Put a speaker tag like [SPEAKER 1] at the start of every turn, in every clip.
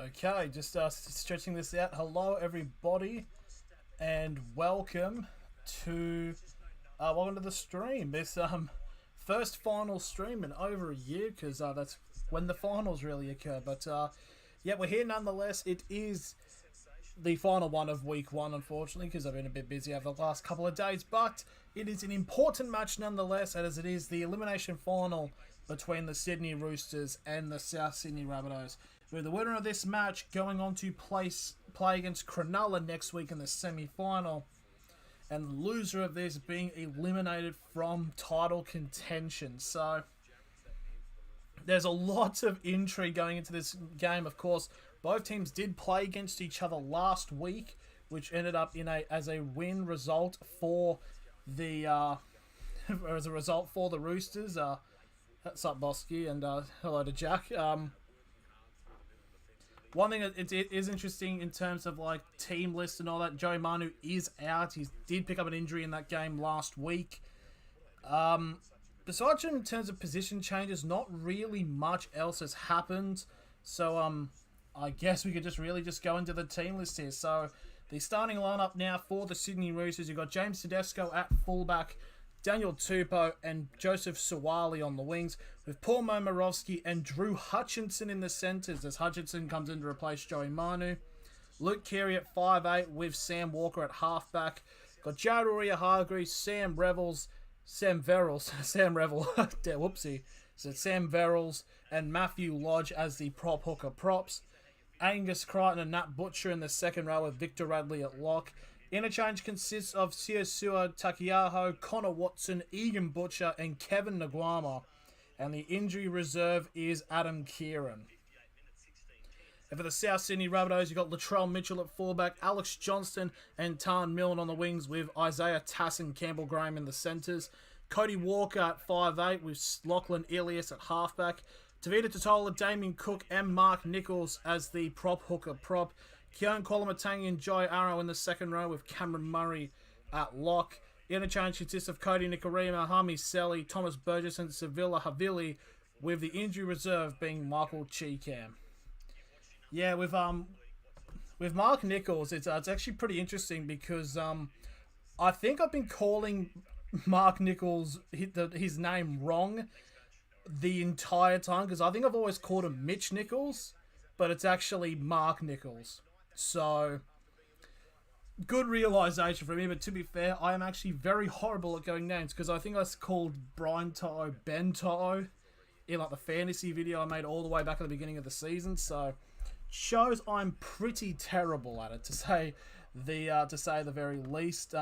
[SPEAKER 1] Okay, just stretching this out. Hello, everybody, and welcome to the stream. This first final stream in over a year, because that's when the finals really occur. But yeah, we're here nonetheless. It is the final one of week one, unfortunately, because I've been a bit busy over the last couple of days. But it is an important match nonetheless, as it is the elimination final between the Sydney Roosters and the South Sydney Rabbitohs, with the winner of this match going on to play against Cronulla next week in the semi-final, and the loser of this being eliminated from title contention. So there's a lot of intrigue going into this game. Of course, both teams did play against each other last week, which ended up as a win result for the as a result for the Roosters. What's up, Bosky, and hello to Jack. One thing that it is interesting in terms of like team list and all that, Joe Manu is out. He did pick up an injury in that game last week. Besides in terms of position changes, not really much else has happened. So I guess we could just go into the team list here. So the starting lineup now for the Sydney Roosters, you've got James Tedesco at fullback, Daniel Tupou and Joseph Suwali on the wings, with Paul Momirovski and Drew Hutchinson in the centres, as Hutchinson comes in to replace Joey Manu. Luke Keary at 5'8", with Sam Walker at halfback. Got Jared Waerea-Hargreaves, Sam Verrills, whoopsie. So Sam Verrills and Matthew Lodge as the prop hooker props. Angus Crichton and Nat Butcher in the second row, with Victor Radley at lock. Interchange consists of Siosua Takiaho, Connor Watson, Egan Butcher, and Kevin Naguama. And the injury reserve is Adam Kieran. And for the South Sydney Rabbitohs, you've got Latrell Mitchell at fullback, Alex Johnston and Tarn Milne on the wings, with Isaiah Tass and Campbell Graham in the centres. Cody Walker at 5'8", with Lachlan Ilias at halfback. Tavita Totola, Damien Cook and Mark Nichols as the prop hooker prop. Keon Kolomatangi and Jai Arrow in the second row, with Cameron Murray at lock. Interchange consists of Cody Nikorima, Hami Selly, Thomas Burgess and Sevilla Havili, with the injury reserve being Michael Cheekham. Yeah, with Mark Nichols, it's actually pretty interesting because I think I've been calling Mark Nichols his name wrong the entire time, because I think I've always called him Mitch Nichols, but it's actually Mark Nichols. So, good realisation for me, but to be fair, I am actually very horrible at going names, because I think I called Brian To'o Ben To'o in like the fantasy video I made all the way back at the beginning of the season, so shows I'm pretty terrible at it, to say the very least.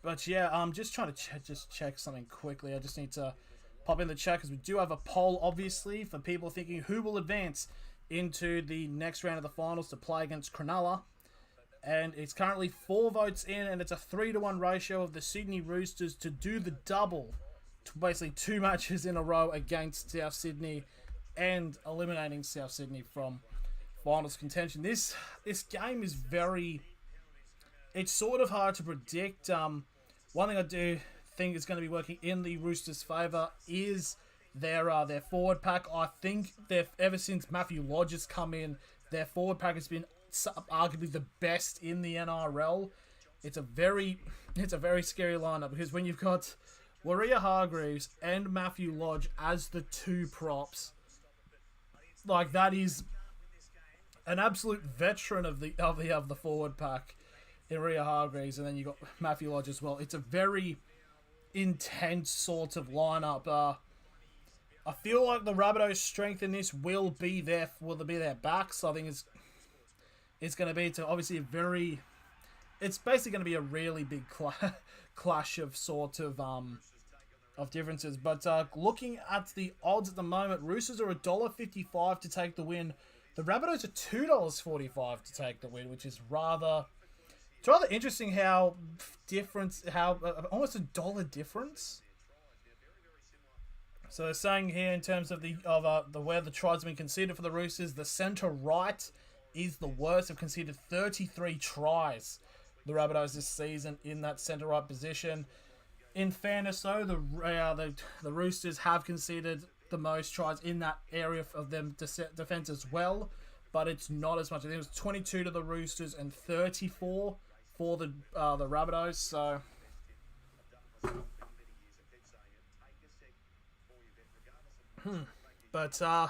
[SPEAKER 1] But yeah, I'm just trying to check something quickly. I just need to pop in the chat, because we do have a poll, obviously, for people thinking who will advance into the next round of the finals to play against Cronulla. And it's currently 4 votes in, and it's a 3-to-1 ratio of the Sydney Roosters to do the double, to basically 2 matches in a row against South Sydney and eliminating South Sydney from finals contention. This game is it's sort of hard to predict. One thing I do think is going to be working in the Roosters' favour is their forward pack. I think ever since Matthew Lodge has come in, their forward pack has been arguably the best in the NRL. It's a very scary lineup, because when you've got Waerea-Hargreaves and Matthew Lodge as the 2 props, like, that is an absolute veteran of the forward pack in Waerea-Hargreaves, and then you got Matthew Lodge as well. It's a very intense sort of lineup. I feel like the Rabbitohs' strength in this will be their backs. I think it's going to be obviously it's basically going to be a really big clash of sort of differences. But looking at the odds at the moment, Roosters are $1.55 to take the win. The Rabbitohs are $2.45 to take the win, which is rather interesting how almost $1 difference. So they're saying here, in terms of where the tries have been conceded for the Roosters, the centre right is the worst. Have conceded 33 tries, the Rabbitohs, this season in that centre right position. In fairness, though, the Roosters have conceded the most tries in that area of them defense as well, but it's not as much. I think it was 22 to the Roosters and 34 for the Rabbitohs. So. But, I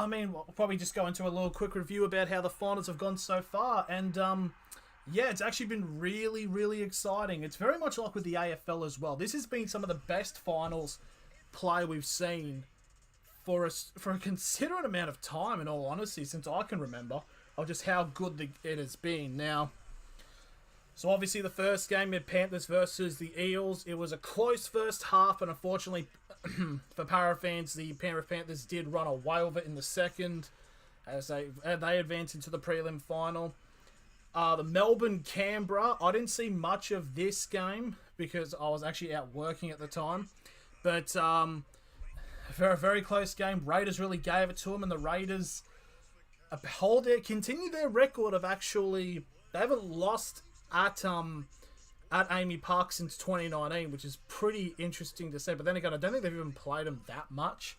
[SPEAKER 1] mean, we'll probably just go into a little quick review about how the finals have gone so far. And, yeah, it's actually been really, really exciting. It's very much like with the AFL as well. This has been some of the best finals play we've seen for a considerable amount of time, in all honesty, since I can remember, of just how good it has been. Now, so obviously the first game, the Panthers versus the Eels, it was a close first half, and unfortunately for Para fans, the Penrith Panthers did run away with it in the second as they advanced into the prelim final. The Melbourne-Canberra, I didn't see much of this game because I was actually out working at the time. But a very, very close game. Raiders really gave it to them, and the Raiders continue their record of actually, they haven't lost at Amy Park since 2019, which is pretty interesting to say. But then again, I don't think they've even played them that much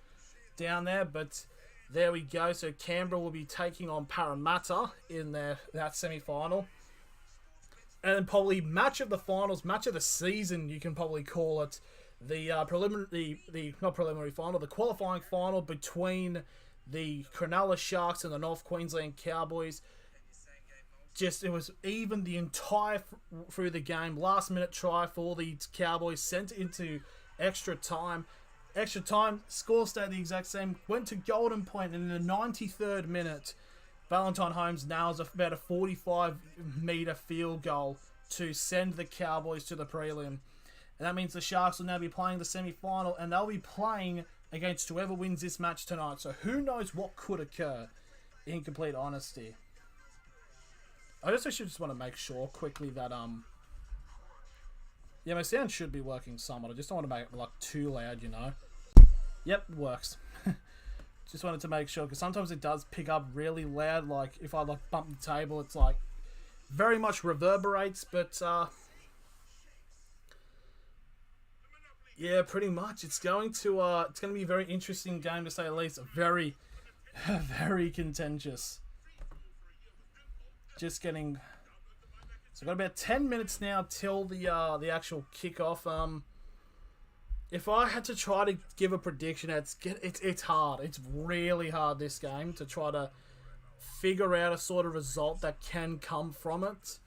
[SPEAKER 1] down there. But there we go. So Canberra will be taking on Parramatta in that semi-final. And then probably match of the finals, match of the season, you can probably call it. The qualifying final between the Cronulla Sharks and the North Queensland Cowboys. It was even the entire through the game. Last minute try for the Cowboys, sent it into extra time. Extra time, score stayed the exact same. Went to golden point, and in the 93rd minute, Valentine Holmes nails about a 45-metre field goal to send the Cowboys to the prelim. And that means the Sharks will now be playing the semi-final, and they'll be playing against whoever wins this match tonight. So who knows what could occur, in complete honesty. I just want to make sure quickly that, yeah, my sound should be working somewhat. I just don't want to make it, like, too loud, you know. Yep, it works. Just wanted to make sure, because sometimes it does pick up really loud. Like, if I, like, bump the table, it's, like, very much reverberates, but, yeah, pretty much. It's going to be a very interesting game, to say the least. Very, very contentious. Just getting... So I've got about 10 minutes now till the actual kickoff. If I had to try to give a prediction, it's hard. It's really hard, this game, to try to figure out a sort of result that can come from it.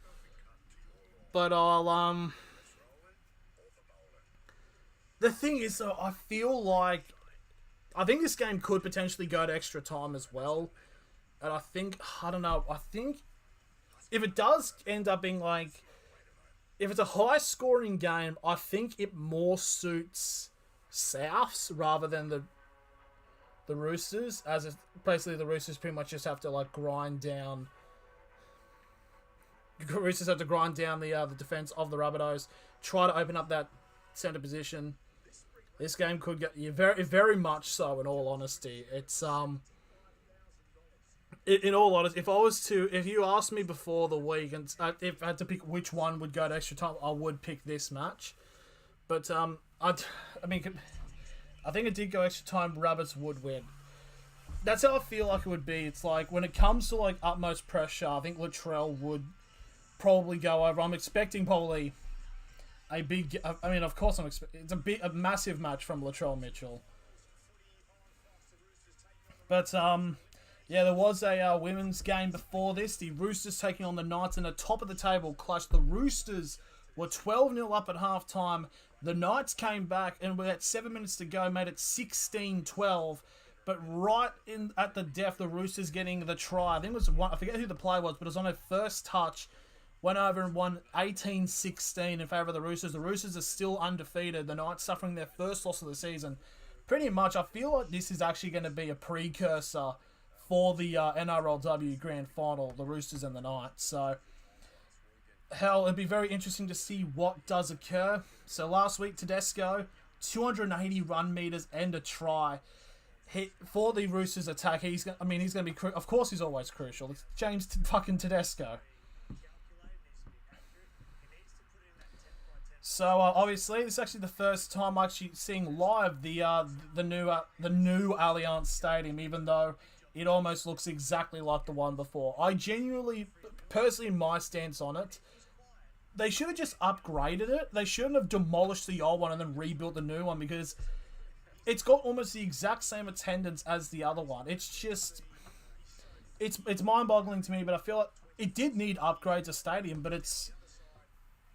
[SPEAKER 1] But I'll... The thing is, though, I feel like... I think this game could potentially go to extra time as well. And I think... I don't know. I think... If it does end up being like... If it's a high-scoring game, I think it more suits Souths rather than the Roosters. Basically, the Roosters pretty much just have to, like, grind down... The Roosters have to grind down the defense of the Rabbitohs. Try to open up that centre position. This game could get... very, very much so, in all honesty. It's... In all honesty, if you asked me before the week, and if I had to pick which one would go to extra time, I would pick this match. But I think it did go extra time. Rabbits would win. That's how I feel like it would be. It's like when it comes to like utmost pressure, I think Latrell would probably go over. I'm expecting probably a big. I mean, of course, it's a massive match from Latrell Mitchell. But yeah, there was a women's game before this. The Roosters taking on the Knights, and the top of the table clash. The Roosters were 12-0 up at halftime. The Knights came back, and with that 7 minutes to go, made it 16-12. But right at the death, the Roosters getting the try. I think it was one. I forget who the play was, but it was on their first touch. Went over and won 18-16 in favour of the Roosters. The Roosters are still undefeated. The Knights suffering their first loss of the season. Pretty much, I feel like this is actually going to be a precursor for the NRLW Grand Final, the Roosters and the Knights. So, hell, it'd be very interesting to see what does occur. So last week, Tedesco, 280 run meters and a try. For the Roosters attack, he's going to be... Of course he's always crucial. It's James fucking Tedesco. So obviously, this is actually the first time I'm actually seeing live the new Allianz Stadium, even though it almost looks exactly like the one before. I genuinely, personally, my stance on it, they should have just upgraded it. They shouldn't have demolished the old one and then rebuilt the new one, because it's got almost the exact same attendance as the other one. It's just, it's mind-boggling to me. But I feel like it did need upgrades a stadium, but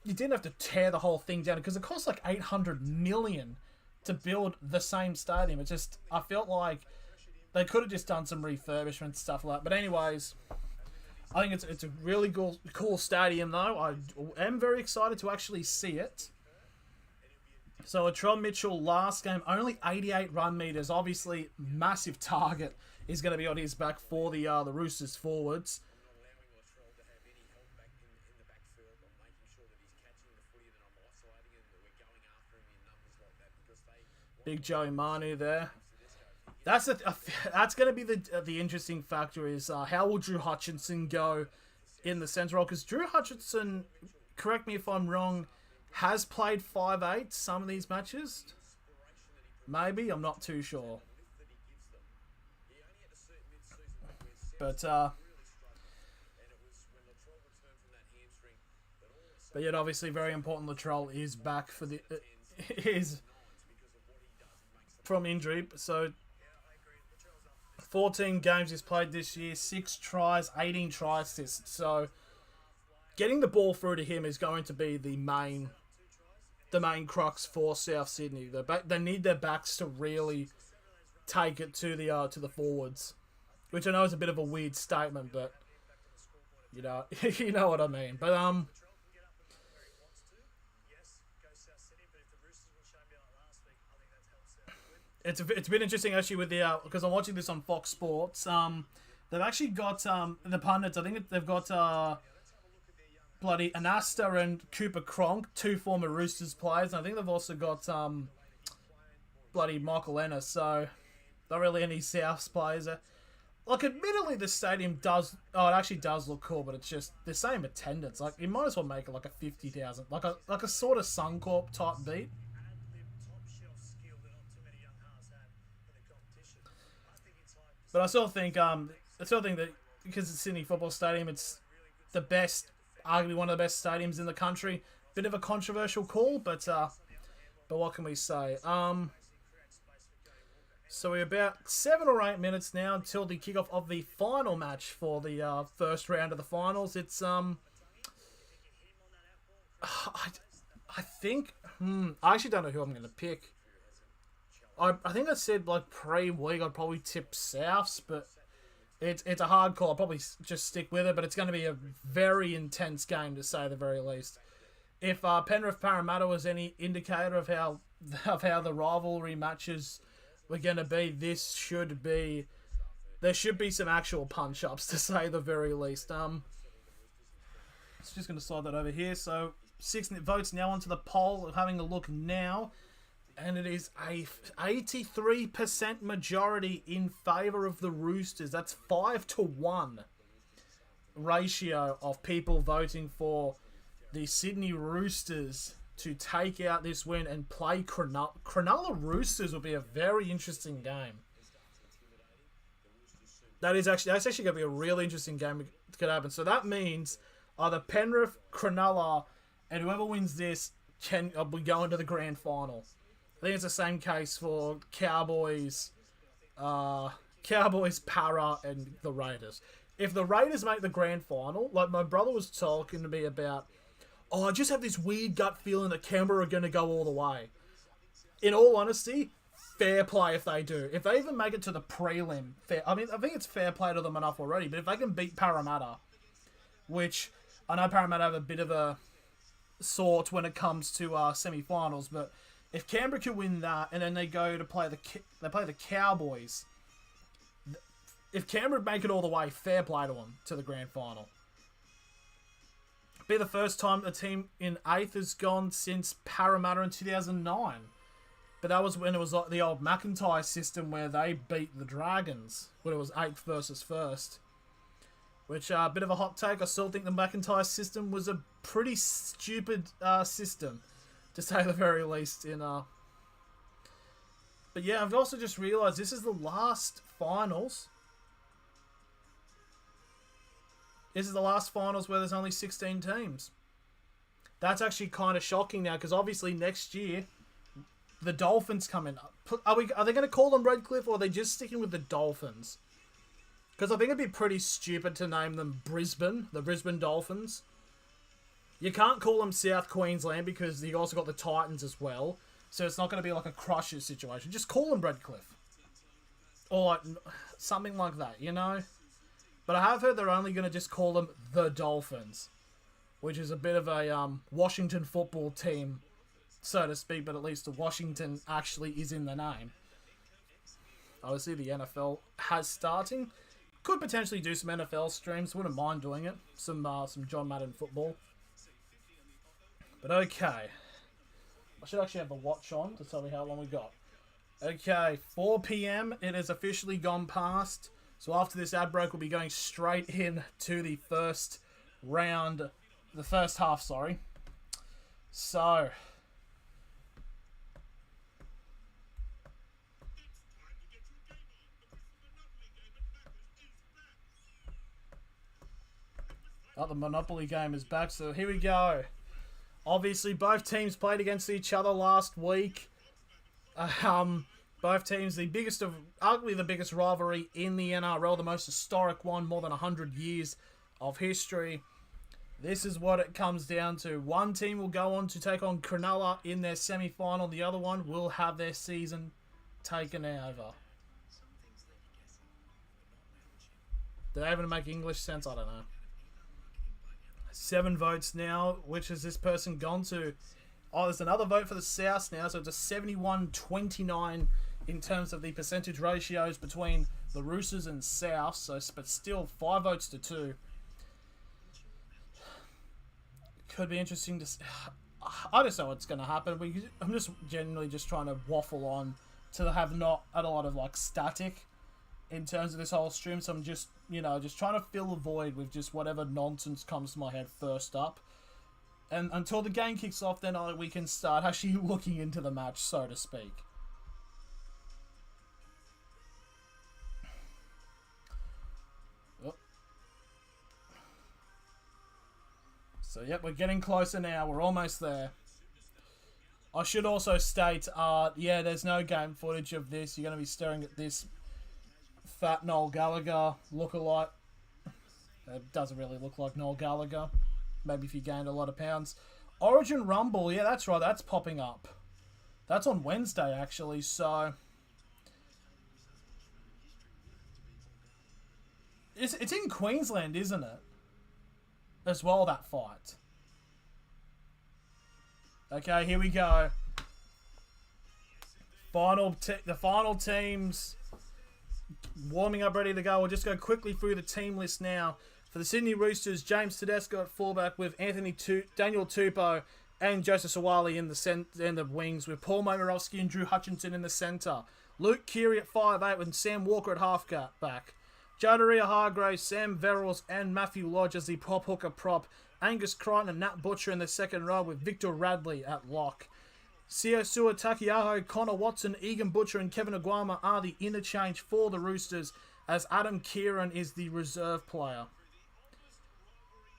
[SPEAKER 1] you didn't have to tear the whole thing down, because it cost like $800 million to build the same stadium. It just, I felt like they could have just done some refurbishment stuff like that. But anyways, I think it's a really cool stadium though. I am very excited to actually see it. So Latrell Mitchell last game, only 88 run meters. Obviously, massive target is going to be on his back for the Roosters forwards. Big Joey Manu there. That's going to be the interesting factor, is how will Drew Hutchinson go in the centre role? Because Drew Hutchinson, correct me if I'm wrong, has played 5'8" some of these matches. Maybe, I'm not too sure. But yet obviously very important. Latrell is back for the is from injury. So 14 games he's played this year, 6 tries, 18 try assists. So getting the ball through to him is going to be the main crux for South Sydney. They need their backs to really take it to the forwards, which I know is a bit of a weird statement, but you know you know what I mean. But It's been interesting actually with the because I'm watching this on Fox Sports. They've actually got the pundits. I think they've got bloody Anasta and Cooper Cronk, 2 former Roosters players. And I think they've also got bloody Michael Ennis. So not really any Souths players. Like, admittedly, the stadium does. Oh, it actually does look cool, but it's just the same attendance. Like, you might as well make it like a 50,000, like a sort of Suncorp type beat. But I still think that because it's Sydney Football Stadium, it's the best, arguably one of the best stadiums in the country. Bit of a controversial call, but what can we say? So we're about 7 or 8 minutes now until the kickoff of the final match for the first round of the finals. It's I think I actually don't know who I'm going to pick. I think I said like pre-week I'd probably tip Souths, but it's a hard call. I'll probably just stick with it, but it's going to be a very intense game to say the very least. If Penrith Parramatta was any indicator of how the rivalry matches were going to be, there should be some actual punch-ups to say the very least. So just going to slide that over here. So 6 votes now onto the poll. Having a look now. And it is a 83% majority in favour of the Roosters. That's 5-1 ratio of people voting for the Sydney Roosters to take out this win and play Cronulla Roosters. Will be a very interesting game. That's actually going to be a really interesting game that could happen. So that means either Penrith, Cronulla, and whoever wins this can be going to the grand final. I think it's the same case for Cowboys, Para, and the Raiders. If the Raiders make the grand final, like my brother was talking to me about, I just have this weird gut feeling that Canberra are going to go all the way. In all honesty, fair play if they do. If they even make it to the prelim, I think it's fair play to them enough already, but if they can beat Parramatta, which I know Parramatta have a bit of a sort when it comes to semi-finals, but if Canberra can win that, and then they go to play the Cowboys, if Canberra make it all the way, fair play to them to the grand final. Be the first time a team in 8th has gone since Parramatta in 2009. But that was when it was like the old McIntyre system where they beat the Dragons, when it was 8th versus 1st. Which, a bit of a hot take, I still think the McIntyre system was a pretty stupid system. to say the very least. But yeah, I've also just realised this is the last finals. This is the last finals where there's only 16 teams. That's actually kind of shocking now, because obviously next year the Dolphins come in. Are they going to call them Redcliffe, or are they just sticking with the Dolphins? Because I think it'd be pretty stupid to name them the Brisbane Dolphins. You can't call them South Queensland because you also got the Titans as well. So it's not going to be like a Crushers situation. Just call them Redcliffe. Or like something like that, you know? But I have heard they're only going to just call them the Dolphins, which is a bit of a Washington football team, so to speak, but at least the Washington actually is in the name. Obviously, the NFL has starting. Could potentially do some NFL streams. Wouldn't mind doing it. Some John Madden football. But okay. I should actually have the watch on to tell me how long we got. Okay, 4 p.m. It has officially gone past. So after this ad break, we'll be going straight in to the first round. The first half, sorry. So... oh, the Monopoly game is back, so here we go. Obviously, both teams played against each other last week. Both teams, arguably the biggest rivalry in the NRL, the most historic one, more than 100 years of history. This is what it comes down to. One team will go on to take on Cronulla in their semi-final. The other one will have their season taken over. Do they even make English sense? I don't know. 7 votes now. Which has this person gone to? Oh, there's another vote for the South now. So it's a 71-29 in terms of the percentage ratios between the Roosters and South. So, but still 5 votes to 2. Could be interesting to... I just know what's going to happen. I'm just genuinely just trying to waffle on to have not had a lot of like static in terms of this whole stream. So I'm just, just trying to fill a void with just whatever nonsense comes to my head first up. And until the game kicks off, then we can start actually looking into the match, so to speak. Oh. So, yep, we're getting closer now. We're almost there. I should also state, yeah, there's no game footage of this. You're going to be staring at this fat Noel Gallagher lookalike. It doesn't really look like Noel Gallagher. Maybe if you gained a lot of pounds. Origin Rumble, yeah, that's right. That's popping up. That's on Wednesday, actually, so... It's in Queensland, isn't it? As well, that fight. Okay, here we go. The final teams warming up, ready to go. We'll just go quickly through the team list now. For the Sydney Roosters, James Tedesco at fullback with Daniel Tupou and Joseph Sawali in the wings, with Paul Momirovski and Drew Hutchinson in the centre. Luke Keary at 5'8", with Sam Walker at halfback. Jadaria Hargraves, Sam Verrills and Matthew Lodge as the prop hooker prop. Angus Crichton and Nat Butcher in the second row, with Victor Radley at lock. Siosua Takiaho, Connor Watson, Egan Butcher and Kevin Aguama are the interchange for the Roosters, as Adam Kieran is the reserve player.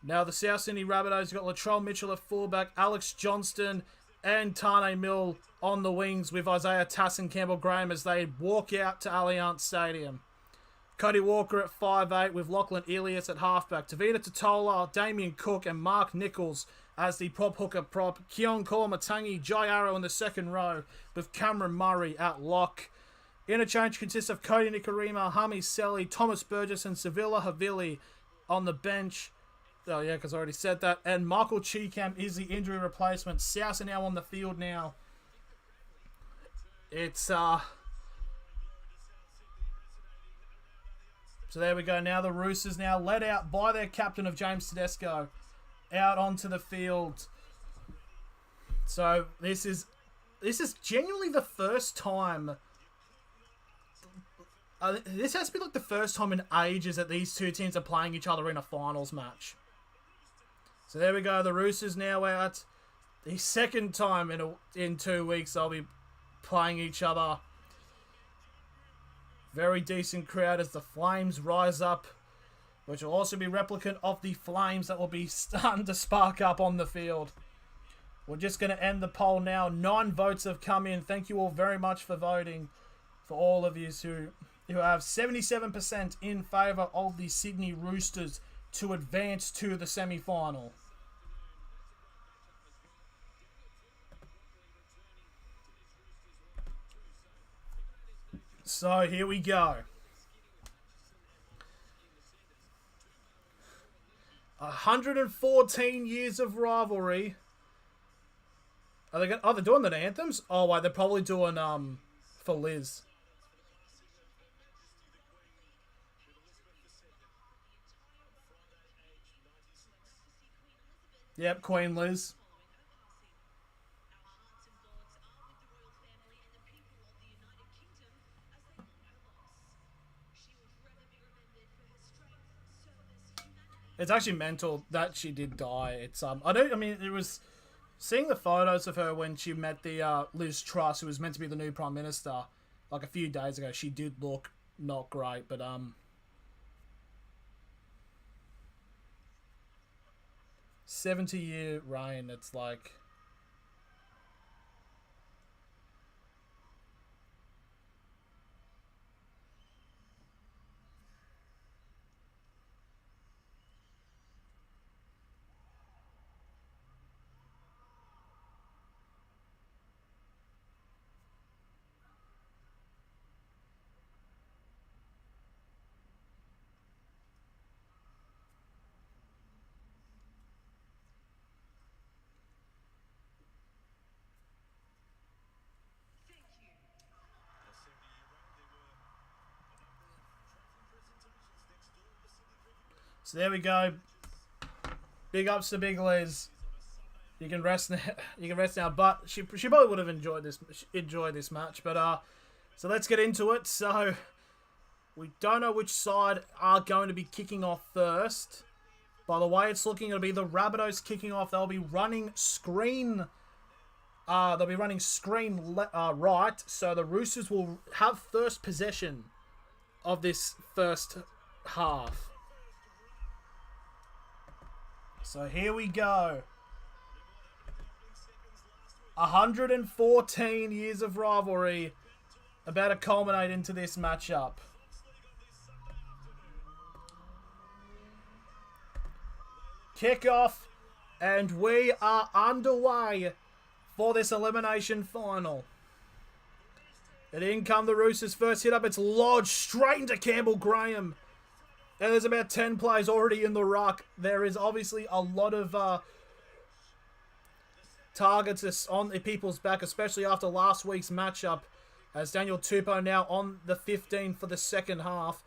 [SPEAKER 1] Now the South Sydney Rabbitohs got Latrell Mitchell at fullback, Alex Johnston and Tane Mill on the wings, with Isaiah Tass and Campbell Graham as they walk out to Allianz Stadium. Cody Walker at 5'8", with Lachlan Elias at halfback. Tavita Totola, Damien Cook and Mark Nichols as the prop hooker prop. Keon Kolomatangi, Jai Arrow in the second row, with Cameron Murray at lock. Interchange consists of Cody Nikarima, Hami Selly, Thomas Burgess and Sevilla Havili on the bench. Oh yeah, because I already said that. And Michael Cheekham is the injury replacement. South are now on the field now. It's So there we go. Now the Roosters now led out by their captain of James Tedesco out onto the field. So this is genuinely the first time. This has to be like the first time in ages that these two teams are playing each other in a finals match. So there we go. The Roosters now out. the second time in 2 weeks they'll be playing each other. Very decent crowd as the Flames rise up, which will also be replicant of the Flames that will be starting to spark up on the field. We're just going to end the poll now. 9 votes have come in. Thank you all very much for voting. For all of you who have 77% in favour of the Sydney Roosters to advance to the semi-final. So here we go. 114 years of rivalry. Are they doing the Anthems? Oh wait, they're probably doing for Liz. Yep, Queen Liz. It's actually mental that she did die. It's it was seeing the photos of her when she met the Liz Truss, who was meant to be the new Prime Minister, like a few days ago. She did look not great, but 70-year reign, it's like... So there we go. Big ups to Big Liz. You can rest now. You can rest now. But she probably would have enjoyed this match. But so let's get into it. So we don't know which side are going to be kicking off first. By the way, it's looking to be the Rabbitohs kicking off. They'll be running screen. Right. So the Roosters will have first possession of this first half. So here we go. 114 years of rivalry about to culminate into this matchup. Kickoff, and we are underway for this elimination final. And in come the Roosters' first hit up. It's lodged straight into Campbell Graham. And there's about 10 players already in the ruck. There is obviously a lot of targets on the people's back, especially after last week's matchup, as Daniel Tupou now on the 15 for the second half.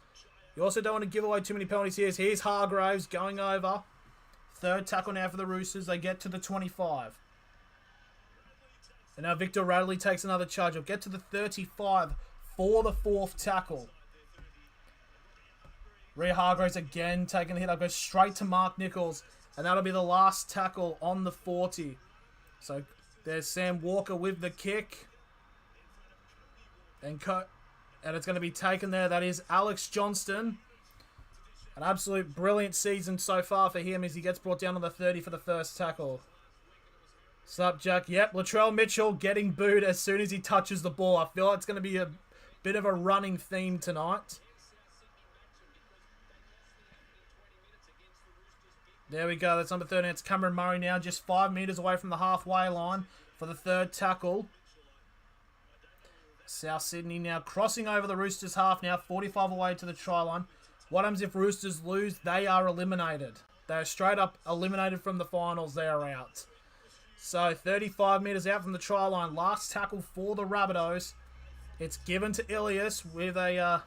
[SPEAKER 1] You also don't want to give away too many penalties here. Here's Hargraves going over. Third tackle now for the Roosters. They get to the 25. And now Victor Radley takes another charge. He'll get to the 35 for the fourth tackle. Rhea Hargraves again taking the hit. I'll go straight to Mark Nichols. And that'll be the last tackle on the 40. So there's Sam Walker with the kick. And it's going to be taken there. That is Alex Johnston. An absolute brilliant season so far for him as he gets brought down on the 30 for the first tackle. Sup, Jack? Yep, Latrell Mitchell getting booed as soon as he touches the ball. I feel like it's going to be a bit of a running theme tonight. There we go. That's number 13. It's Cameron Murray now, just 5 metres away from the halfway line for the third tackle. South Sydney now crossing over the Roosters half now, 45 away to the try line. What happens if Roosters lose? They are eliminated. They are straight up eliminated from the finals. They are out. So 35 metres out from the try line. Last tackle for the Rabbitohs. It's given to Ilias with a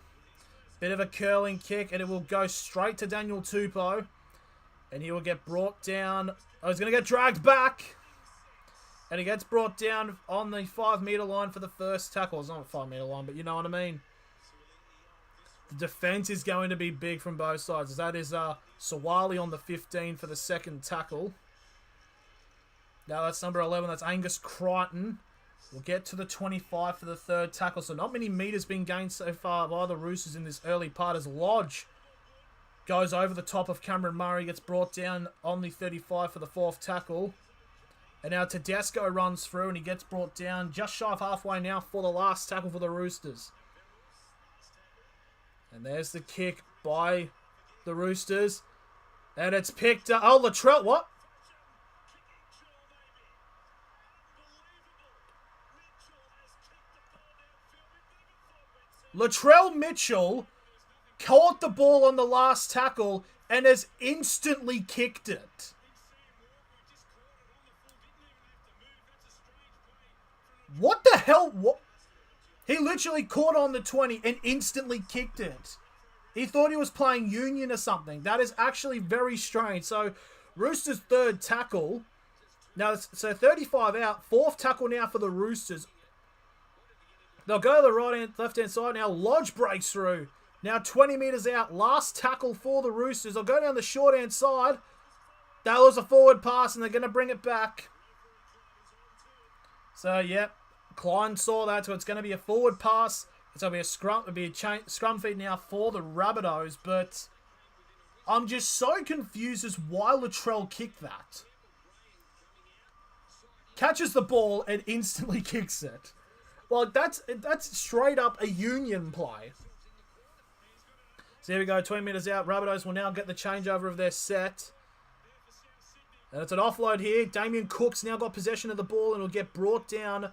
[SPEAKER 1] bit of a curling kick, and it will go straight to Daniel Tupou. And he will get brought down. Oh, he's going to get dragged back. And he gets brought down on the 5 metre line for the first tackle. It's not a 5 metre line, but you know what I mean. The defence is going to be big from both sides. That is Sawali on the 15 for the second tackle. Now that's number 11. That's Angus Crichton. We'll get to the 25 for the third tackle. So not many meters being gained so far by the Roosters in this early part as Lodge goes over the top of Cameron Murray. Gets brought down on the 35 for the fourth tackle. And now Tedesco runs through and he gets brought down just shy of halfway now for the last tackle for the Roosters. And there's the kick by the Roosters. And it's picked up. Oh, Latrell, what? Latrell Mitchell caught the ball on the last tackle and has instantly kicked it. What the hell? What? He literally caught on the 20 and instantly kicked it. He thought he was playing Union or something. That is actually very strange. So, Roosters' third tackle. Now, so 35 out. Fourth tackle now for the Roosters. They'll go to the right-hand, left-hand side. Now, Lodge breaks through. Now, 20 metres out. Last tackle for the Roosters. They'll go down the short-hand side. That was a forward pass, and they're going to bring it back. So, yep. Klein saw that, so it's going to be a forward pass. It's going to be a scrum. It'll be a scrum feed now for the Rabbitohs, but I'm just so confused as why Latrell kicked that. Catches the ball and instantly kicks it. Well, that's straight up a Union play. So here we go, 20 metres out. Rabbitohs will now get the changeover of their set. And it's an offload here. Damien Cook's now got possession of the ball and will get brought down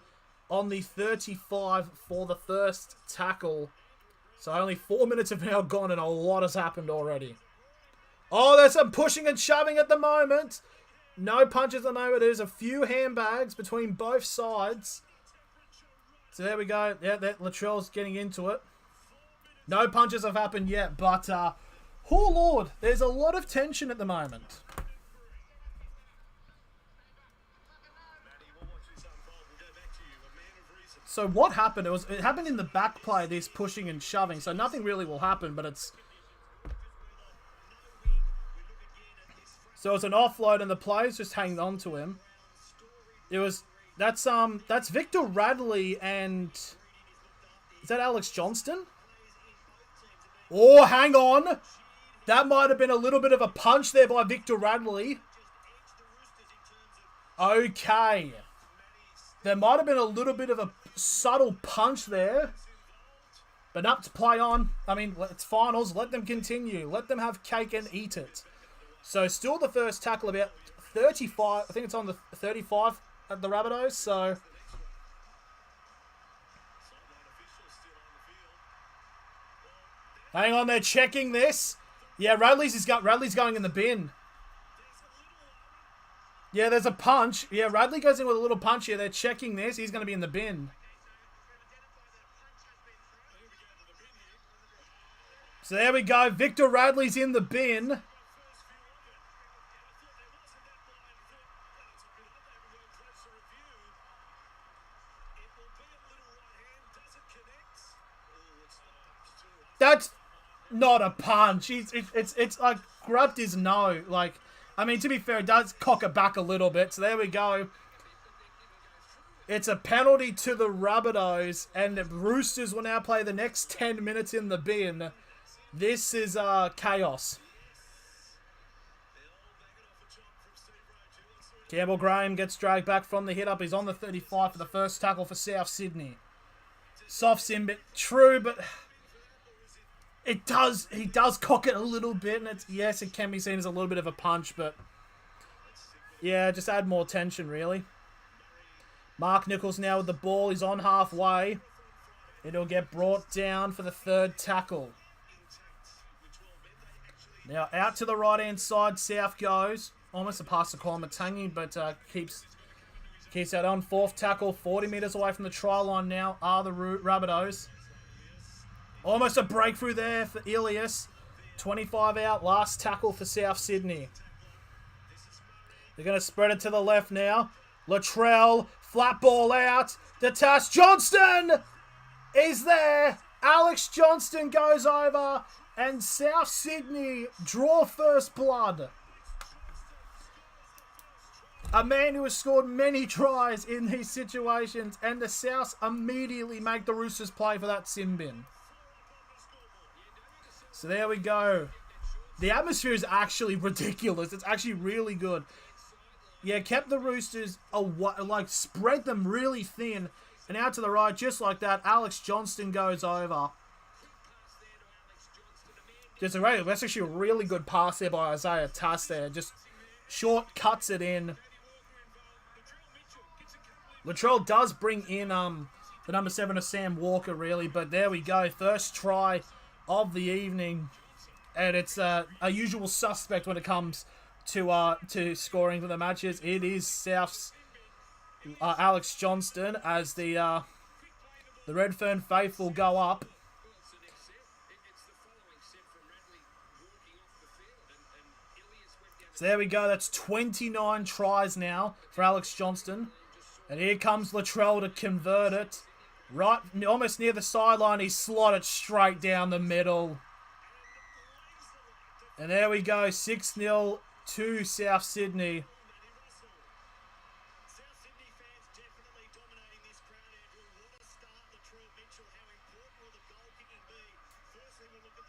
[SPEAKER 1] on the 35 for the first tackle. So only 4 minutes have now gone and a lot has happened already. Oh, there's some pushing and shoving at the moment. No punches at the moment. There's a few handbags between both sides. So there we go. Yeah, Latrell's getting into it. No punches have happened yet, but oh Lord, there's a lot of tension at the moment. So what happened? It happened in the back play, this pushing and shoving. So nothing really will happen, but it's... So it's an offload and the players just hanging on to him. That's Victor Radley and... Is that Alex Johnston? Oh, hang on. That might have been a little bit of a punch there by Victor Radley. Okay. There might have been a little bit of a subtle punch there. But up to play on. I mean, it's finals. Let them continue. Let them have cake and eat it. So still the first tackle, about 35. I think it's on the 35 at the Rabbitohs. So hang on, they're checking this. Yeah, Radley's going in the bin. Yeah, there's a punch. Yeah, Radley goes in with a little punch here. They're checking this. He's going to be in the bin. So there we go. Victor Radley's in the bin. That's not a punch. It's like grabbed his nose. Like, I mean, to be fair, it does cock it back a little bit. So there we go. It's a penalty to the Rabbitohs, and the Roosters will now play the next 10 minutes in the bin. This is chaos. Campbell Graham gets dragged back from the hit up. He's on the 35 for the first tackle for South Sydney. Soft sim bit true, but he does cock it a little bit, and yes, it can be seen as a little bit of a punch, but yeah, just add more tension, really. Mark Nichols now with the ball. He's on halfway. It'll get brought down for the third tackle. Now out to the right-hand side, South goes. Almost a pass to Matangi, but keeps that on. Fourth tackle, 40 metres away from the try line now are the Rabbitohs. Almost a breakthrough there for Ilias. 25 out, last tackle for South Sydney. They're going to spread it to the left now. Latrell, flat ball out. The task, Johnston is there. Alex Johnston goes over. And South Sydney draw first blood. A man who has scored many tries in these situations, and the Souths immediately make the Roosters play for that sin bin. So there we go. The atmosphere is actually ridiculous. It's actually really good. Yeah, kept the Roosters, like, spread them really thin. And out to the right, just like that, Alex Johnston goes over. That's actually a really good pass there by Isaiah Tass there. Just short cuts it in. Latrell does bring in the number 7 of Sam Walker, really. But there we go. First try of the evening. And it's a usual suspect when it comes to scoring for the matches. It is South's Alex Johnston as the Redfern faithful go up. So there we go. That's 29 tries now for Alex Johnston. And here comes Latrell to convert it. Right, almost near the sideline, he slotted straight down the middle. And there we go, 6-0 to South Sydney.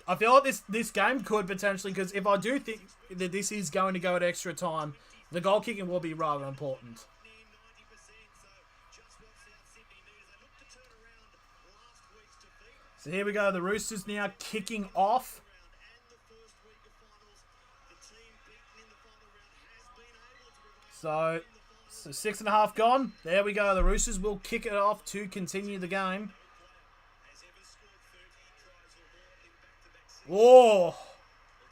[SPEAKER 1] I feel like this game could potentially, because if I do think that this is going to go at extra time, the goal kicking will be rather important. So here we go, the Roosters now kicking off. So 6.5 gone. There we go. The Roosters will kick it off to continue the game. Oh,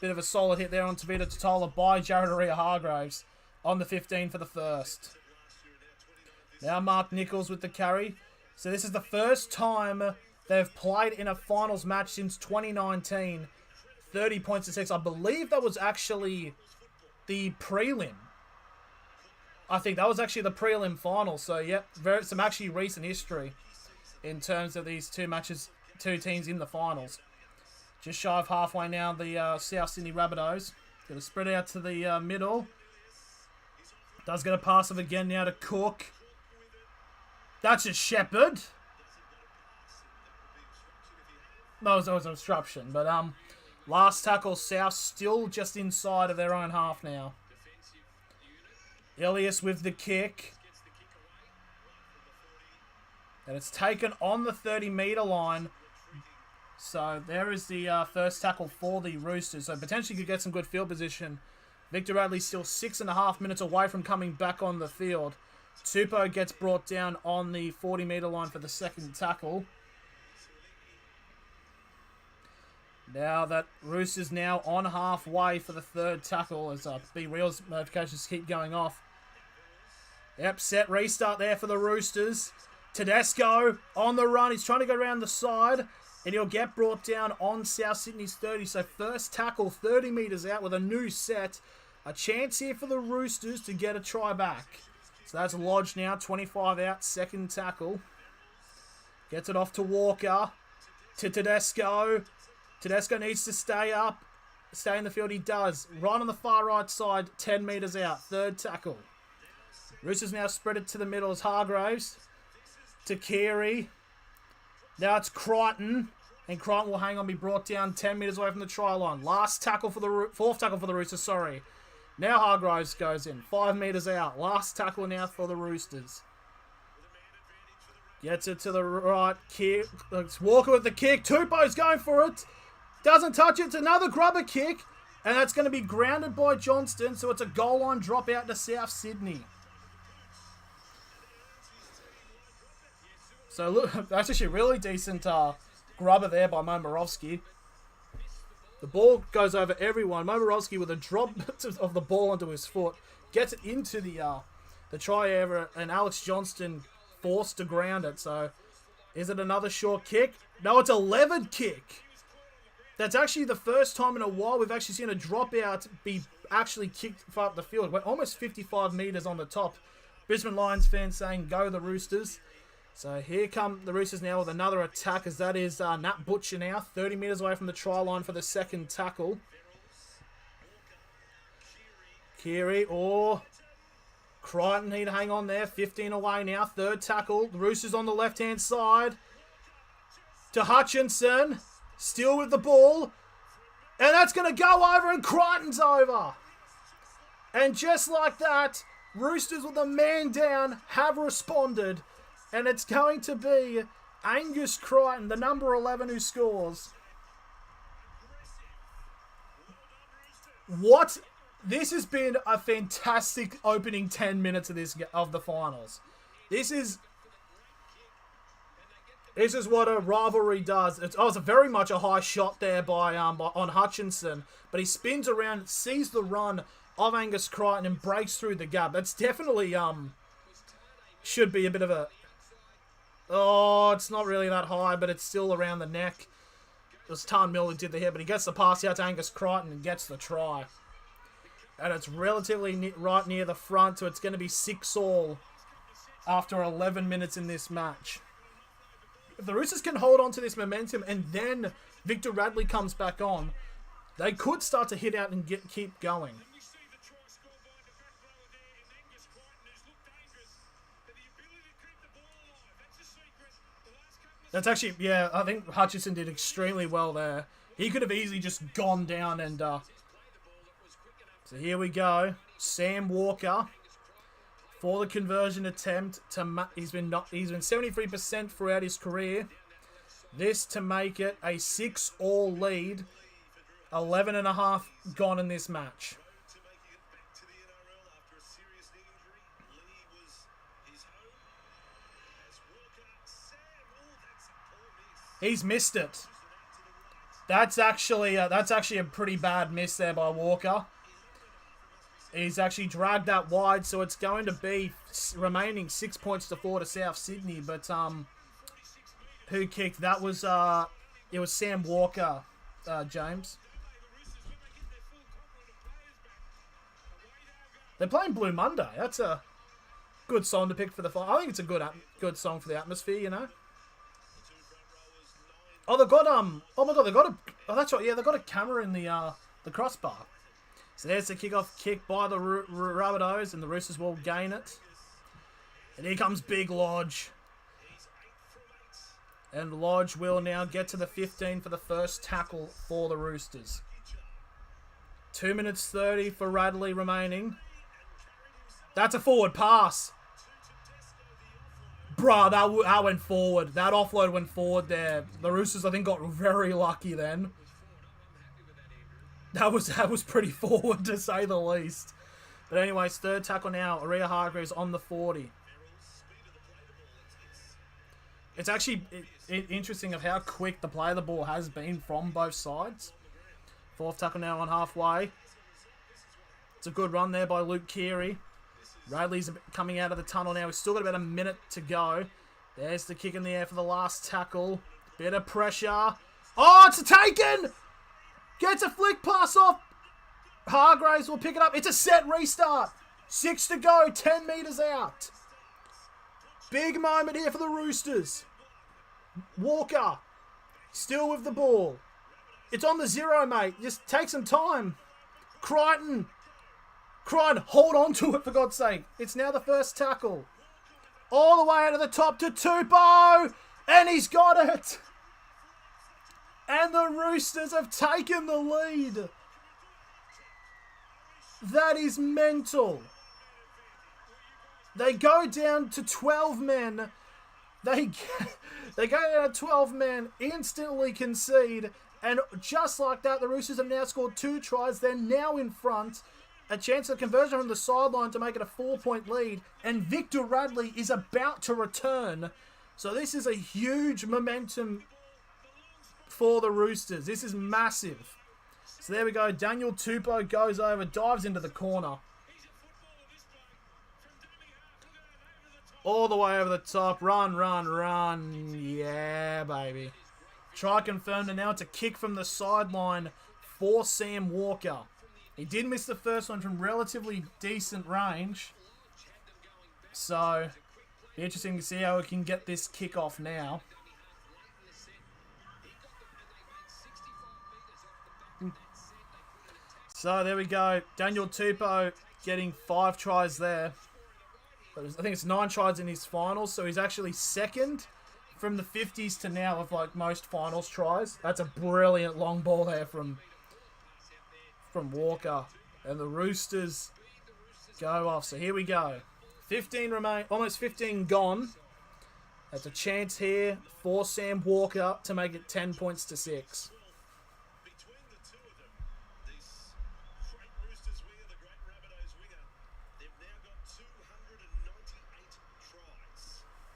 [SPEAKER 1] bit of a solid hit there on Tavita Totola by Jared Aria-Hargraves on the 15 for the first. Now Mark Nichols with the carry. So this is the first time they've played in a finals match since 2019. 30 points to 6. I believe that was actually the prelim. I think that was actually the prelim final. So, yep, some actually recent history in terms of these two teams in the finals. Just shy of halfway now, the South Sydney Rabbitohs. Going to spread out to the middle. Does get a pass of again now to Cook. That's a Shepherd. No, it was an obstruction. But last tackle, South still just inside of their own half now. Elias with the kick. And it's taken on the 30-metre line. So there is the first tackle for the Roosters. So potentially could get some good field position. Victor Radley still 6.5 minutes away from coming back on the field. Tupou gets brought down on the 40-metre line for the second tackle. Now that Roosters now on halfway for the third tackle as B-Real's notifications keep going off. Yep, set restart there for the Roosters. Tedesco on the run. He's trying to go around the side. And he'll get brought down on South Sydney's 30. So first tackle, 30 metres out with a new set. A chance here for the Roosters to get a try back. So that's lodged now, 25 out, second tackle. Gets it off to Walker. To Tedesco. Tedesco needs to stay up. Stay in the field, he does. Right on the far right side, 10 metres out, third tackle. Roosters now spread it to the middle as Hargraves. To Keary. Now it's Crichton. And Crichton will hang on, be brought down 10 metres away from the try line. Last tackle for the fourth tackle for the Roosters, sorry. Now Hargraves goes in, 5 metres out. Last tackle now for the Roosters. Gets it to the right. It's Walker with the kick. Tupou's going for it. Doesn't touch it. It's another grubber kick. And that's going to be grounded by Johnston. So it's a goal line drop out to South Sydney. So look, that's actually a really decent grubber there by Momirovski. The ball goes over everyone. Momirovski with a drop of the ball onto his foot. Gets it into the try area, and Alex Johnston forced to ground it. So is it another short kick? No, it's a levered kick. That's actually the first time in a while we've actually seen a dropout be actually kicked far up the field. We're almost 55 metres on the top. Brisbane Lions fans saying, go the Roosters. So here come the Roosters now with another attack, as that is Nat Butcher now, 30 metres away from the try line for the second tackle. Keary or Crichton need to hang on there. 15 away now. Third tackle. The Roosters on the left-hand side. To Hutchinson. Still with the ball. And that's going to go over and Crichton's over. And just like that, Roosters with a man down have responded. And it's going to be Angus Crichton, the number 11 who scores. What? This has been a fantastic opening 10 minutes of the finals. This is what a rivalry does. It's very much a high shot there on Hutchinson, but he spins around, sees the run of Angus Crichton and breaks through the gap. That's definitely should be a bit of a... Oh, it's not really that high, but it's still around the neck. It was Tan Miller who did the hit, but he gets the pass out to Angus Crichton and gets the try. And it's relatively right near the front, so it's going to be 6-all after 11 minutes in this match. If the Roosters can hold on to this momentum and then Victor Radley comes back on, they could start to hit out and keep going. That's actually, yeah, I think Hutchinson did extremely well there. He could have easily just gone down and... So here we go. Sam Walker for the conversion attempt. He's been 73% throughout his career. This to make it a 6-all lead. 11.5 gone in this match. He's missed it. That's actually a pretty bad miss there by Walker. He's actually dragged that wide, so it's going to be remaining 6 points to 4 to South Sydney. But who kicked? That was it was Sam Walker, James. They're playing Blue Monday. That's a good song to pick for the fight. I think it's a good song for the atmosphere, you know. Oh, they've got oh my god, they got a. Oh, that's right. Yeah, they got a camera in the crossbar. So there's the kickoff kick by the Rabbitohs, and the Roosters will gain it. And here comes Big Lodge. And Lodge will now get to the 15 for the first tackle for the Roosters. 2 minutes 30 for Radley remaining. That's a forward pass. Bruh, that went forward. That offload went forward there. The Roosters, I think, got very lucky then. That was pretty forward, to say the least. But anyways, third tackle now. Aria Hargreaves on the 40. It's actually interesting of how quick the play of the ball has been from both sides. Fourth tackle now on halfway. It's a good run there by Luke Keary. Radley's coming out of the tunnel now. We've still got about a minute to go. There's the kick in the air for the last tackle. Bit of pressure. Oh, it's taken! Gets a flick pass off. Hargreaves will pick it up. It's a set restart. 6 to go. 10 metres out. Big moment here for the Roosters. Walker. Still with the ball. It's on the 0, mate. Just take some time. Crichton, hold on to it, for God's sake. It's now the first tackle. All the way out of the top to Tupou. And he's got it. And the Roosters have taken the lead. That is mental. They go down to 12 men. They go down to 12 men, instantly concede. And just like that, the Roosters have now scored 2 tries. They're now in front. A chance of conversion from the sideline to make it a 4-point lead. And Victor Radley is about to return. So this is a huge momentum for the Roosters. This is massive. So there we go. Daniel Tupou goes over, dives into the corner. All the way over the top. Run, run, run. Yeah, baby. Try confirmed, and now it's a kick from the sideline for Sam Walker. He did miss the first one from relatively decent range. So, be interesting to see how we can get this kick off now. So there we go. Daniel Tupou getting 5 tries there. I think it's 9 tries in his finals, so he's actually second from the 50s to now of like most finals tries. That's a brilliant long ball there from Walker. And the Roosters go off. So here we go. 15 remain, almost 15 gone. That's a chance here for Sam Walker to make it 10 points to 6.
[SPEAKER 2] Between the two of them, this great Roosters winger, the great Rabbitohs winger, they've now got 298 tries.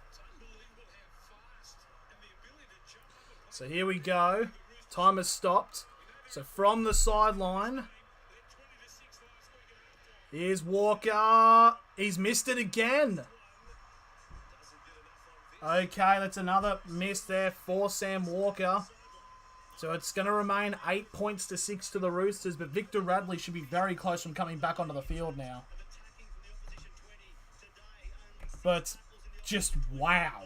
[SPEAKER 2] It's unbelievable how fast and the ability to jump up.
[SPEAKER 1] So here we go. Time has stopped. So from the sideline, here's Walker. He's missed it again. Okay, that's another miss there for Sam Walker. So it's going to remain 8 points to 6 to the Roosters, but Victor Radley should be very close from coming back onto the field now. But just wow.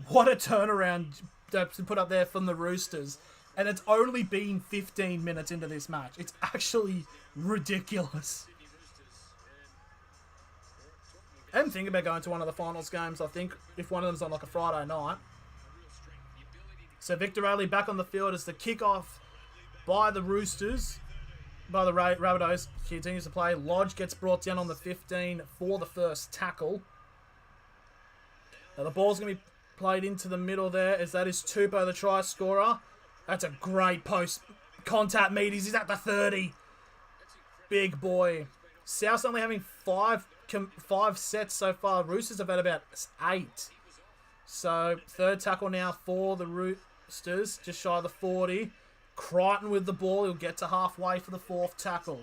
[SPEAKER 1] What a turnaround to put up there from the Roosters. And it's only been 15 minutes into this match. It's actually ridiculous. I haven't think about going to one of the finals games, I think, if one of them's on like a Friday night. So Victor Radley back on the field as the kickoff by the Roosters, by the Rabbitohs, continues to play. Lodge gets brought down on the 15 for the first tackle. Now the ball's going to be played into the middle there, as that is Tupou, the try scorer. That's a great post contact meet. He's at the 30. Big boy. South's only having 5 sets so far. Roosters have had about 8. So third tackle now for the Roosters, just shy of the 40. Crichton with the ball. He'll get to halfway for the 4th tackle.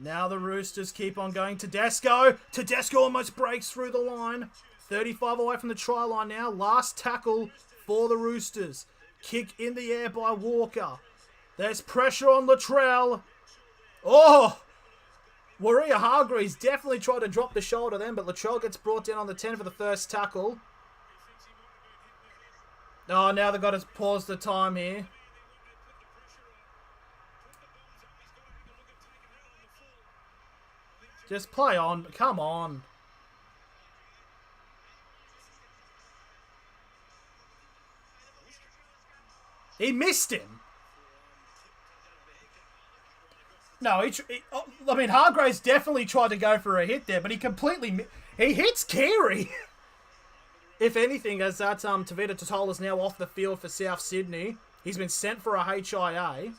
[SPEAKER 1] Now the Roosters keep on going. Tedesco. Tedesco almost breaks through the line. 35 away from the try line now. Last tackle for the Roosters. Kick in the air by Walker. There's pressure on Latrell. Oh! Waria Hargreaves definitely tried to drop the shoulder then, but Latrell gets brought down on the 10 for the first tackle. Oh, now they've got to pause the time here. Just play on. Come on. He missed him. No, I mean, Hargreaves definitely tried to go for a hit there, but he completely... He hits Keary. If anything, as that Tavita Totola is now off the field for South Sydney. He's been sent for a HIA.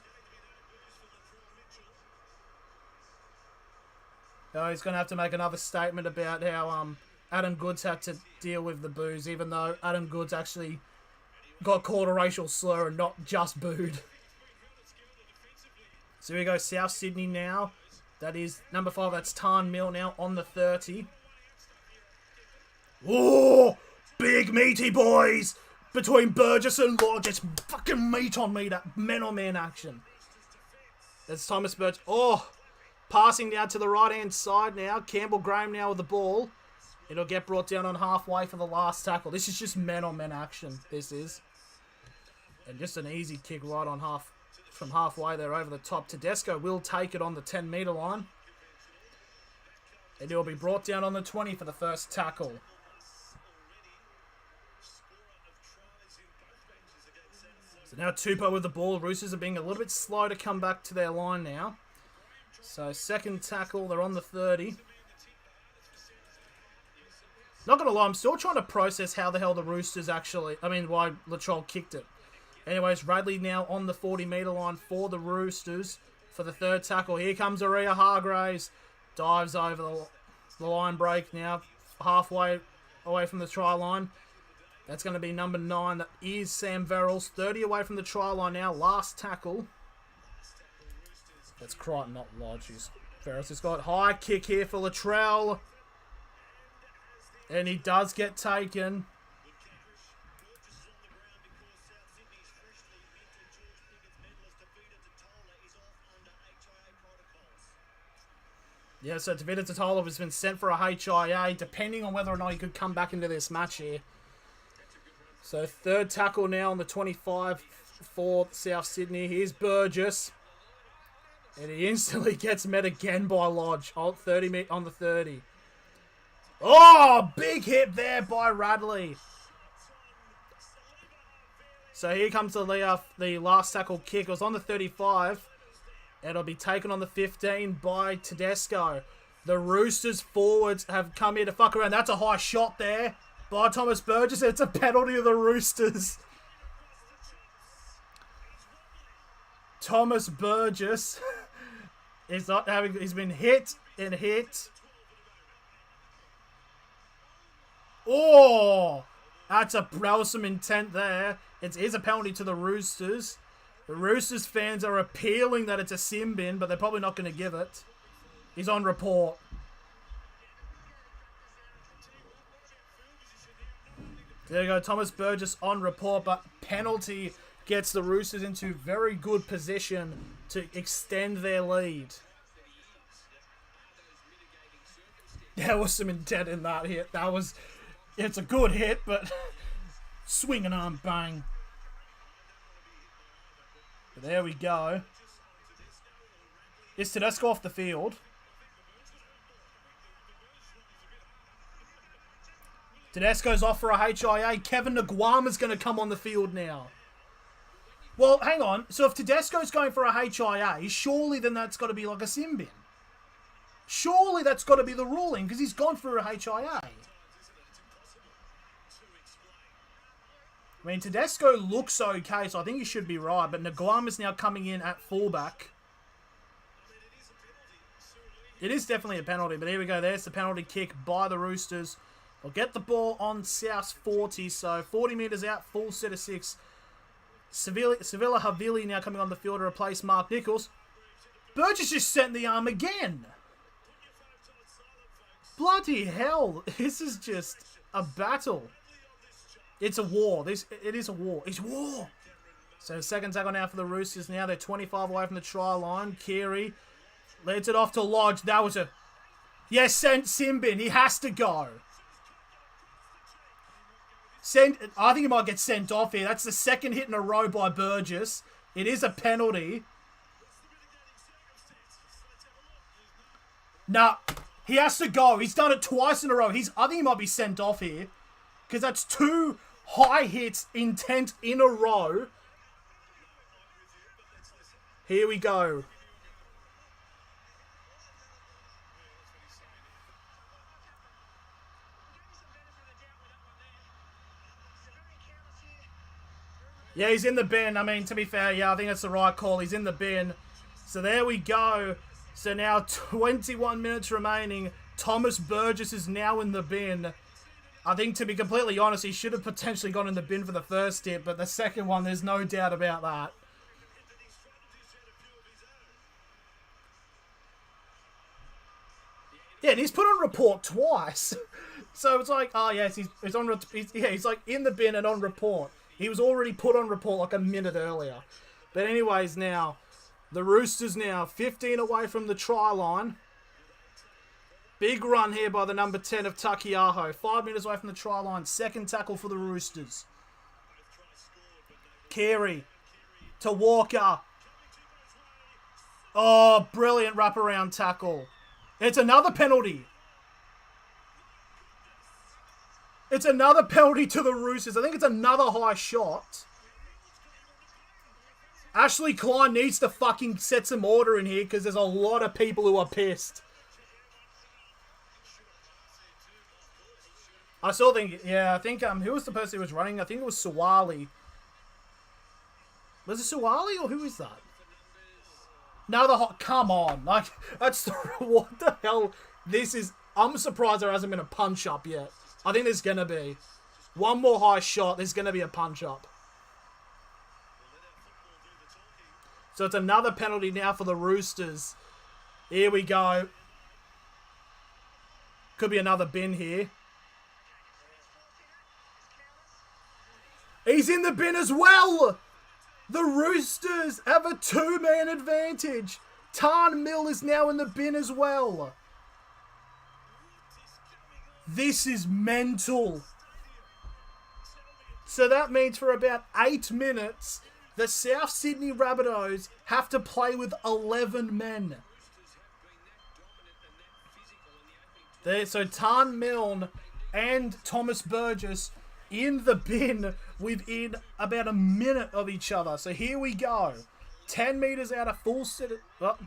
[SPEAKER 1] Oh, he's going to have to make another statement about how Adam Goods had to deal with the boos, even though Adam Goods actually got called a racial slur and not just booed. So here we go, South Sydney now. That is number 5, that's Tarn Mill now on the 30. Oh, big meaty boys between Burgess and Lodge. It's fucking meat on meat, man-on-man action. That's Thomas Burgess. Oh, passing down to the right-hand side now. Campbell Graham now with the ball. It'll get brought down on halfway for the last tackle. This is just man-on-man action, this is. And just an easy kick right on from halfway there over the top. Tedesco will take it on the 10-metre line. And it will be brought down on the 20 for the first tackle. So now Tupou with the ball. Roosters are being a little bit slow to come back to their line now. So second tackle, they're on the 30. Not going to lie, I'm still trying to process how the hell the Roosters actually... why Latrell kicked it. Anyways, Radley now on the 40-metre line for the Roosters for the third tackle. Here comes Waria Hargreaves. Dives over the line break now. Halfway away from the try line. That's going to be number 9. That is Sam Verrills. 30 away from the try line now. Last tackle. That's Crichton, not Lodge. Verrills has got high kick here for Latrell. And he does get taken. Yeah, so Tavita Totola has been sent for a HIA, depending on whether or not he could come back into this match here. So third tackle now on the 25 for South Sydney. Here's Burgess. And he instantly gets met again by Lodge on the 30. Oh, big hit there by Radley. So here comes the last tackle kick. It was on the 35. It'll be taken on the 15 by Tedesco. The Roosters forwards have come here to fuck around. That's a high shot there by Thomas Burgess. It's a penalty to the Roosters. Thomas Burgess is not having. He's been hit and hit. Oh, that was some intent there. It is a penalty to the Roosters. The Roosters fans are appealing that it's a sin bin, but they're probably not going to give it. He's on report. There you go, Thomas Burgess on report, but penalty gets the Roosters into very good position to extend their lead. There was some intent in that hit. It's a good hit, but swing and arm bang. But there we go. Is Tedesco off the field? Tedesco's off for a HIA. Kevin Nguama's going to come on the field now. Well, hang on. So if Tedesco's going for a HIA, surely then that's got to be like a sin bin. Surely that's got to be the ruling because he's gone for a HIA. I mean, Tedesco looks okay, so I think he should be right. But Nguama's now coming in at fullback. It is definitely a penalty, but here we go. There's the penalty kick by the Roosters. They'll get the ball on South's 40, so 40 metres out, full set of 6. Sevilla Havili now coming on the field to replace Mark Nichols. Burgess just sent the arm again. Bloody hell. This is just a battle. It's a war. It is a war. It's war. So second tackle now for the Roosters. Now they're 25 away from the try line. Keary leads it off to Lodge. That was a... Yes, sent Simbin. He has to go. I think he might get sent off here. That's the second hit in a row by Burgess. It is a penalty. Nah, he has to go. He's done it twice in a row. I think he might be sent off here. Because that's 2 high hits intent in a row. Here we go. Yeah, he's in the bin. I mean, to be fair, yeah, I think that's the right call. He's in the bin. So there we go. So now 21 minutes remaining. Thomas Burgess is now in the bin. I think, to be completely honest, he should have potentially gone in the bin for the first hit, but the second one, there's no doubt about that. Yeah, and he's put on report twice. So it's like, oh yes, he's on. He's like in the bin and on report. He was already put on report like a minute earlier. But anyways, now the Roosters now 15 away from the try line. Big run here by the number 10 of Takiaho. 5 metres away from the try line. Second tackle for the Roosters. Keary to Walker. Oh, brilliant wraparound tackle. It's another penalty. It's another penalty to the Roosters. I think it's another high shot. Ashley Klein needs to fucking set some order in here because there's a lot of people who are pissed. I still think, yeah, I think, who was the person who was running? I think it was Suwali. Was it Suwali or who is that? No, come on. Like, that's, what the hell? This is, I'm surprised there hasn't been a punch up yet. I think there's going to be. One more high shot, there's going to be a punch up. So it's another penalty now for the Roosters. Here we go. Could be another bin here. He's in the bin as well. The Roosters have a 2-man advantage. Tarn Mill is now in the bin as well. This is mental. So that means for about 8 minutes, the South Sydney Rabbitohs have to play with 11 men. There, so Tan Milne and Thomas Burgess in the bin within about a minute of each other. So here we go. 10 metres out, a full set of...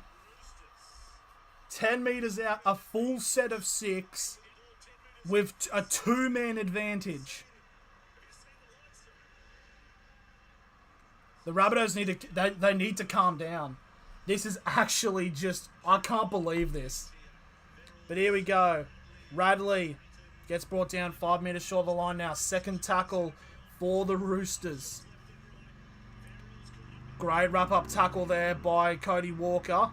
[SPEAKER 1] 10 metres out, a full set of 6 with a 2-man advantage. The Rabbitohs need to... They need to calm down. This is actually just... I can't believe this. But here we go. Radley gets brought down 5 metres short of the line now. Second tackle for the Roosters. Great wrap-up tackle there by Cody Walker.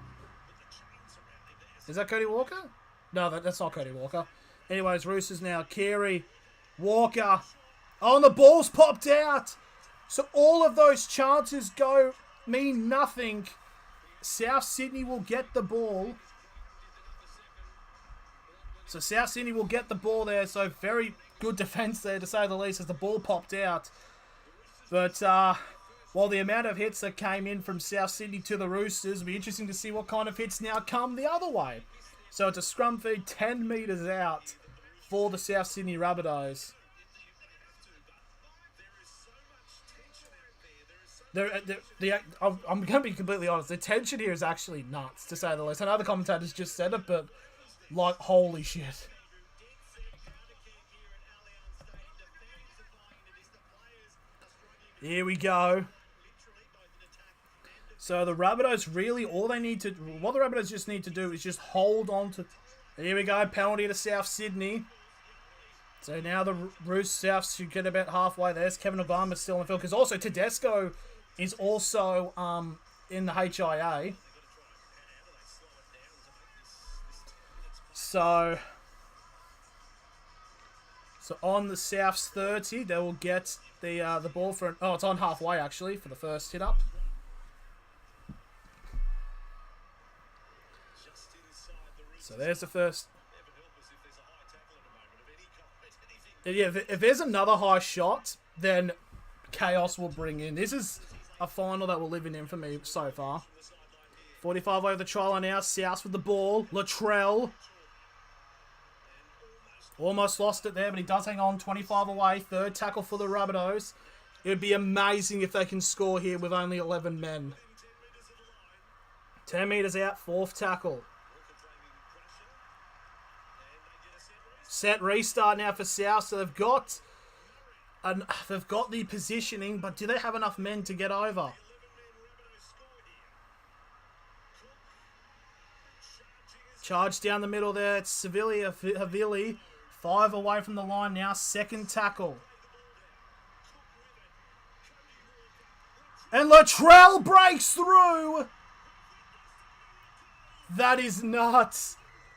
[SPEAKER 1] Is that Cody Walker? No, that's not Cody Walker. Anyways, Roosters now. Carey, Walker. Oh, and the ball's popped out. So all of those chances mean nothing. South Sydney will get the ball. So South Sydney will get the ball there. So very good defence there, to say the least, as the ball popped out. But while the amount of hits that came in from South Sydney to the Roosters, it'll be interesting to see what kind of hits now come the other way. So it's a scrum feed 10 metres out for the South Sydney Rabbitohs. I'm going to be completely honest. The tension here is actually nuts, to say the least. I know the commentators just said it, but like, holy shit. Here we go. So the Rabbitohs really, what the Rabbitohs just need to do is just hold on to... Here we go, penalty to South Sydney. So now the Roosters South should get about halfway there. Kevin Obama's still in the field, because also Tedesco is also in the HIA. So on the South's 30, they will get the ball for... Oh, it's on halfway, actually, for the first hit up. So there's the first... Yeah, if there's another high shot, then chaos will bring in. This is a final that will live in infamy so far. 45 over the try line now. South with the ball. Latrell. Almost lost it there, but he does hang on. 25 away. Third tackle for the Rabbitohs. It would be amazing if they can score here with only 11 men. 10 metres out. Fourth tackle. Set restart now for South. So they've got the positioning, but do they have enough men to get over? Charge down the middle there. It's Havili. 5 away from the line now. Second tackle. And Latrell breaks through. That is nuts.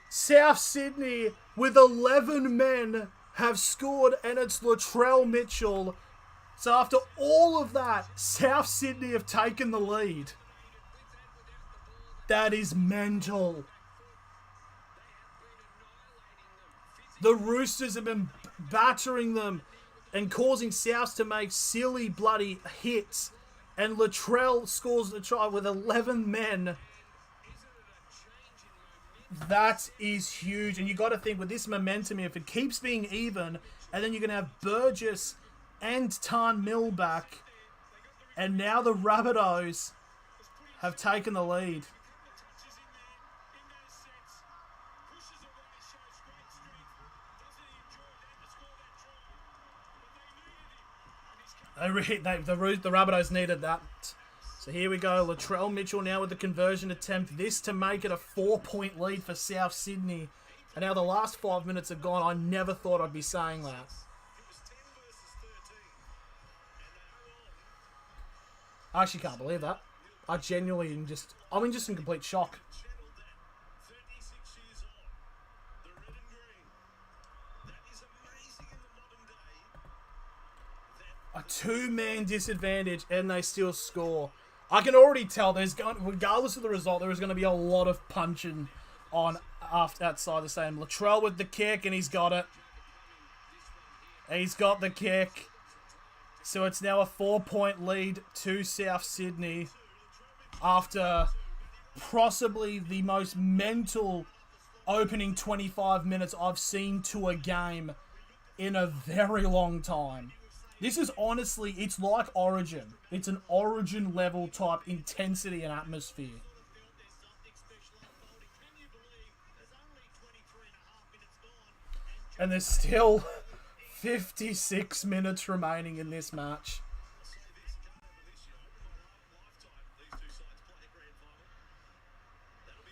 [SPEAKER 1] South Sydney, with 11 men, have scored, and it's Latrell Mitchell. So after all of that, South Sydney have taken the lead. That is mental. The Roosters have been battering them and causing South to make silly bloody hits. And Latrell scores the try with 11 men. That is huge. And you got to think, with this momentum, if it keeps being even, and then you're going to have Burgess and Tan Mill back, and now the Rabbitohs have taken the lead. The Rabbitohs needed that. So here we go. Latrell Mitchell now with the conversion attempt. This to make it a 4-point lead for South Sydney. And now the last 5 minutes have gone. I never thought I'd be saying that. I actually can't believe that. I genuinely am just... I'm just in complete shock. A 2-man disadvantage, and they still score. I can already tell regardless of the result, there is going to be a lot of punching on outside the stadium. Latrell with the kick, and he's got it. He's got the kick. So it's now a 4-point lead to South Sydney after possibly the most mental opening 25 minutes I've seen to a game in a very long time. This is honestly, it's like Origin. It's an Origin level type intensity and atmosphere. And there's still 56 minutes remaining in this match.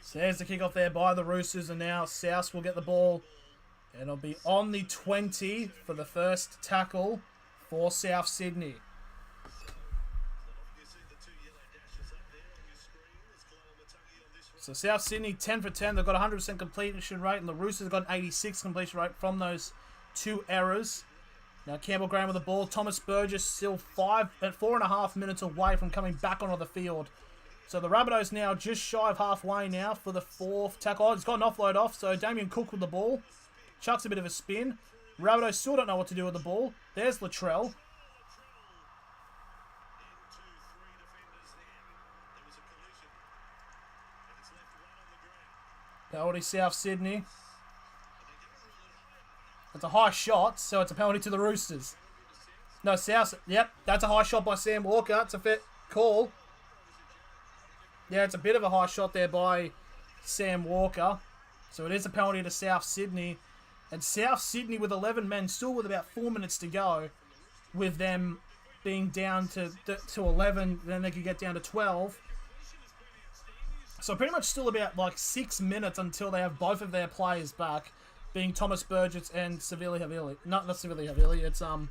[SPEAKER 1] So there's the kickoff there by the Roosters, and now South will get the ball. And it'll be on the 20 for the first tackle for South Sydney. So South Sydney 10 for 10. They've got 100% completion rate, and the Roosters have got an 86 completion rate from those two errors. Now Campbell Graham with the ball. Thomas Burgess still 4.5 minutes away from coming back onto the field. So the Rabbitohs now just shy of halfway now for the fourth tackle. Oh, he's got an offload off. So Damien Cook with the ball. Chucks a bit of a spin. Rabbitohs still don't know what to do with the ball. There's Latrell. Penalty South Sydney. That's a high shot, so it's a penalty to the Roosters. No, South. Yep, that's a high shot by Sam Walker. It's a fit call. Yeah, it's a bit of a high shot there by Sam Walker. So it is a penalty to South Sydney. And South Sydney with 11 men, still with about 4 minutes to go, with them being down to 11, then they could get down to 12. So pretty much still about like 6 minutes until they have both of their players back, being Thomas Burgess and Savili Havili. Not Savili Havili, it's Tom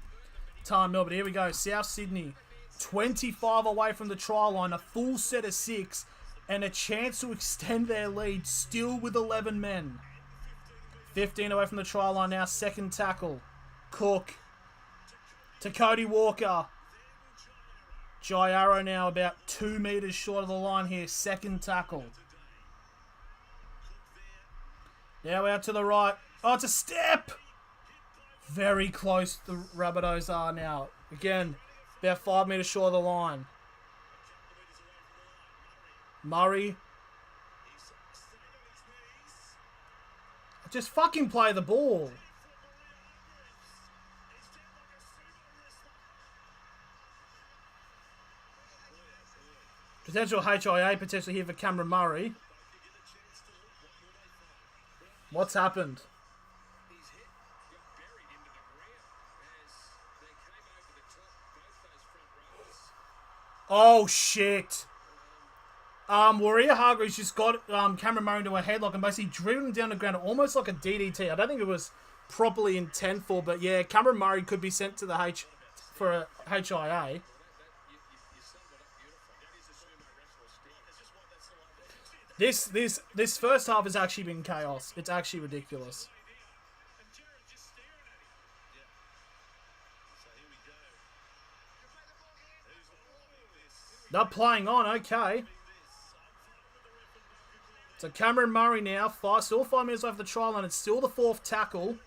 [SPEAKER 1] Mill. But here we go. South Sydney, 25 away from the try line, a full set of 6, and a chance to extend their lead, still with 11 men. 15 away from the try line now, second tackle. Cook to Cody Walker. Jai Arrow now about 2 meters short of the line here, second tackle. Now out to the right. Oh, it's a step! Very close the Rabbitohs are now. Again, about 5 meters short of the line. Murray. Just fucking play the ball. Potential HIA potentially here for Cameron Murray. What's happened? Oh shit. Warrior Hargreaves just got Cameron Murray into a headlock and basically drilled him down the ground almost like a DDT. I don't think it was properly intentful, but yeah, Cameron Murray could be sent to the for a HIA. This first half has actually been chaos. It's actually ridiculous. They're playing on, okay. So Cameron Murray now, still 5 minutes left the try line. It's still the fourth tackle.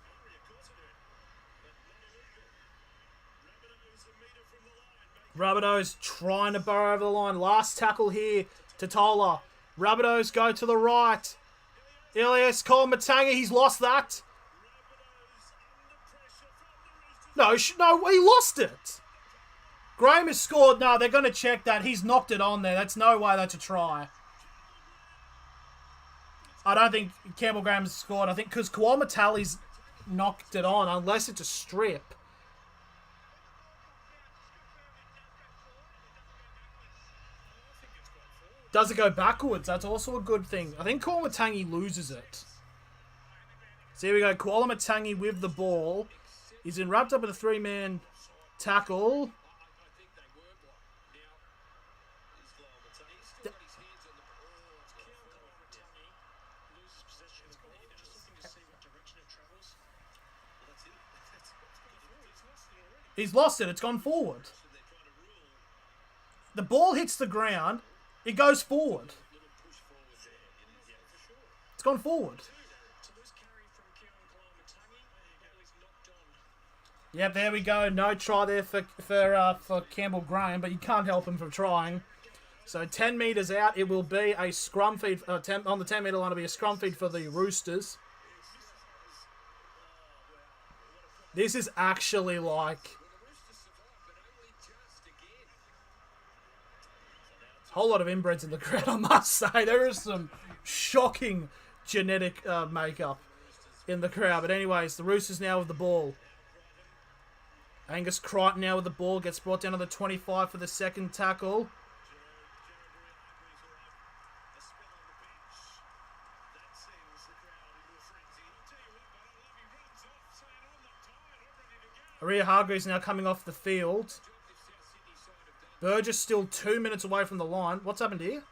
[SPEAKER 1] Rabbitohs trying to burrow over the line. Last tackle here to Tola. Rabbitohs go to the right. Elias Cole-Matanga, he's lost that. No, he lost it. Graham has scored. No, they're going to check that. He's knocked it on there. That's no way that's a try. I don't think Campbell Graham's scored. I think because Kawal-Matali's knocked it on, unless it's a strip. Does it go backwards? That's also a good thing. I think Kawal-Matangi loses it. So here we go. Kawal-Matangi with the ball. He's been wrapped up with a 3-man tackle. He's lost it. It's gone forward. The ball hits the ground. It goes forward. It's gone forward. Yep, there we go. No try there for Campbell Graham, but you can't help him from trying. So 10 metres out, it will be a scrum feed. On the 10 metre line, it'll be a scrum feed for the Roosters. This is actually like... a whole lot of inbreds in the crowd, I must say. There is some shocking genetic makeup in the crowd. But anyways, the Roosters now with the ball. Angus Crichton now with the ball. Gets brought down to the 25 for the second tackle. Aria Hargreaves now coming off the field. Burgess still 2 minutes away from the line. What's happened here?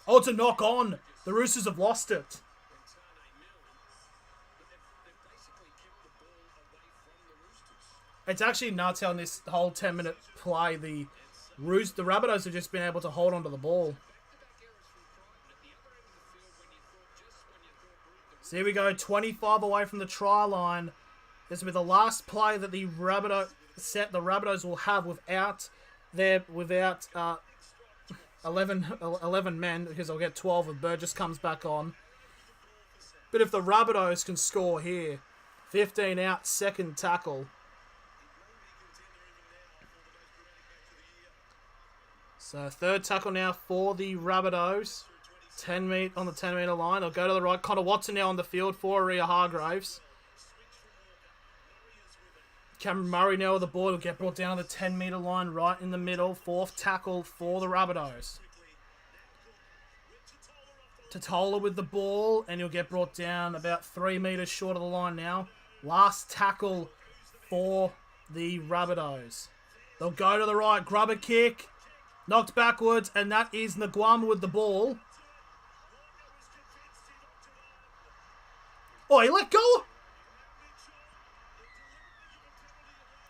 [SPEAKER 1] Oh, it's a knock on. The Roosters have lost it. It's actually nuts how in this whole 10-minute play, the Rabbitohs have just been able to hold onto the ball. So here we go, 25 away from the try line. This will be the last play that the Rabbitohs will have without 11 men, because they'll get 12 if Burgess comes back on. But if the Rabbitohs can score here, 15 out, second tackle. So third tackle now for the Rabbitohs. 10 metre on the 10 metre line. They'll go to the right. Connor Watson now on the field for Aria Hargreaves. Cameron Murray now with the ball. Will get brought down to the 10 metre line right in the middle. Fourth tackle for the Rabbitohs. Totola with the ball, and he'll get brought down about 3 metres short of the line now. Last tackle for the Rabbitohs. They'll go to the right. Grub a kick. Knocked backwards, and that is Nguama with the ball. Oh, he let go.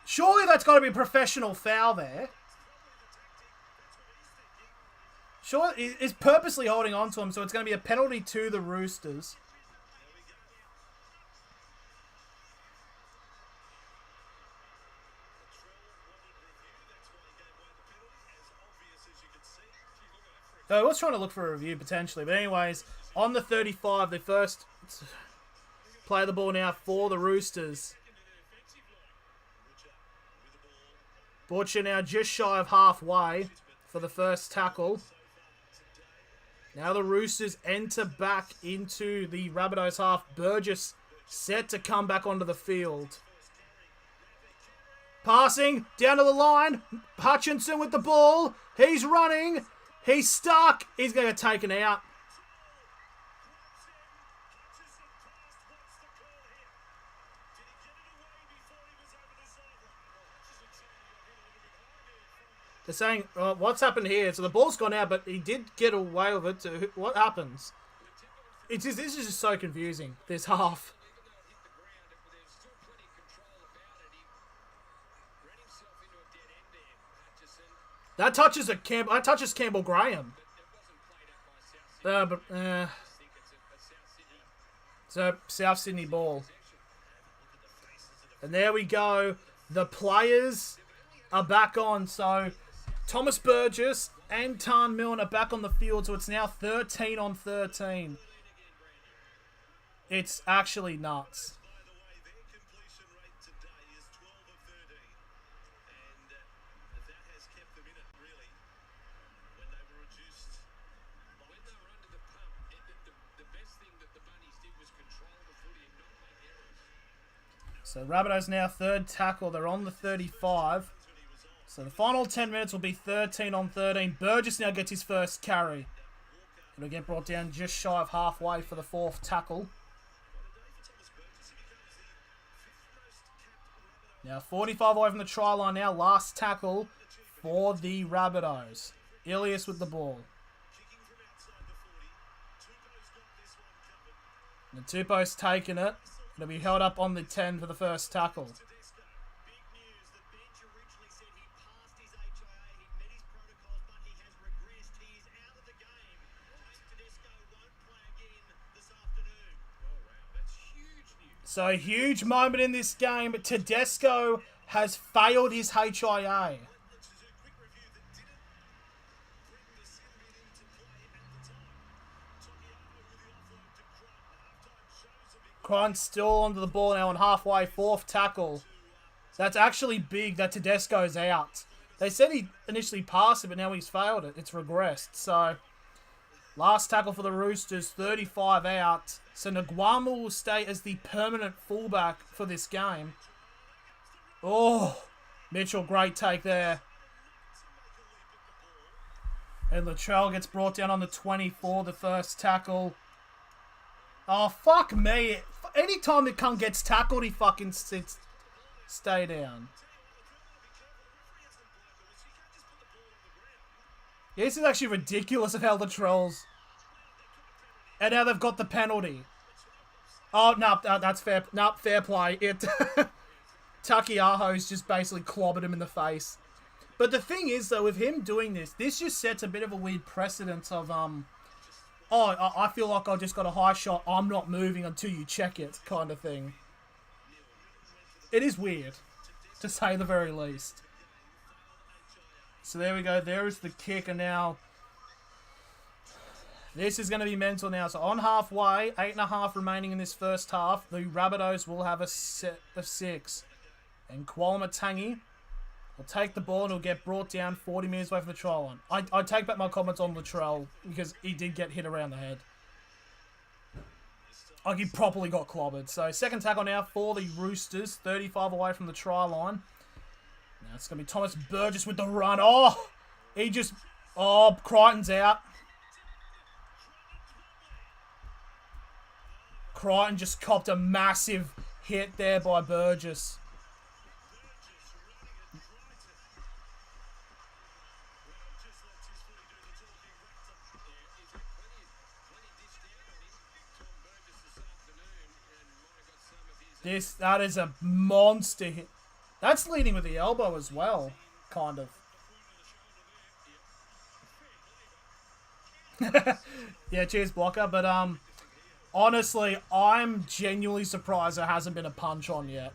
[SPEAKER 1] Surely that's got to be a professional foul there. Sure, he's purposely holding on to him, so it's going to be a penalty to the Roosters. I was trying to look for a review potentially, but anyways, on the 35, they first play the ball now for the Roosters. Butcher now just shy of halfway for the first tackle. Now the Roosters enter back into the Rabbitohs half. Burgess set to come back onto the field. Passing down to the line. Hutchinson with the ball. He's running. He's stuck. He's going to get taken out. They're saying, what's happened here? So the ball's gone out, but he did get away with it. So what happens? This is just so confusing, this half. That touches Campbell Graham. So South Sydney ball. And there we go. The players are back on. So Thomas Burgess and Tan Milne are back on the field. So it's now 13 on 13. It's actually nuts. So Rabbitohs now third tackle. They're on the 35. So the final 10 minutes will be 13 on 13. Burgess now gets his first carry. It'll get brought down just shy of halfway for the fourth tackle. Now 45 away from the try line now. Last tackle for the Rabbitohs. Ilias with the ball. And the Tupo's taking it. It'll be held up on the 10 for the first tackle. So, huge moment in this game. Tedesco has failed his HIA. Crichton's still onto the ball now on halfway. Fourth tackle. That's actually big that Tedesco's out. They said he initially passed it, but now he's failed it. It's regressed. So, last tackle for the Roosters, 35 out. So, Nguama will stay as the permanent fullback for this game. Oh, Mitchell, great take there. And Latrell gets brought down on the 24, the first tackle. Oh, fuck me. Anytime the cunt gets tackled, he fucking sits. Stay down. Yeah, this is actually ridiculous of how Latrell's. And now they've got the penalty. Oh, no, that's fair. No, fair play. Takiaho's just basically clobbered him in the face. But the thing is, though, with him doing this just sets a bit of a weird precedent of, I feel like I just got a high shot, I'm not moving until you check it, kind of thing. It is weird, to say the very least. So there we go, there is the kick, and now this is going to be mental now. So on halfway, 8.5 remaining in this first half, the Rabbitohs will have a set of 6. And Kwalamatangi will take the ball and he'll get brought down 40 metres away from the try line. I take back my comments on Latrell because he did get hit around the head. Like, he properly got clobbered. So, second tackle now for the Roosters. 35 away from the try line. Now, it's going to be Thomas Burgess with the run. Oh! He just... Oh, Crichton's out. Crichton just copped a massive hit there by Burgess. That is a monster hit. That's leading with the elbow as well, kind of. Yeah, cheers, blocker. But honestly, I'm genuinely surprised there hasn't been a punch on yet.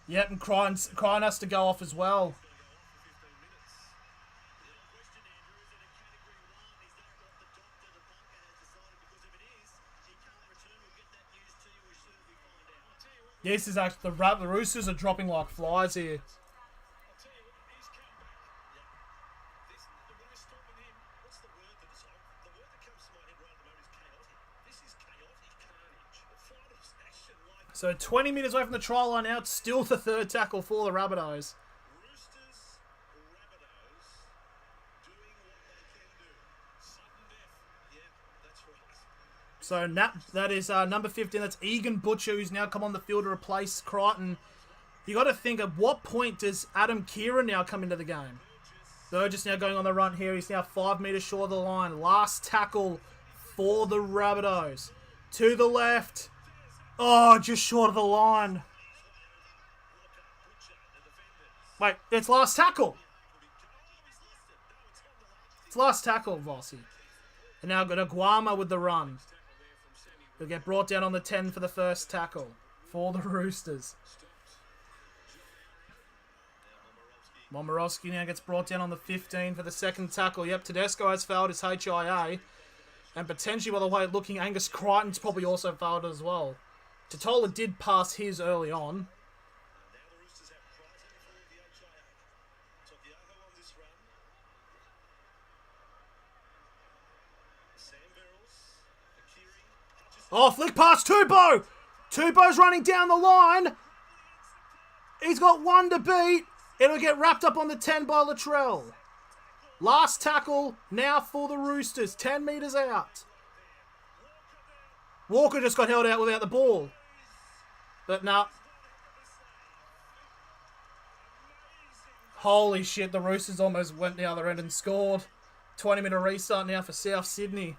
[SPEAKER 1] Yep, and Crichton has to go off as well. This is actually the Roosters are dropping like flies here. So 20 metres away from the try line now. It's still the third tackle for the Rabbitohs. So that is number 15. That's Egan Butcher, who's now come on the field to replace Crichton. You got to think, at what point does Adam Kieran now come into the game? Burgess now going on the run here. He's now 5 metres short of the line. Last tackle for the Rabbitohs. To the left. Oh, just short of the line. Wait, it's last tackle. It's last tackle, Vossi. And now got Nguama with the run. He'll get brought down on the 10 for the first tackle for the Roosters. Momorowski now gets brought down on the 15 for the second tackle. Yep, Tedesco has failed his HIA. And potentially, by the way, looking, Angus Crichton's probably also failed as well. Totola did pass his early on. Oh, flick past Tupou. Tupou's running down the line. He's got one to beat. It'll get wrapped up on the 10 by Latrell. Last tackle now for the Roosters. 10 metres out. Walker just got held out without the ball. But no. Holy shit, the Roosters almost went the other end and scored. 20-minute restart now for South Sydney.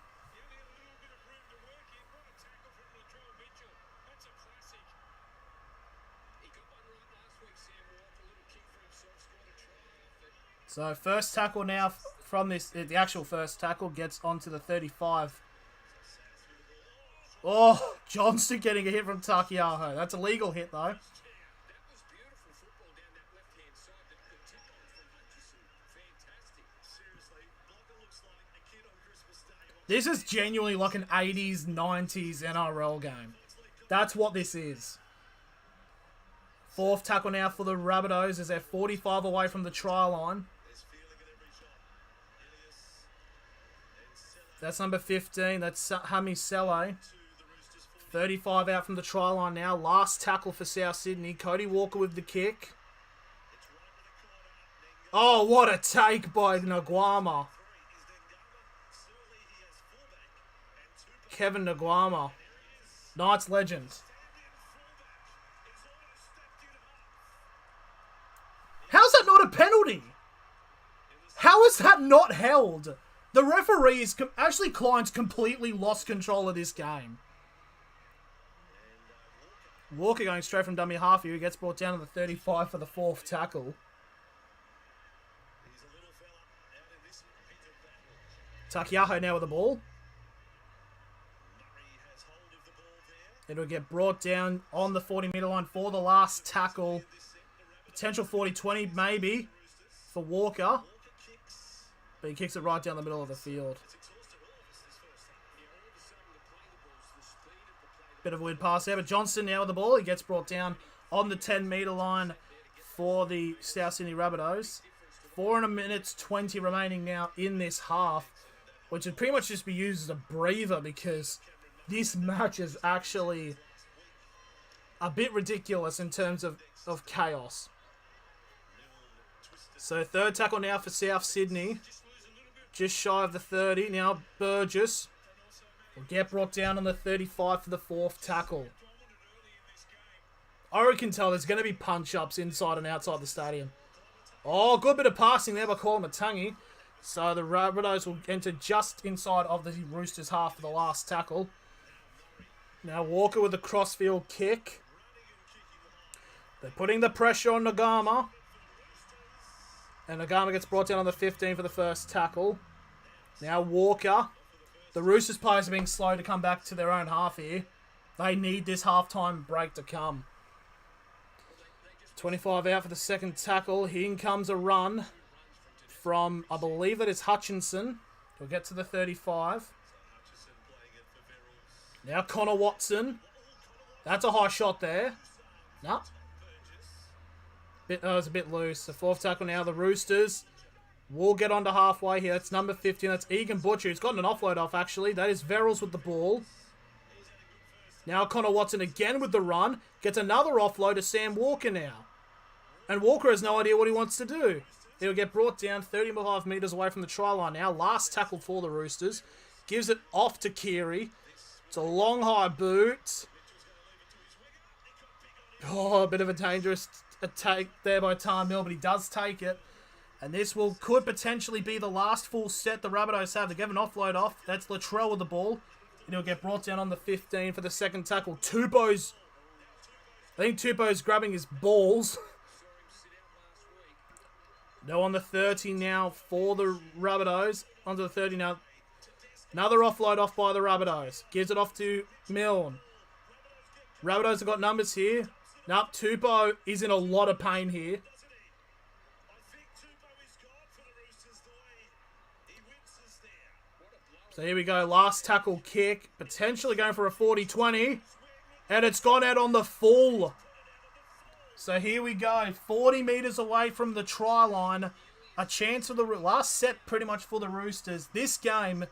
[SPEAKER 1] So first tackle now from this, the actual first tackle gets onto the 35. Oh, Johnston getting a hit from Takiaho. That's a legal hit though. This is genuinely like an 80s, 90s NRL game. That's what this is. Fourth tackle now for the Rabbitohs as they're 45 away from the try line. That's number 15. That's Hami Sele. 35 out from the try line now. Last tackle for South Sydney. Cody Walker with the kick. Oh, what a take by Naguama. Kevin Naguama. Knights legend. How's that not a penalty? How is that not held? The referees, Ashley Klein's completely lost control of this game. Walker going straight from dummy half here. He gets brought down to the 35 for the fourth tackle. Takiaho now with the ball. It'll get brought down on the 40-metre line for the last tackle. Potential 40-20 maybe for Walker. But he kicks it right down the middle of the field. Bit of a weird pass there, but Johnson now with the ball. He gets brought down on the 10-metre line for the South Sydney Rabbitohs. 4 minutes 20 remaining now in this half, which would pretty much just be used as a breather because this match is actually a bit ridiculous in terms of chaos. So third tackle now for South Sydney. Just shy of the 30. Now Burgess will get brought down on the 35 for the fourth tackle. I can tell there's going to be punch-ups inside and outside the stadium. Oh, good bit of passing there by Colin Matangi. So the Rabbitohs will enter just inside of the Roosters half for the last tackle. Now Walker with the crossfield kick. They're putting the pressure on Nagama. And Nagama gets brought down on the 15 for the first tackle. Now Walker. The Roosters players are being slow to come back to their own half here. They need this halftime break to come. 25 out for the second tackle. In comes a run from, I believe that is Hutchinson. He'll get to the 35. Now Connor Watson. That's a high shot there. No. It was a bit loose. The fourth tackle now. The Roosters will get on to halfway here. That's number 15. That's Egan Butcher. He's gotten an offload off, actually. That is Verrills with the ball. Now Connor Watson again with the run. Gets another offload to Sam Walker now. And Walker has no idea what he wants to do. He'll get brought down 35 metres away from the try line now. Last tackle for the Roosters. Gives it off to Keary. It's a long high boot. Oh, a bit of a dangerous take there by Tarmill, but he does take it. And this could potentially be the last full set the Rabbitohs have to get an offload off. That's Latrell with the ball. And he'll get brought down on the 15 for the second tackle. I think Tupou's grabbing his balls. No, on the 30 now for the Rabbitohs. Onto the 30 now. Another offload off by the Rabbitohs. Gives it off to Milne. Rabbitohs have got numbers here. Nope, Tupou is in a lot of pain here. So here we go. Last tackle kick. Potentially going for a 40-20. And it's gone out on the full. So here we go. 40 metres away from the try line. A chance for the last set pretty much for the Roosters. This game,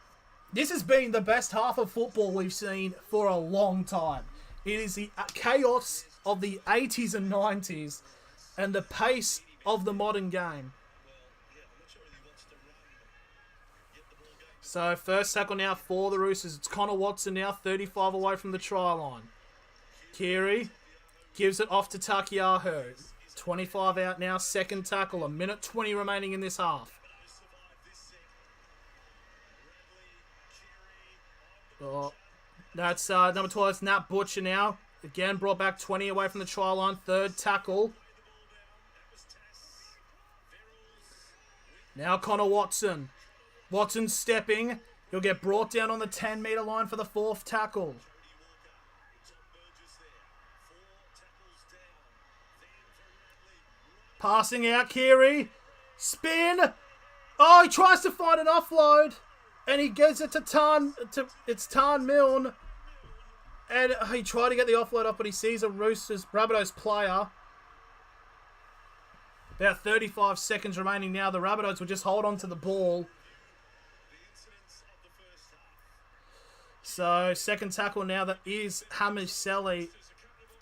[SPEAKER 1] this has been the best half of football we've seen for a long time. It is the chaos of the 80s and 90s and the pace of the modern game. So first tackle now for the Roosters. It's Connor Watson now, 35 away from the try line. Keary gives it off to Takiaho. 25 out now, second tackle. 1:20 remaining in this half. Oh, that's number 12, it's Nat Butcher now. Again, brought back 20 away from the try line. Third tackle. Now Connor Watson. Watson stepping. He'll get brought down on the 10-metre line for the fourth tackle. Passing out, Keary. Spin. Oh, he tries to find an offload. And he gets it to Tan. It's Tan Milne. And he tried to get the offload up, but he sees a Rabbitohs player. About 35 seconds remaining now. The Rabbitohs will just hold on to the ball. So, second tackle now. That is Hamiselli.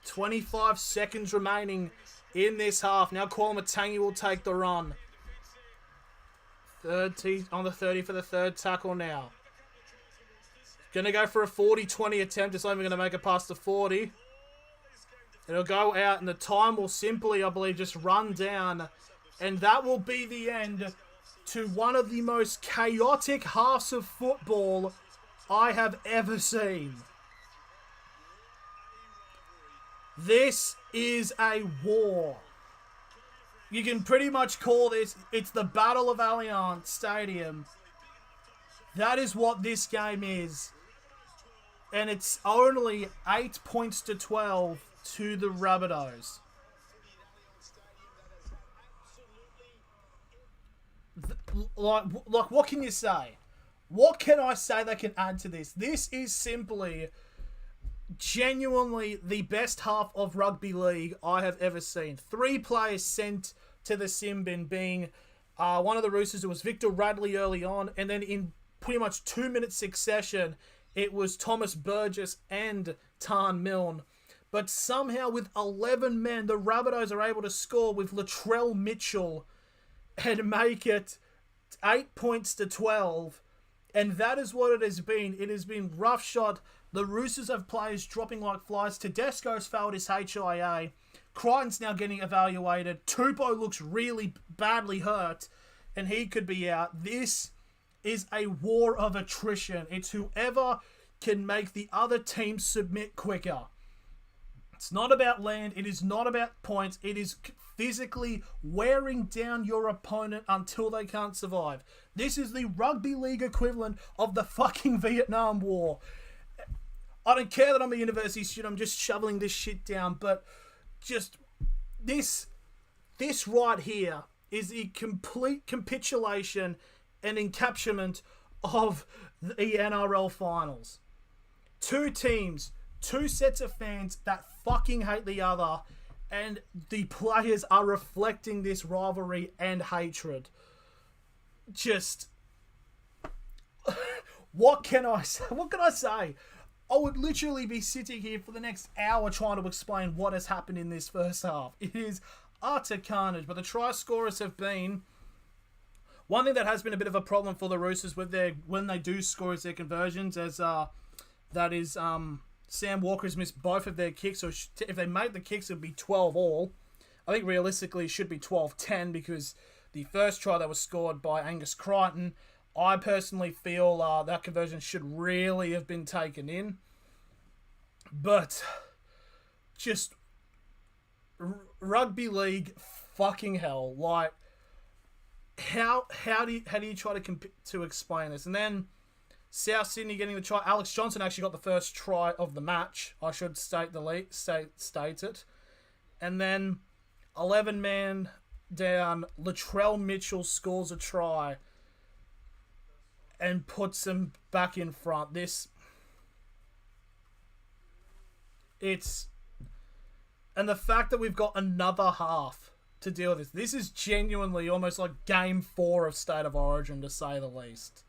[SPEAKER 1] 25 seconds remaining in this half. Now, Matangi will take the run. On the 30 for the third tackle now. Going to go for a 40-20 attempt. It's only going to make it past the 40. It'll go out, and the time will simply, I believe, just run down. And that will be the end to one of the most chaotic halves of football I have ever seen. This is a war. You can pretty much call this, it's the Battle of Allianz Stadium. That is what this game is. And it's only 8 points to 12 to the Rabbitohs. Like, what can you say? What can I say that can add to this? This is simply, genuinely the best half of rugby league I have ever seen. 3 players sent to the sin bin, being one of the Roosters, it was Victor Radley early on, and then in pretty much 2-minute succession, it was Thomas Burgess and Tan Milne. But somehow with 11 men, the Rabbitohs are able to score with Latrell Mitchell and make it 8 points to 12. And that is what it has been. It has been rough shot. The Roosters have players dropping like flies. Tedesco's failed his HIA. Crichton's now getting evaluated. Tupou looks really badly hurt, and he could be out. This is a war of attrition. It's whoever can make the other team submit quicker. It's not about land. It is not about points. It is physically wearing down your opponent until they can't survive. This is the rugby league equivalent of the fucking Vietnam War. I don't care that I'm a university student. I'm just shoveling this shit down. But just this right here is the complete capitulation and encapsulation of the NRL finals. 2 teams, 2 sets of fans that fucking hate the other, and the players are reflecting this rivalry and hatred. Just, what can I say? What can I say? I would literally be sitting here for the next hour trying to explain what has happened in this first half. It is utter carnage, but the try scorers have been... One thing that has been a bit of a problem for the Roosters with when they do score is their conversions, as that is Sam Walker's missed both of their kicks, so if they make the kicks, it would be 12 all. I think realistically it should be 12-10 because the first try that was scored by Angus Crichton, I personally feel that conversion should really have been taken in. But just rugby league fucking hell, like how do you try to explain this? And then South Sydney getting the try. Alex Johnson actually got the first try of the match. I should state it. And then 11 man down, Latrell Mitchell scores a try and puts them back in front. And the fact that we've got another half to deal with this is genuinely almost like game 4 of State of Origin, to say the least.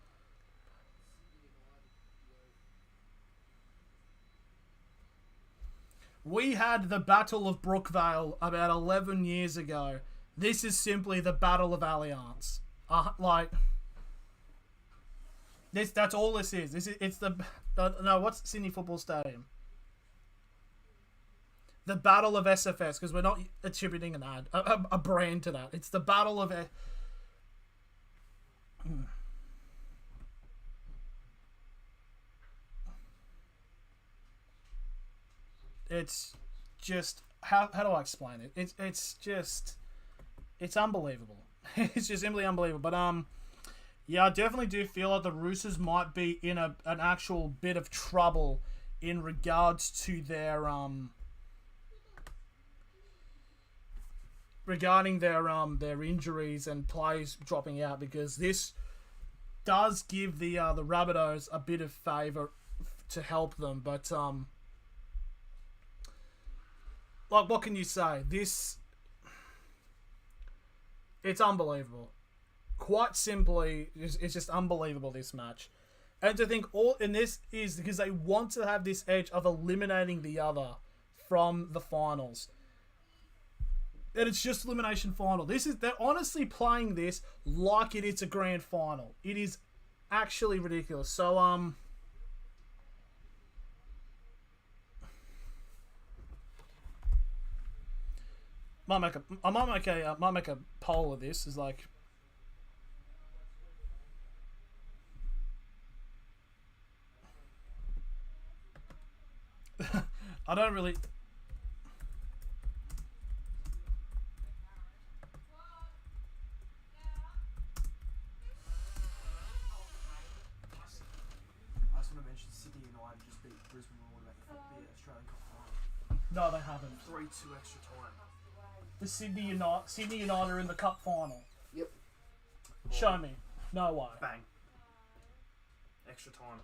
[SPEAKER 1] We had the Battle of Brookvale about 11 years ago. This is simply the Battle of Allianz. That's all this is. It's what's Sydney Football Stadium? The Battle of SFS, because we're not attributing a brand to that. It's the Battle of... It's just... How do I explain it? It's unbelievable. It's just simply unbelievable. But, yeah, I definitely do feel like the Roosters might be in an actual bit of trouble in regards to their... regarding their injuries and players dropping out, because this does give the Rabbitohs a bit of favour to help them, but like, what can you say? It's unbelievable. Quite simply, it's just unbelievable, this match. And to think all in this is because they want to have this edge of eliminating the other from the finals. And it's just elimination final. They're honestly playing this like it's a grand final. It is actually ridiculous. So I might make a poll of this. Is like, I don't really.
[SPEAKER 3] I just want to mention Sydney United just beat Brisbane Roar to make the Australian Cup final.
[SPEAKER 1] No, they haven't.
[SPEAKER 3] 3-2 extra time.
[SPEAKER 1] The Sydney United are in the cup final.
[SPEAKER 3] Yep.
[SPEAKER 1] Show me. No way.
[SPEAKER 3] Bang. Extra time.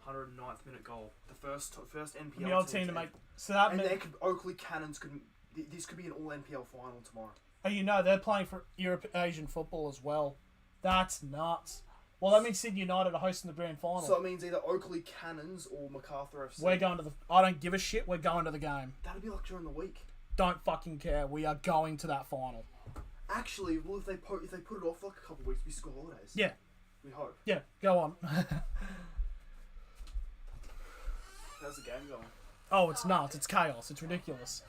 [SPEAKER 3] 109th minute goal. The first NPL
[SPEAKER 1] The old team to make. So that
[SPEAKER 3] and
[SPEAKER 1] meant,
[SPEAKER 3] they could, Oakley Cannons could. This could be an all NPL final tomorrow.
[SPEAKER 1] and you know they're playing for Asian football as well. That's nuts. Well, that means Sydney United are hosting the grand final.
[SPEAKER 3] So it means either Oakley Cannons or MacArthur FC.
[SPEAKER 1] We're going to the. I don't give a shit. We're going to the game.
[SPEAKER 3] That'd be like during the week.
[SPEAKER 1] Don't fucking care. We are going to that final.
[SPEAKER 3] Actually, well, if they put it off like a couple of weeks, we school holidays.
[SPEAKER 1] Yeah.
[SPEAKER 3] We hope.
[SPEAKER 1] Yeah. Go on.
[SPEAKER 3] How's the game going?
[SPEAKER 1] Oh, it's nuts. It's chaos. It's ridiculous.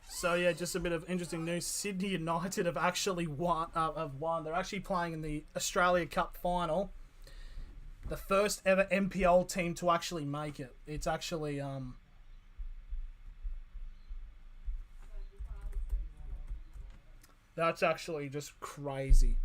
[SPEAKER 1] So yeah, just a bit of interesting news. Sydney United have actually won. They're actually playing in the Australia Cup final. The first ever NPL team to actually make it. It's actually That's actually just crazy.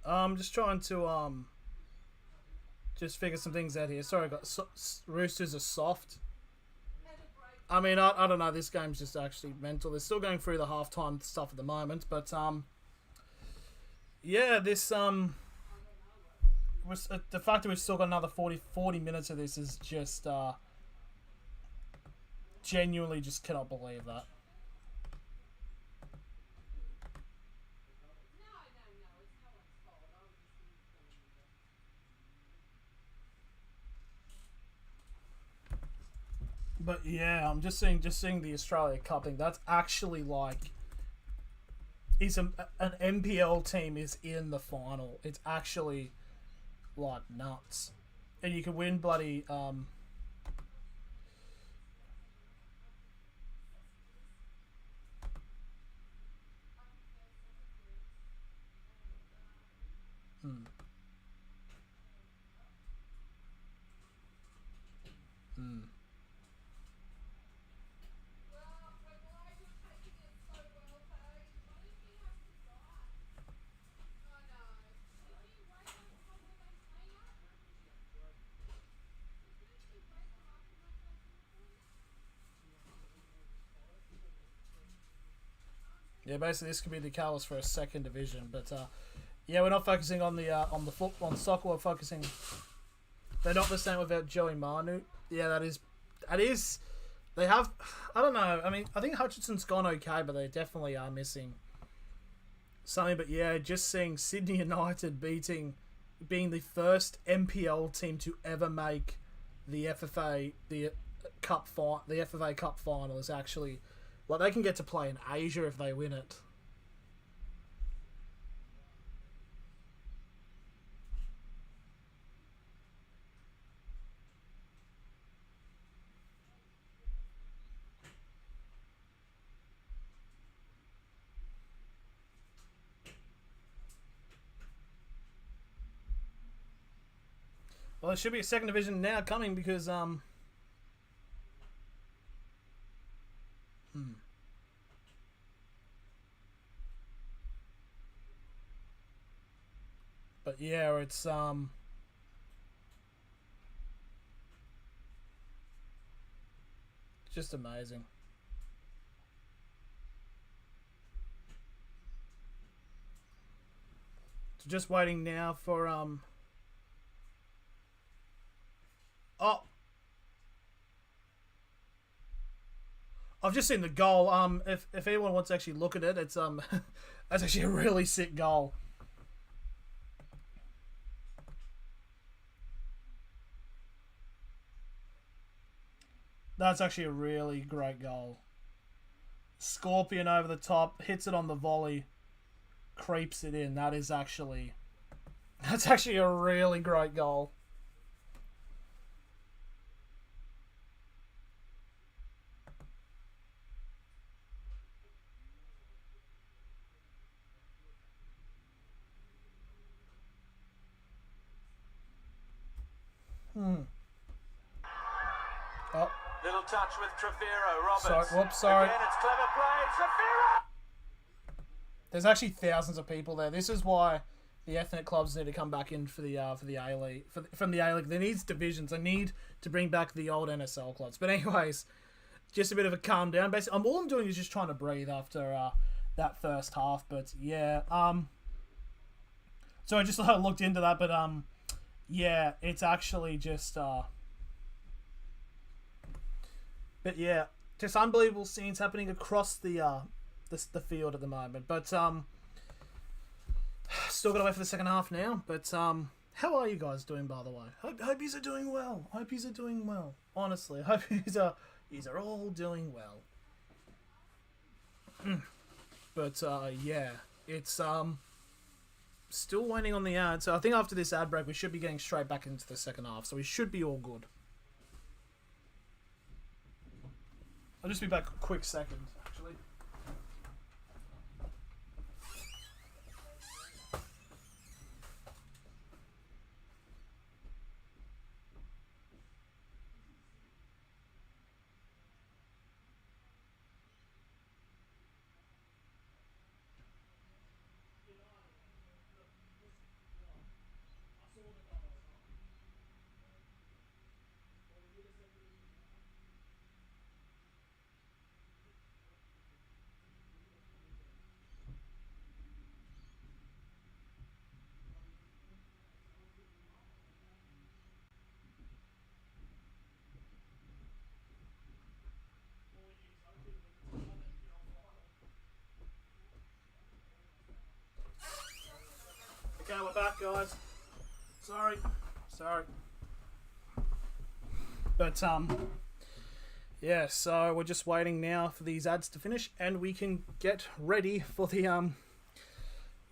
[SPEAKER 1] I'm just trying to just figure some things out here. Sorry, Roosters are soft. I mean, I don't know. This game's just actually mental. They're still going through the halftime stuff at the moment, but yeah, this was the fact that we've still got another 40 minutes of this is just genuinely just cannot believe that. But yeah, I'm just seeing the Australia Cup thing. That's actually like, an NPL team is in the final. It's actually like nuts, and you can win bloody Yeah, basically this could be the catalyst for a second division, but yeah, we're not focusing on the football, on soccer. We're focusing. They're not the same without Joey Manu. Yeah, that is. They have. I don't know. I mean, I think Hutchinson's gone okay, but they definitely are missing something. But yeah, just seeing Sydney United being the first NPL team to ever make the FFA Cup final is actually. Like, they can get to play in Asia if they win it. Well, there should be a second division now coming because But yeah, it's just amazing. So just waiting now for oh, I've just seen the goal. If anyone wants to actually look at it, it's that's actually a really sick goal. That's actually a really great goal. Scorpion over the top, hits it on the volley, creeps it in. That's actually a really great goal. Oh.
[SPEAKER 4] Little touch with Trevero, Roberts.
[SPEAKER 1] Sorry.
[SPEAKER 4] Again, it's clever play. Trevero!
[SPEAKER 1] There's actually thousands of people there. This is why the ethnic clubs need to come back in for the A League. From the A League, they need divisions. They need to bring back the old NSL clubs. But anyways, just a bit of a calm down. Basically, all I'm doing is just trying to breathe after that first half. But yeah, so I just looked into that. But yeah, it's actually just But yeah, just unbelievable scenes happening across the field at the moment. But still got to wait for the second half now. But how are you guys doing, by the way? Hope yous are doing well. Hope yous are doing well. Honestly, hope yous are all doing well. But yeah, it's still waiting on the ad. So I think after this ad break, we should be getting straight back into the second half. So we should be all good. I'll just be back a quick second, actually. Okay, we're back, guys. Sorry. But yeah, so we're just waiting now for these ads to finish, and we can get ready for the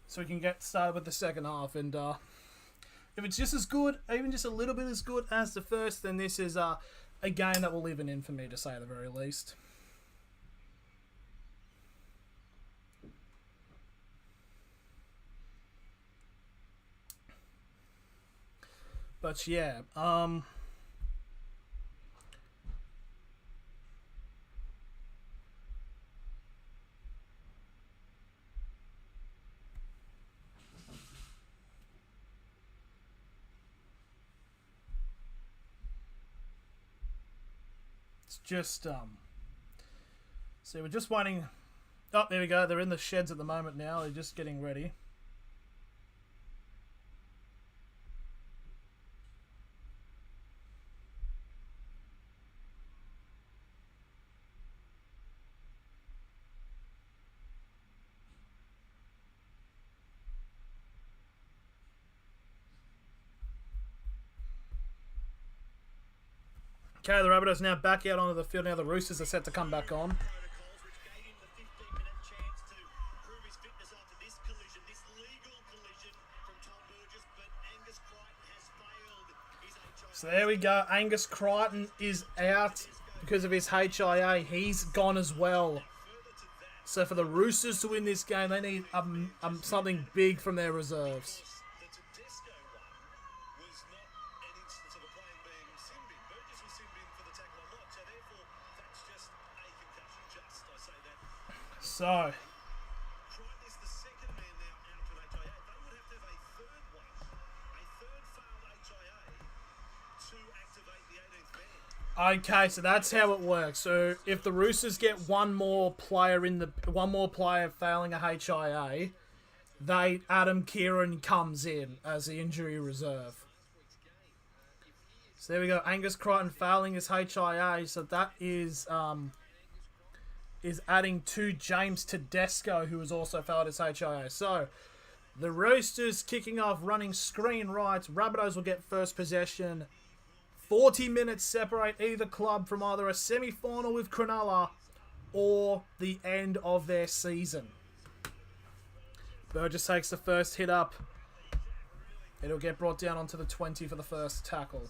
[SPEAKER 1] so we can get started with the second half. And if it's just as good, even just a little bit as good as the first, then this is a game that will live in infamy, to say the very least. But yeah, it's just so we're just waiting. Oh, there we go. They're in the sheds at the moment now. They're just getting ready. Okay, the Rabbitohs now back out onto the field. Now the Roosters are set to come back on.
[SPEAKER 2] Protocols, which gave him the 15-minute chance to prove his fitness after this collision, this legal collision from Tom Burgess, but Angus Crichton has failed his HIA.
[SPEAKER 1] So there we go. Angus Crichton is out because of his HIA. He's gone as well. So for the Roosters to win this game, they need something big from their reserves.
[SPEAKER 2] The Tedesco one was not an instant
[SPEAKER 1] So,
[SPEAKER 2] Crichton's the second man now out with HIA. They would have to have a third one, a third failed HIA to activate the 18th man.
[SPEAKER 1] okay, so that's how it works. So if the Roosters get one more player failing a HIA, Adam Kieran comes in as the injury reserve. So there we go. Angus Crichton failing his HIA. So that is adding to James Tedesco, who has also failed his HIA. So the Roosters kicking off, running screen right. Rabbitohs will get first possession. 40 minutes separate either club from either a semi-final with Cronulla or the end of their season. Burgess takes the first hit up. It'll get brought down onto the 20 for the first tackle.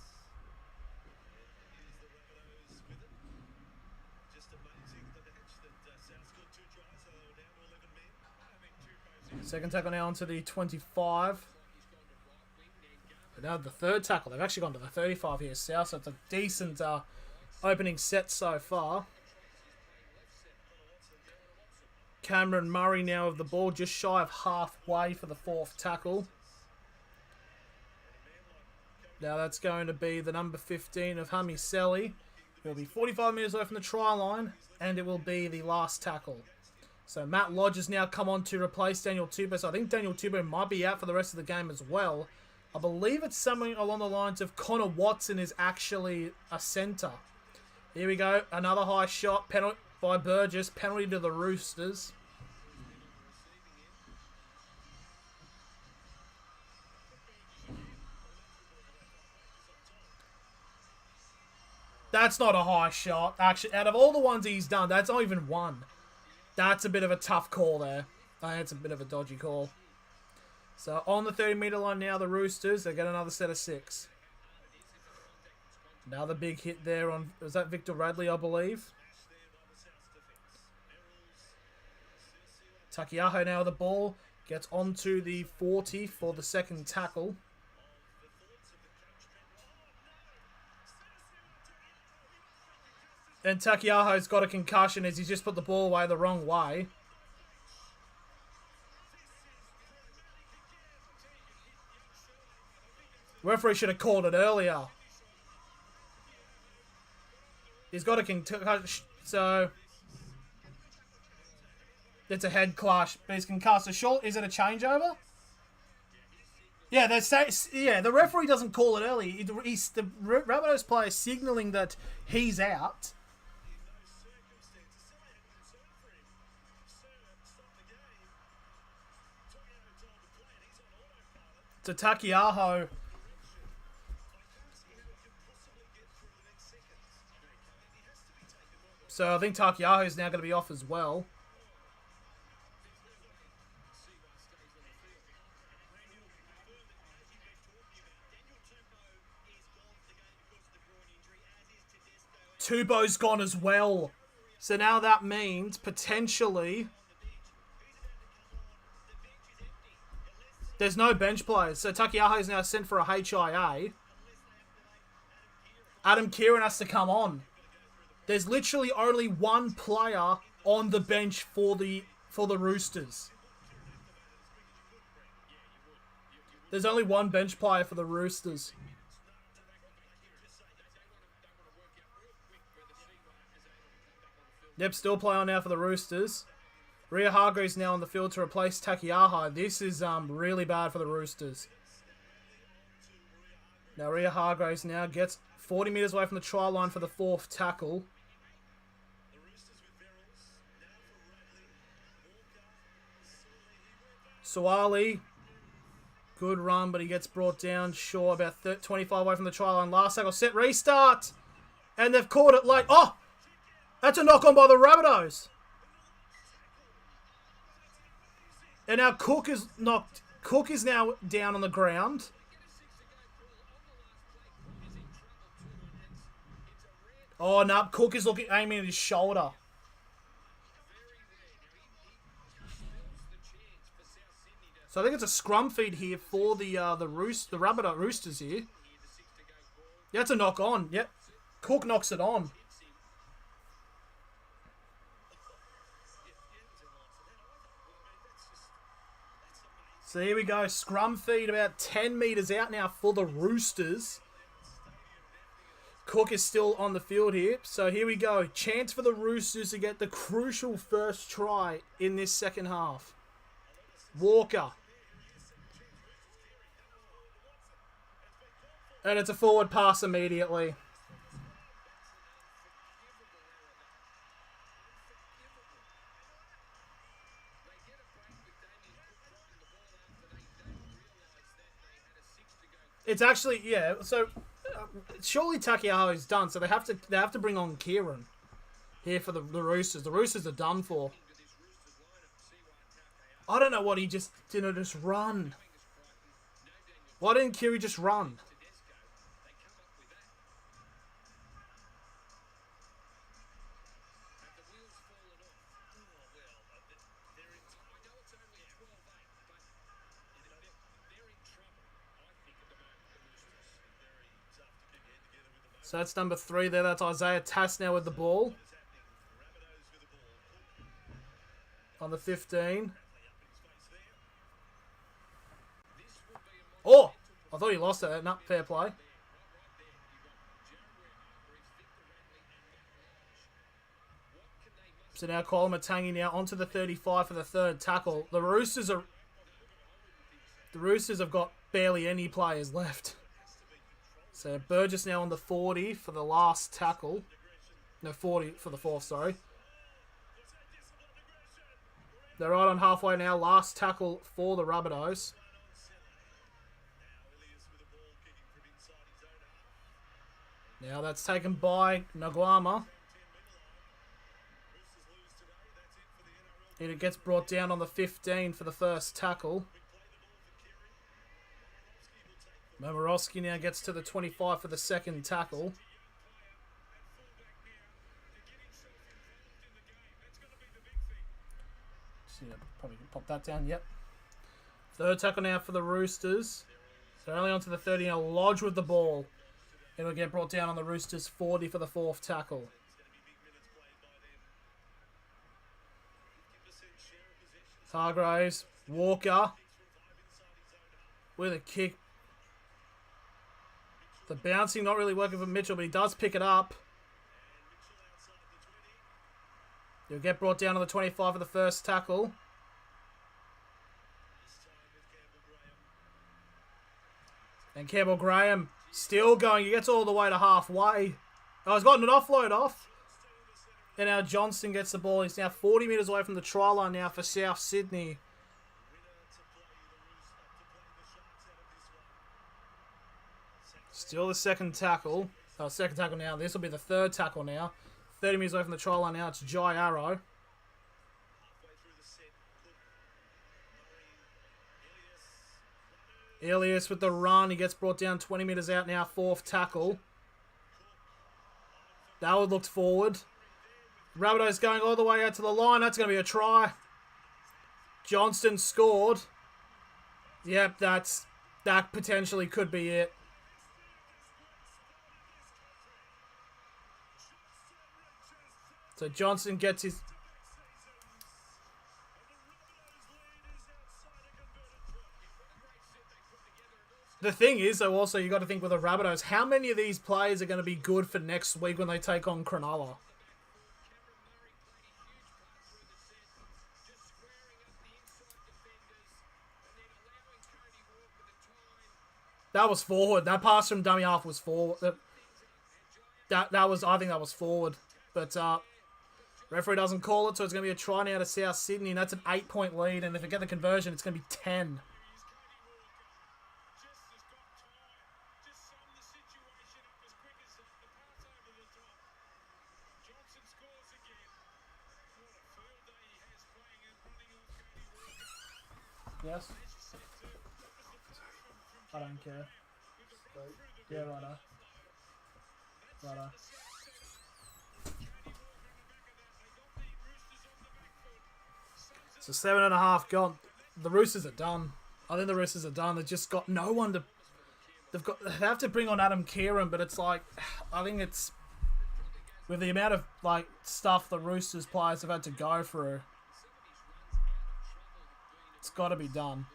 [SPEAKER 1] Second tackle now onto the 25. But now the third tackle. They've actually gone to the 35 here, South. So it's a decent opening set so far. Cameron Murray now with the ball, just shy of halfway for the fourth tackle. Now that's going to be the number 15 of Hami Selly. He'll be 45 metres away from the try line, and it will be the last tackle. So Matt Lodge has now come on to replace Daniel Tupou. So I think Daniel Tupou might be out for the rest of the game as well. I believe it's something along the lines of Connor Watson is actually a centre. Here we go. Another high shot. Penalty by Burgess. Penalty to the Roosters. That's not a high shot. Actually, out of all the ones he's done, that's not even one. That's a bit of a tough call there. That's a bit of a dodgy call. So on the 30-metre line now, the Roosters, they get another set of 6. Another big hit there on, was that Victor Radley, I believe? Takiaho now with the ball. Gets onto the 40 for the second tackle. And Takiaho's got a concussion as he's just put the ball away the wrong way. Referee should have called it earlier. He's got a concussion, so it's a head clash. But he's concussed. So short, is it a changeover? Yeah, the referee doesn't call it early. The Rabbitohs player signalling that he's out. So Takiaho. So I think Takiaho is now going to be off as well. Tupou's gone as well. So now that means potentially there's no bench players. So Takiaho is now sent for a HIA. Adam Kieran has to come on. There's literally only one player on the bench for the Roosters. There's only one bench player for the Roosters. Yep, still play on now for the Roosters. Rhea Hargreaves now on the field to replace Takiaho. This is really bad for the Roosters. Now Rhea Hargreaves now gets 40 metres away from the try line for the fourth tackle. Suwali, good run, but he gets brought down. Shaw about 25 away from the try line. Last tackle, set, restart. And they've caught it late. Oh! That's a knock on by the Rabbitohs. And now Cook is now down on the ground. Oh no, Cook is aiming at his shoulder. So I think it's a scrum feed here for the Rabbitoh Roosters here. Yeah, it's a knock on. Yep. Cook knocks it on. So here we go. Scrum feed about 10 metres out now for the Roosters. Cook is still on the field here. So here we go. Chance for the Roosters to get the crucial first try in this second half. Walker. And it's a forward pass immediately. It's actually, yeah, so surely Takiaho's done, so they have to bring on Kieran here for the Roosters. The Roosters are done for. I don't know what he just didn't just run. Why didn't Kiri just run? So that's number 3 there. That's Isaiah Tass now with the ball. On the 15. Oh! I thought he lost it. No, fair play. So now Colin Matangi now onto the 35 for the third tackle. The Roosters have got barely any players left. So Burgess now on the 40 for the last tackle. No, 40 for the fourth, sorry. They're right on halfway now. Last tackle for the Rabbitohs. Now that's taken by Naguama. And it gets brought down on the 15 for the first tackle. Momorowski now gets to the 25 for the second tackle. See, probably pop that down. Yep. Third tackle now for the Roosters. So only onto the 30 now. Lodge with the ball. It'll get brought down on the Roosters 40 for the fourth tackle. Hargraves, Walker with a kick. The bouncing not really working for Mitchell, but he does pick it up. He'll get brought down on the 25 for the first tackle. And Campbell Graham still going. He gets all the way to halfway. Oh, he's gotten an offload off. And now Johnston gets the ball. He's now 40 metres away from the try line now for South Sydney. Still the second tackle. Oh, second tackle now. This will be the third tackle now. 30 metres away from the try line now. It's Jai Arrow. Elias with the run. He gets brought down 20 metres out now. Fourth tackle. That one looked forward. Rabbitohs going all the way out to the line. That's going to be a try. Johnston scored. Yep, that potentially could be it. So Johnston gets his... The thing is, though, also, you got to think with the Rabbitohs, how many of these players are going to be good for next week when they take on Cronulla? That was forward. That pass from dummy half was forward. That was, I think that was forward. But referee doesn't call it, so it's going to be a try now to South Sydney, and that's an 8-point lead. And if they get the conversion, it's going to be 10. Yes? I don't care. Yeah, righto. Righto. So 7.5 gone. The Roosters are done. I think the Roosters are done. They've just got no one to... They have to bring on Adam Kieran, but it's like... I think it's... With the amount of, like, stuff the Roosters players have had to go through, it's got to be done.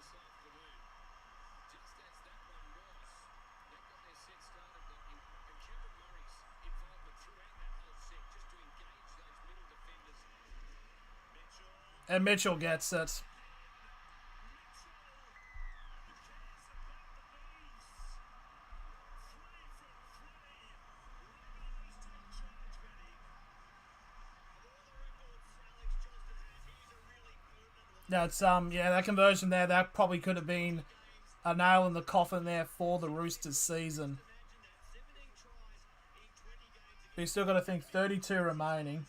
[SPEAKER 1] And Mitchell gets it. That's yeah, that conversion there, that probably could have been a nail in the coffin there for the Roosters season. But you still got to think 32 remaining.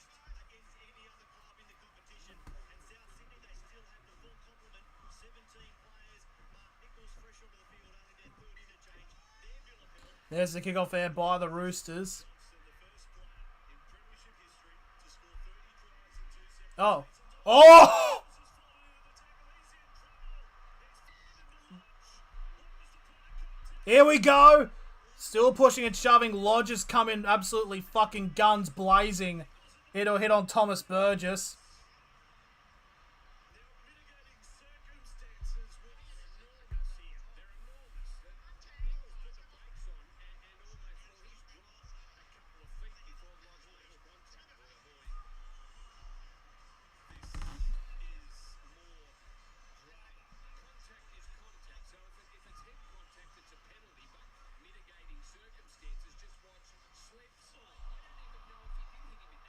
[SPEAKER 1] There's the kickoff there by the Roosters. Oh. Oh! Here we go. Still pushing and shoving. Lodge has come in absolutely fucking guns blazing. It'll hit on Thomas Burgess.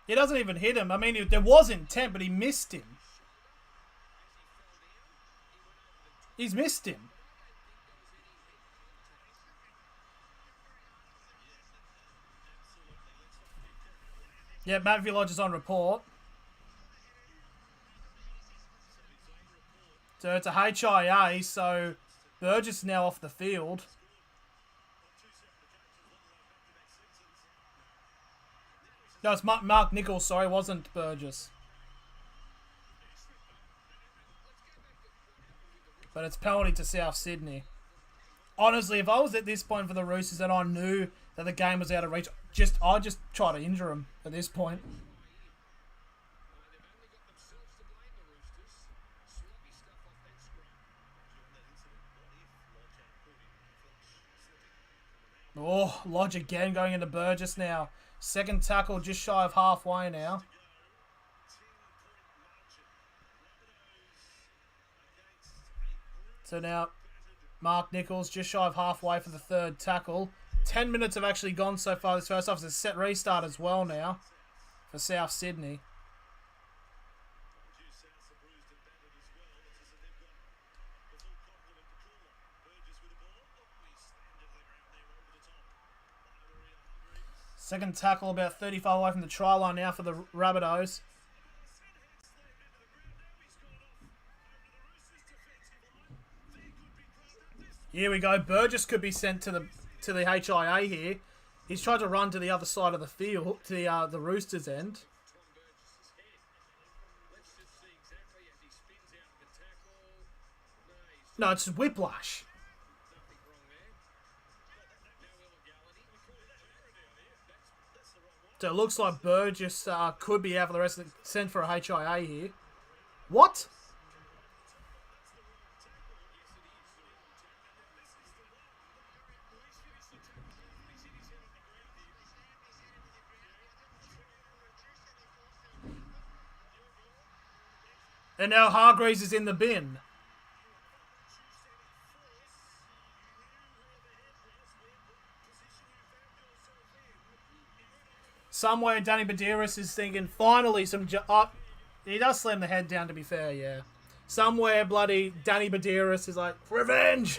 [SPEAKER 1] He doesn't even hit him. I mean, there was intent, but he missed him. He's missed him. Yeah, Matthew Lodge is on report. So it's a HIA, so Burgess is now off the field. No, it's Mark Nichols, sorry, it wasn't Burgess. But it's penalty to South Sydney. Honestly, if I was at this point for the Roosters and I knew that the game was out of reach, I'd just try to injure him at this point. Oh, Lodge again going into Burgess now. Second tackle just shy of halfway now. So now, Mark Nichols just shy of halfway for the third tackle. 10 minutes have actually gone so far this first half. It's a set restart as well now for South Sydney. Second tackle about 35 away from the try line now for the Rabbitohs. Here we go. Burgess could be sent to the HIA here. He's tried to run to the other side of the field, to the Roosters end. No, it's whiplash. So it looks like Burgess could be out for the rest of the... Sent for a HIA here. What? And now Hargreaves is in the bin. Somewhere Danny Badiris is thinking, finally some... he does slam the head down, to be fair, yeah. Somewhere bloody Danny Badiris is like, revenge!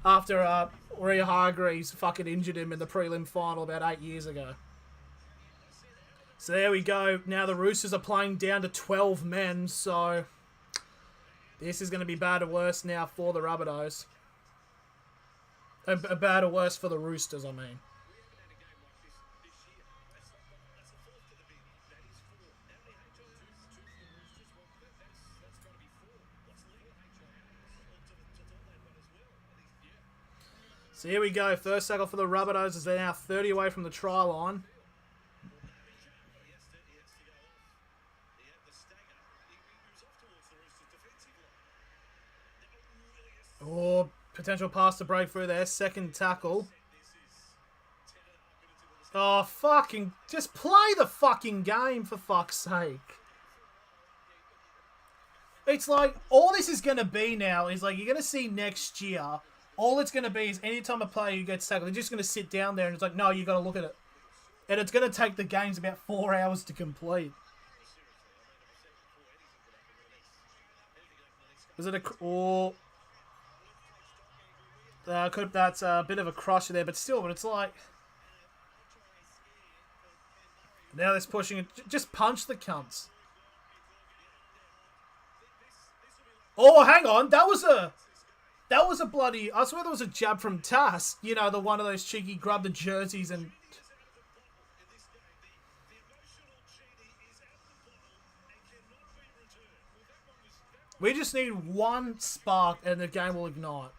[SPEAKER 1] After Rhea Hargreaves fucking injured him in the prelim final about 8 years ago. So there we go. Now the Roosters are playing down to 12 men, so... This is going to be bad or worse now for the Rabbitohs. Bad or worse for the Roosters, I mean. So here we go. First tackle for the Rabbitohs as they're now 30 away from the try line. Oh, potential pass to break through there. Second tackle. Oh, fucking... Just play the fucking game, for fuck's sake. It's like, all this is going to be now is like, you're going to see next year, all it's going to be is anytime a player who gets tackled, they're just going to sit down there and it's like, no, you got to look at it. And it's going to take the games about 4 hours to complete. Was it a... Oh... that's a bit of a crusher there, but still, but it's like... Now this pushing it. Just punch the cunts. Oh, hang on. That was a bloody... I swear there was a jab from Tass. You know, the one of those cheeky grab the jerseys and... We just need one spark and the game will ignite.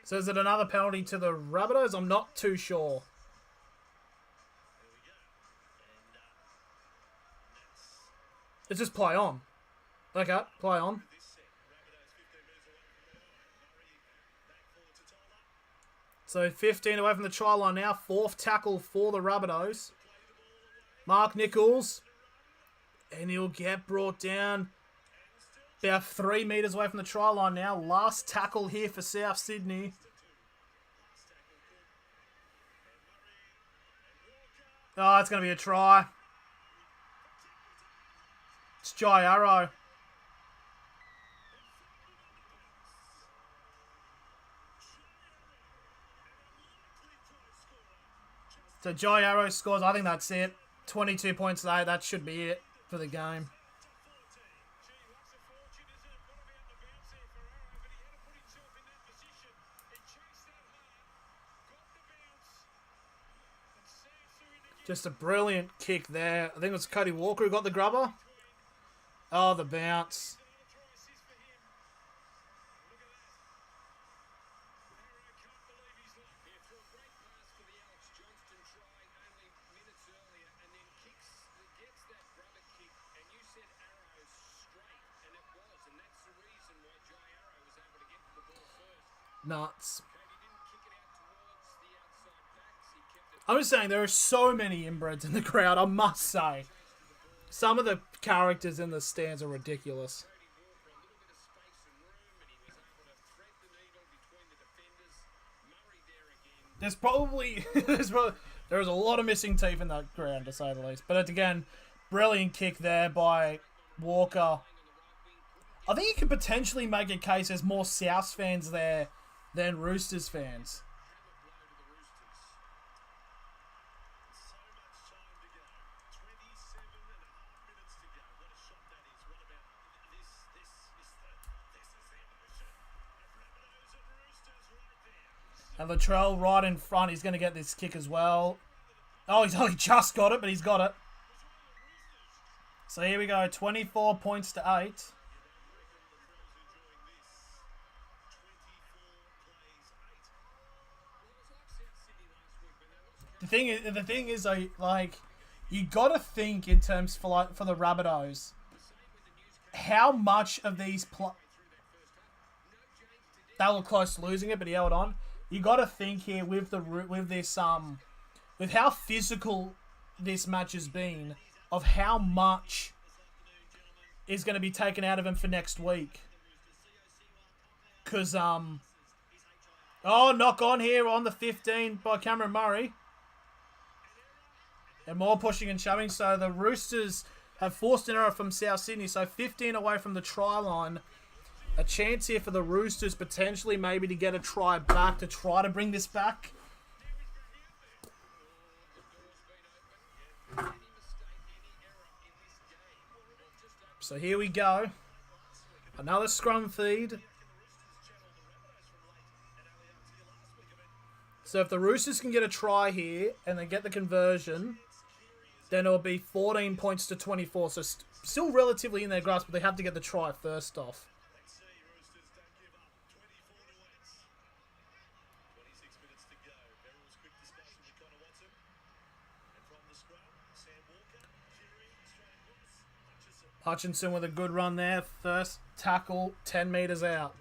[SPEAKER 1] So is it another penalty to the Rabbitohs? I'm not too sure. It's just play on. Okay, play on. So 15 away from the try line now. 4th tackle for the Rabbitohs. Mark Nichols. And he'll get brought down. About 3 metres away from the try line now. Last tackle here for South Sydney. Oh, it's going to be a try. It's Jai Arrow. So Jai Arrow scores. I think that's it. 22 points there. That should be it for the game. Just a brilliant kick there. I think it was Cody Walker who got the grubber. Oh, the bounce. Nuts. I'm just saying, there are so many inbreds in the crowd, I must say. Some of the characters in the stands are ridiculous. There's probably... there is a lot of missing teeth in that ground, to say the least. But again, brilliant kick there by Walker. I think you could potentially make a case there's more Souths fans there than Roosters fans. And Latrell right in front. He's going to get this kick as well. Oh, he's only just got it, but he's got it. So here we go. 24 points to 8. The thing is, like, you got to think in terms for the Rabbitohs, how much of these they were close to losing it, but he held on. You got to think here with how physical this match has been, of how much is going to be taken out of him for next week. Because oh, knock on here on the 15 by Cameron Murray. And more pushing and shoving. So the Roosters have forced an error from South Sydney. So 15 away from the try line. A chance here for the Roosters potentially maybe to get a try back, to try to bring this back. So here we go. Another scrum feed. So if the Roosters can get a try here and they get the conversion, then it'll be 14 points to 24. So still relatively in their grasp, but they have to get the try first off. Hutchinson with a good run there. First tackle, 10 metres out.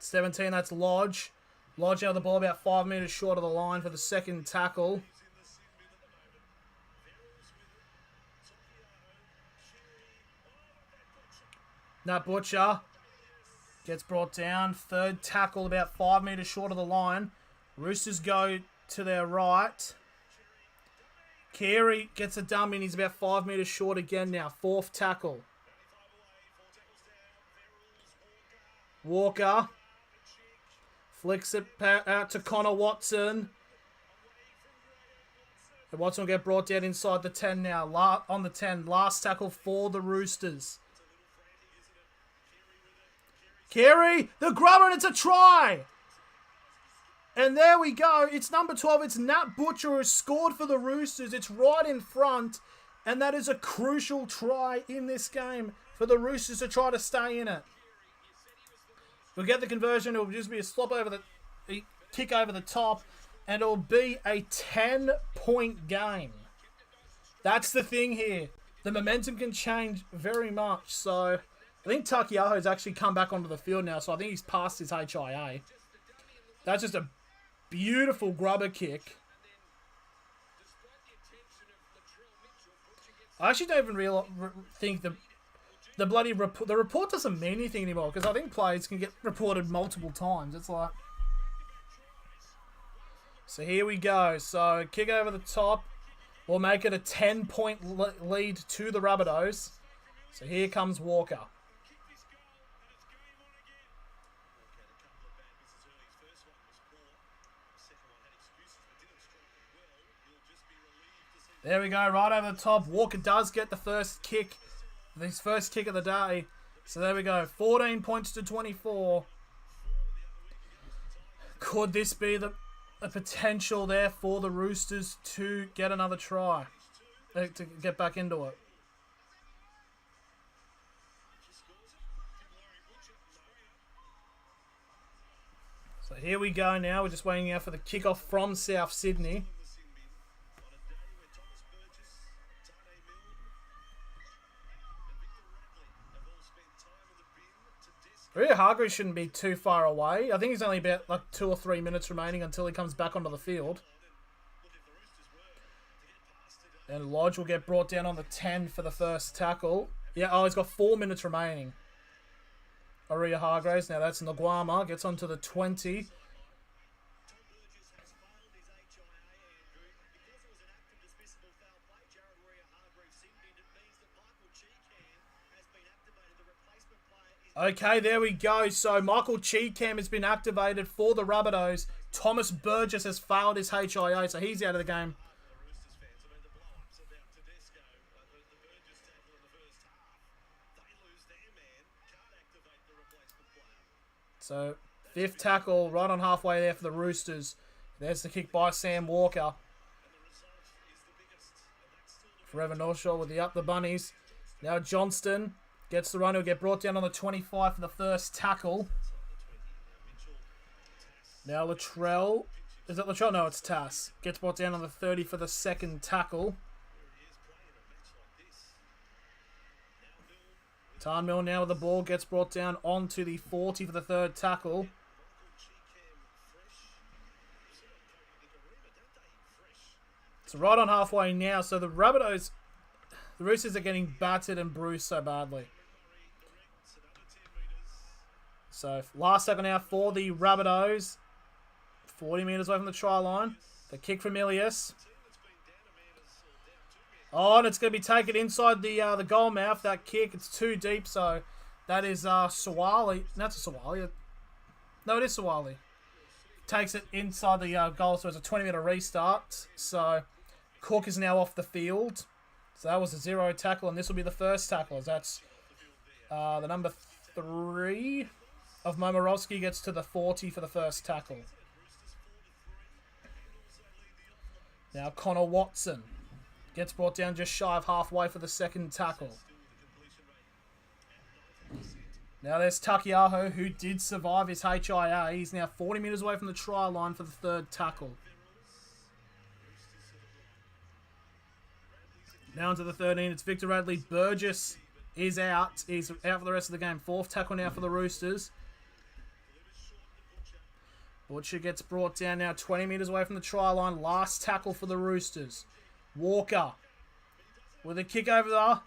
[SPEAKER 1] 17, that's Lodge. Lodge out of the ball about 5 metres short of the line for the second tackle. Nat Butcher gets brought down. Third tackle about 5 metres short of the line. Roosters go to their right. Carey gets a dummy and he's about 5 metres short again now. Fourth tackle. Walker flicks it out to Connor Watson. And Watson will get brought down inside the 10 now. On the 10. Last tackle for the Roosters. Carey, the grubber, and it's a try. And there we go. It's number 12. It's Nat Butcher who scored for the Roosters. It's right in front. And that is a crucial try in this game for the Roosters to try to stay in it. We'll get the conversion. It'll just be a slop over the kick over the top. And it'll be a 10-point game. That's the thing here. The momentum can change very much. So I think Takiaho's actually come back onto the field now. So I think he's passed his HIA. That's just a beautiful grubber kick. I actually don't even think the bloody report. The report doesn't mean anything anymore because I think players can get reported multiple times. It's like, so here we go. So kick over the top. We'll make it a 10-point lead to the Rabbitohs. So here comes Walker. There we go, right over the top. Walker does get the first kick. His first kick of the day. So there we go. 14 points to 24. Could this be the potential there for the Roosters to get another try? To get back into it. So here we go now. We're just waiting out for the kickoff from South Sydney. Hargreaves shouldn't be too far away. I think he's only about like 2 or 3 minutes remaining until he comes back onto the field. And Lodge will get brought down on the 10 for the first tackle. Yeah, oh, he's got 4 minutes remaining. Aria Hargreaves. Now that's Nguama. Gets onto the 20. Okay, there we go. So Michael Cheekham has been activated for the Rabbitohs. Thomas Burgess has failed his HIA, so he's out of the game. So, fifth tackle right on halfway there for the Roosters. There's the kick by Sam Walker. Forever North Shore with the up the bunnies. Now Johnston gets the run. He'll get brought down on the 25 for the first tackle. Now Latrell. Is it Latrell? No, it's Tass. Gets brought down on the 30 for the second tackle. Tarnmill now with the ball. Gets brought down onto the 40 for the third tackle. It's right on halfway now. So the Rabbitohs, the Roosters are getting battered and bruised so badly. So last tackle now for the Rabbitohs. 40 metres away from the try line. The kick from Ilias. Oh, and it's going to be taken inside the goal mouth. That kick, it's too deep. So that is Sawali. That's a Sawali. No, it is Sawali. Takes it inside the goal. So it's a 20-metre restart. So Cook is now off the field. So that was a 0 tackle, and this will be the first tackle. That's the number 3 of Momorovsky gets to the 40 for the first tackle. Now Connor Watson gets brought down just shy of halfway for the second tackle. Now there's Takiaho, who did survive his HIA. He's now 40 metres away from the try line for the third tackle. Now into the 13, it's Victor Radley. Burgess is out. He's out for the rest of the game. Fourth tackle now for the Roosters. Butcher gets brought down now 20 metres away from the try line. Last tackle for the Roosters. Walker with a kick over there.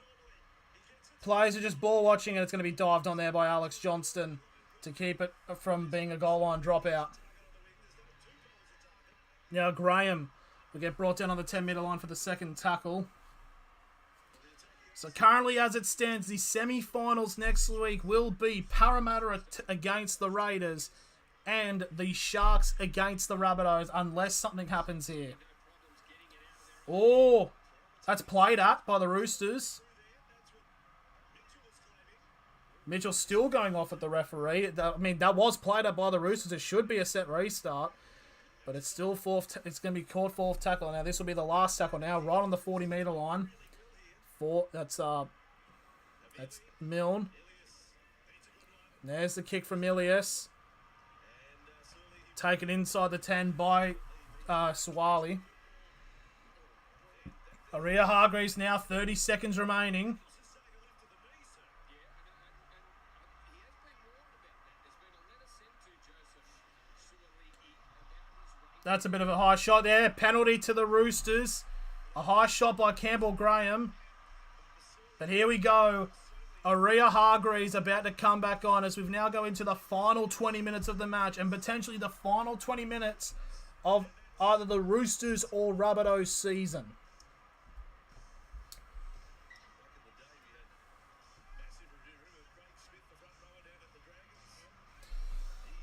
[SPEAKER 1] Players are just ball watching, and it's going to be dived on there by Alex Johnston to keep it from being a goal line dropout. Now Graham will get brought down on the 10-metre line for the second tackle. So currently, as it stands, the semi-finals next week will be Parramatta against the Raiders and the Sharks against the Rabbitohs, unless something happens here. Oh, that's played at by the Roosters. Mitchell still going off at the referee. I mean, that was played at by the Roosters. It should be a set restart. But it's still fourth. It's going to be called fourth tackle. Now, this will be the last tackle now, right on the 40-metre line. That's Milne. There's the kick from Ilias. Taken inside the 10 by Suwali. Aria Hargreaves now, 30 seconds remaining. That's a bit of a high shot there. Penalty to the Roosters. A high shot by Campbell Graham. But here we go. Aria Hargreaves about to come back on as we've now go into the final 20 minutes of the match and potentially the final 20 minutes of either the Roosters or Rabbitohs season.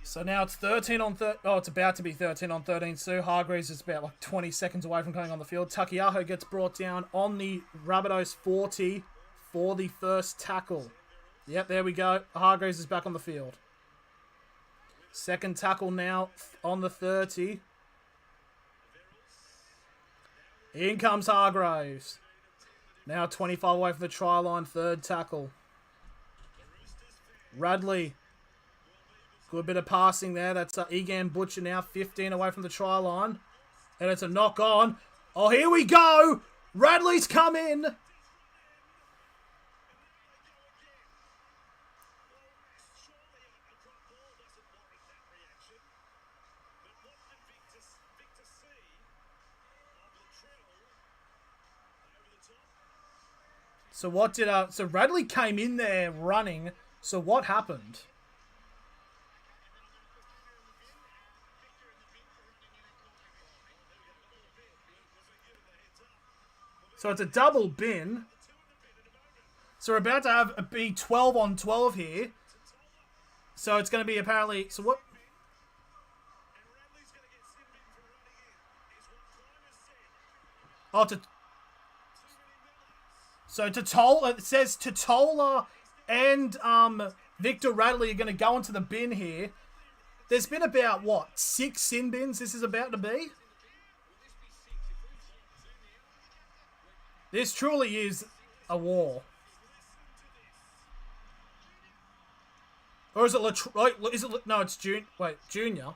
[SPEAKER 1] So now it's 13 on 13. Oh, it's about to be 13 on 13. Sue Hargreaves is about like 20 seconds away from going on the field. Takiaho gets brought down on the Rabbitohs 40 for the first tackle. Yep, there we go. Hargreaves is back on the field. Second tackle now on the 30. In comes Hargreaves. Now 25 away from the try line. Third tackle. Radley. Good bit of passing there. That's Egan Butcher now 15 away from the try line. And it's a knock on. Oh, here we go. Radley's come in. So what did so Radley came in there running. So what happened? So it's a double bin. So we're about to have be 12 on 12 here. So it's going to be apparently... So what... Oh, so Totola... It says Totola and Victor Radley are going to go into the bin here. There's been about, what, 6 sin bins this is about to be? This truly is a war. Or is it no, it's Junior.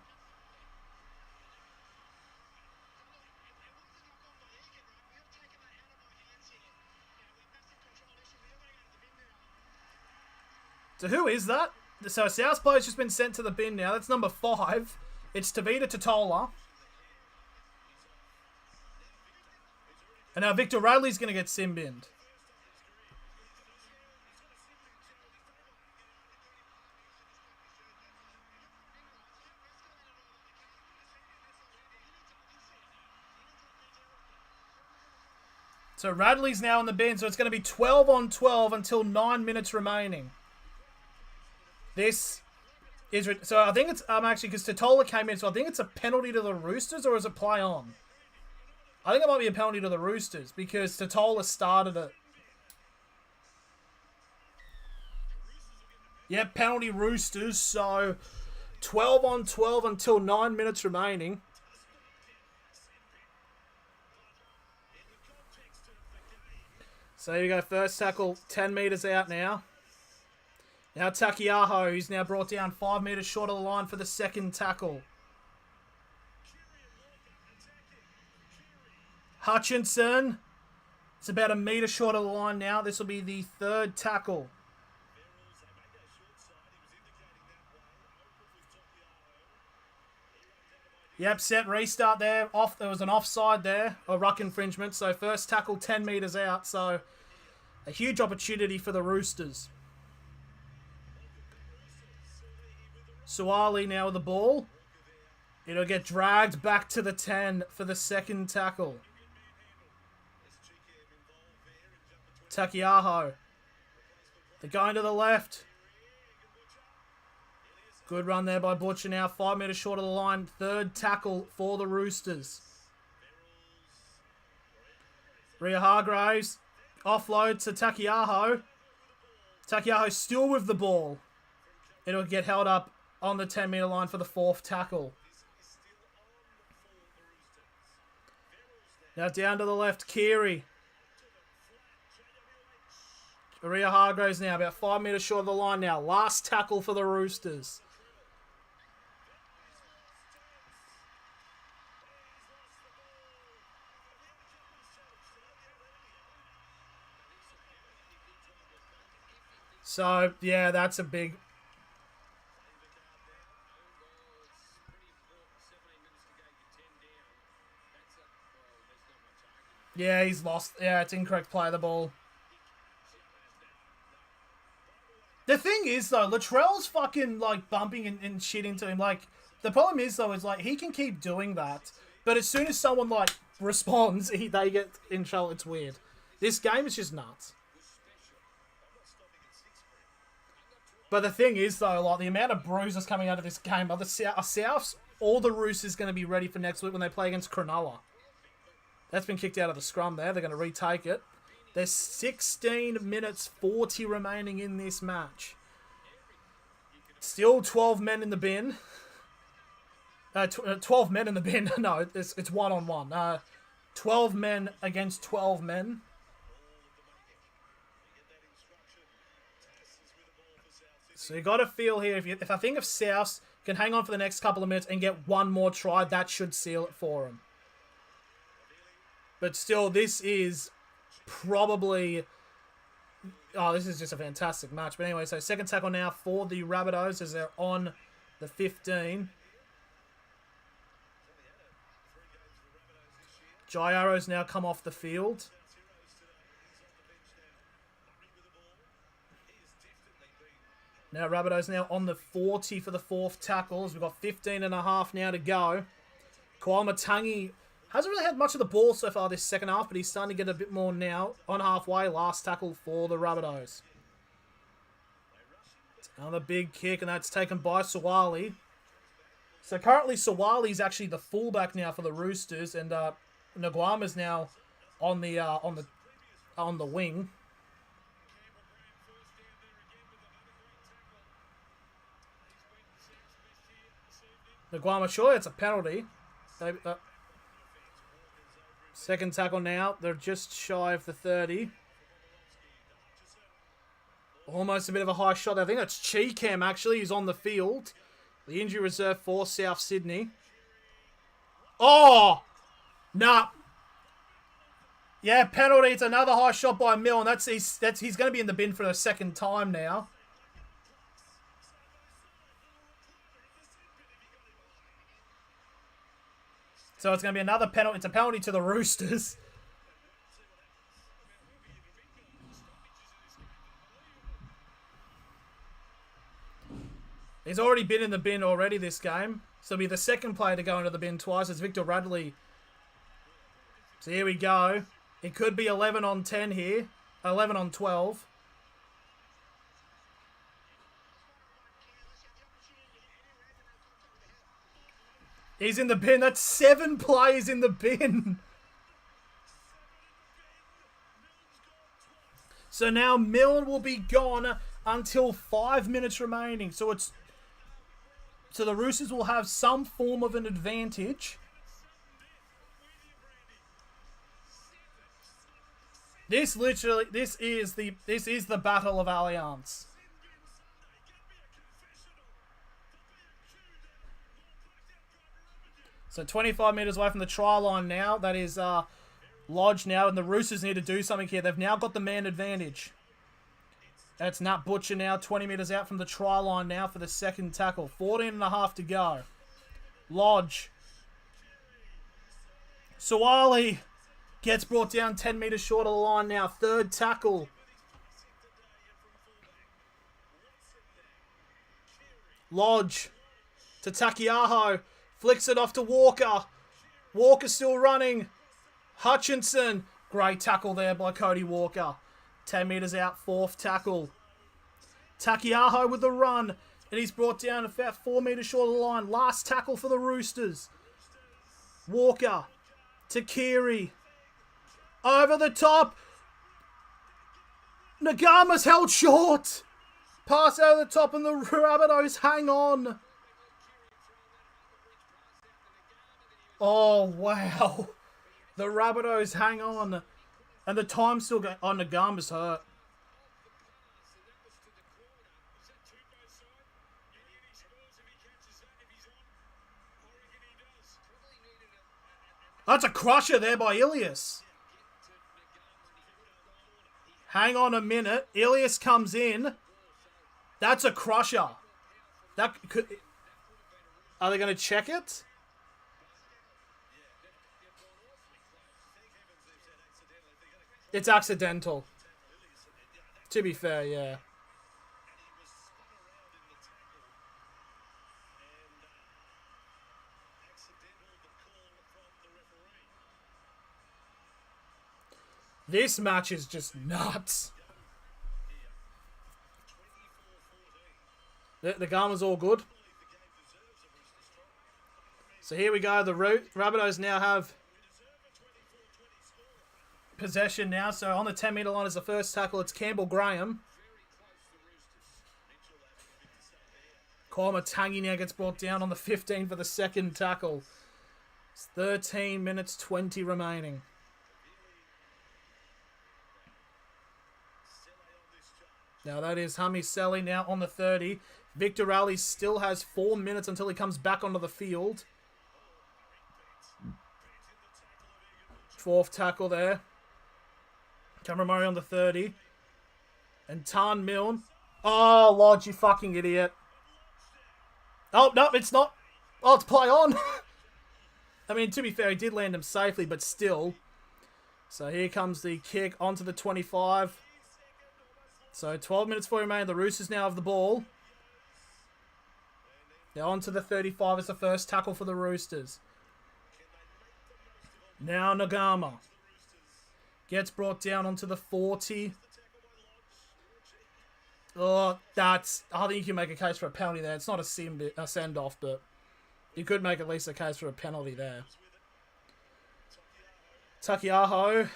[SPEAKER 1] So who is that? So South player's just been sent to the bin now. That's number 5. It's Tavita Totola. And now Victor Radley's going to get sin-binned. So Radley's now in the bin. So it's going to be 12 on 12 until 9 minutes remaining. This is... So I think it's... actually, because Totola came in. So I think it's a penalty to the Roosters, or is it play on? I think it might be a penalty to the Roosters because Totola started it. Yep, penalty Roosters. So 12 on 12 until 9 minutes remaining. So here we go. First tackle 10 metres out now. Now Takiaho, who's now brought down 5 metres short of the line for the second tackle. Hutchinson. It's about a metre short of the line now. This will be the third tackle. Yep, set restart there. Off. There was an offside there, a ruck infringement. So first tackle 10 metres out. So a huge opportunity for the Roosters. Suwali now with the ball. It'll get dragged back to the 10 for the second tackle. Takiaho. They're going to the left. Good run there by Butcher now. 5 metres short of the line. Third tackle for the Roosters. Rhea Hargraves. Offload to Takiaho. Takiaho still with the ball. It'll get held up on the 10 metre line for the fourth tackle. Now down to the left, Keary. Rhea Hargraves now about 5 metres short of the line now. Last tackle for the Roosters. So, yeah, that's a big... Yeah, he's lost. Yeah, it's incorrect play of the ball. The thing is, though, Latrell's fucking, like, bumping and shit into him. Like, the problem is, though, is, like, he can keep doing that. But as soon as someone, like, responds, they get in trouble. It's weird. This game is just nuts. But the thing is, though, like, the amount of bruises coming out of this game, are Souths, all the Roosters going to be ready for next week when they play against Cronulla. That's been kicked out of the scrum there. They're going to retake it. There's 16 minutes 40 remaining in this match. Still 12 men in the bin. 12 men in the bin. No, it's one-on-one. 12 men against 12 men. So you got to feel here, if I think if South can hang on for the next couple of minutes and get one more try, that should seal it for them. But still, this is probably... Oh, this is just a fantastic match. But anyway, so second tackle now for the Rabbitohs as they're on the 15. Jaiaro's now come off the field. Now Rabbitohs now on the 40 for the fourth tackles. We've got 15 and a half now to go. Kawamatangi hasn't really had much of the ball so far this second half, but he's starting to get a bit more now. On halfway, last tackle for the Rabbitohs. Another big kick, and that's taken by Suwali. So currently Suwali's actually the fullback now for the Roosters, and Nguama's now on the wing. Nguama, surely it's a penalty. Second tackle now. They're just shy of the 30. Almost a bit of a high shot. I think that's Cheekham, actually. He's on the field. The injury reserve for South Sydney. Oh! Nah. Yeah, penalty. It's another high shot by Mill, and he's going to be in the bin for the second time now. So it's going to be another penalty. It's a penalty to the Roosters. He's already been in the bin already this game. So he'll be the second player to go into the bin twice. It's Victor Radley. So here we go. It could be 11 on 10 here. 11 on 12. He's in the bin. That's 7 players in the bin. So now Milne will be gone until 5 minutes remaining. So the Roosters will have some form of an advantage. This is the Battle of Allianz. So 25 metres away from the try line now. That is Lodge now, and the Roosters need to do something here. They've now got the man advantage. That's Nat Butcher now, 20 metres out from the try line now for the second tackle. 14 and a half to go. Lodge Suwali gets brought down 10 metres short of the line now. Third tackle. Lodge to Takiaho. Flicks it off to Walker. Walker still running. Hutchinson. Great tackle there by Cody Walker. 10 metres out, fourth tackle. Takiaho with the run. And he's brought down about 4 metres short of the line. Last tackle for the Roosters. Walker to Keary. Over the top. Nagama's held short. Pass over the top and the Rabbitohs hang on. Oh, wow. The Rabbitohs hang on. And the time's still going. Oh, Nagama's hurt. That's a crusher there by Ilias. Hang on a minute. Ilias comes in. That's a crusher. That could. Are they going to check it? It's accidental. To be fair, yeah. This match is just nuts. The Garma's all good. So here we go. The Rabbitohs now have possession now. So on the 10-metre line is the first tackle. It's Campbell Graham. Korma Tangi now gets brought down on the 15 for the second tackle. It's 13 minutes 20 remaining. Now that is Hami Selly now on the 30. Victor Ali still has 4 minutes until he comes back onto the field. Fourth tackle there. Cameron Murray on the 30. And Tan Milne. Oh, Lodge, you fucking idiot. Oh, no, it's not. Oh, it's play on. I mean, to be fair, he did land him safely, but still. So here comes the kick onto the 25. So 12 minutes for remain. The Roosters now have the ball. Now onto the 35 as the first tackle for the Roosters. Now Nagama gets brought down onto the 40. Oh, that's... I think you can make a case for a penalty there. It's not a send-off, but you could make at least a case for a penalty there. Takiaho.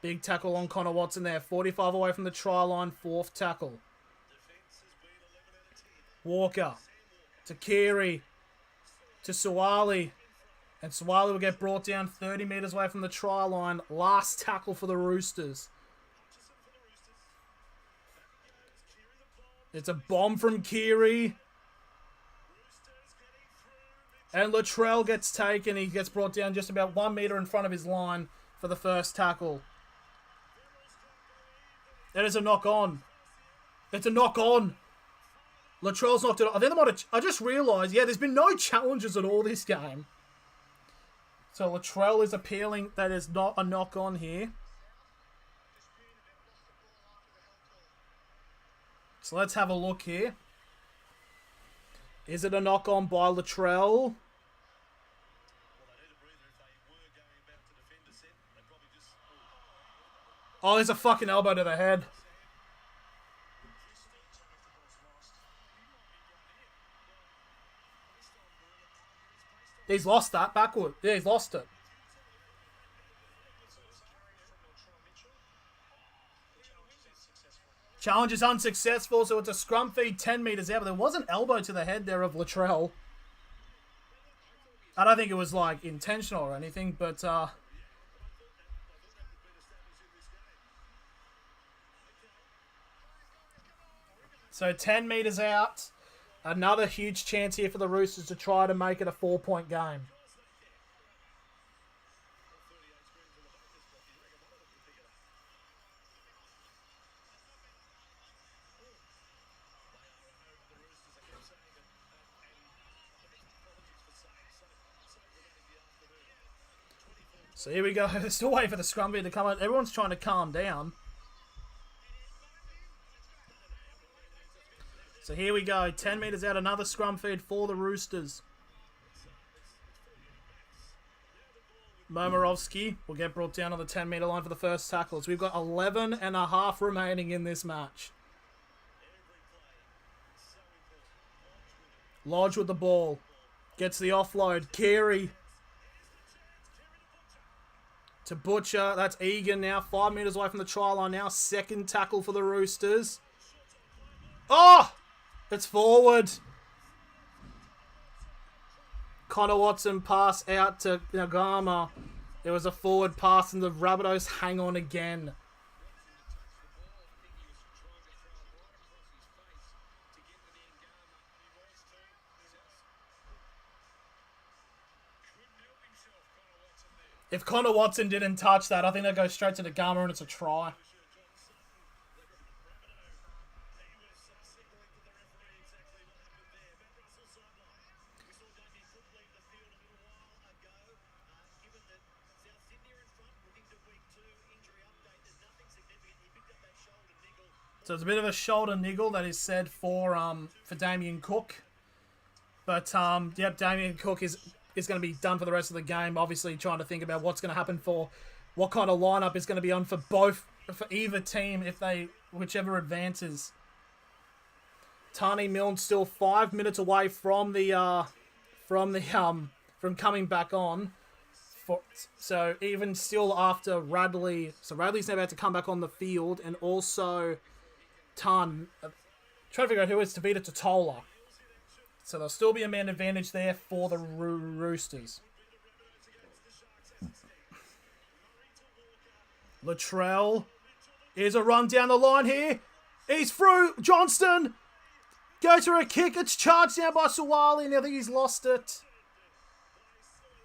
[SPEAKER 1] Big tackle on Connor Watson there. 45 away from the try line. Fourth tackle. Walker. To Keary. To Suwali. And Suwali will get brought down 30 metres away from the try line. Last tackle for the Roosters. It's a bomb from Keary. And Latrell gets taken. He gets brought down just about 1 metre in front of his line for the first tackle. That is a knock on. It's a knock on. Latrell's knocked it off. I think they might have... I just realised, yeah, there's been no challenges at all this game. So Latrell is appealing that is not a knock on here. So let's have a look here. Is it a knock on by Latrell? Oh, there's a fucking elbow to the head. He's lost that backward. Yeah, he's lost it. Challenge is unsuccessful, so it's a scrum feed 10 metres out. But there was an elbow to the head there of Latrell. I don't think it was, like, intentional or anything, but... So 10 metres out. Another huge chance here for the Roosters to try to make it a 4-point game. So here we go. Still waiting for the scrum bit to come out. Everyone's trying to calm down. So here we go. 10 metres out. Another scrum feed for the Roosters. Momirovski will get brought down on the 10-metre line for the first tackles. We've got 11 and a half remaining in this match. Lodge with the ball. Gets the offload. Carey. To Butcher. That's Egan now. 5 metres away from the try line now. Second tackle for the Roosters. Oh! It's forward. Connor Watson pass out to Nagama. It was a forward pass and the Rabbitohs hang on again. If Connor Watson didn't touch that, I think that goes straight to Nagama and it's a try. So it's a bit of a shoulder niggle that is said for Damien Cook. But, yep, Damien Cook is going to be done for the rest of the game. Obviously trying to think about what's going to happen for what kind of lineup is going to be on for either team whichever advances. Tani Milne still 5 minutes away from coming back on. So even still after Radley, so Radley's now about to come back on the field, and also trying to figure out who is Tavita Totola. So there'll still be a man advantage there for the Roosters. Latrell is a run down the line here. He's through. Johnston goes for a kick. It's charged down by Suwali, and I think he's lost it.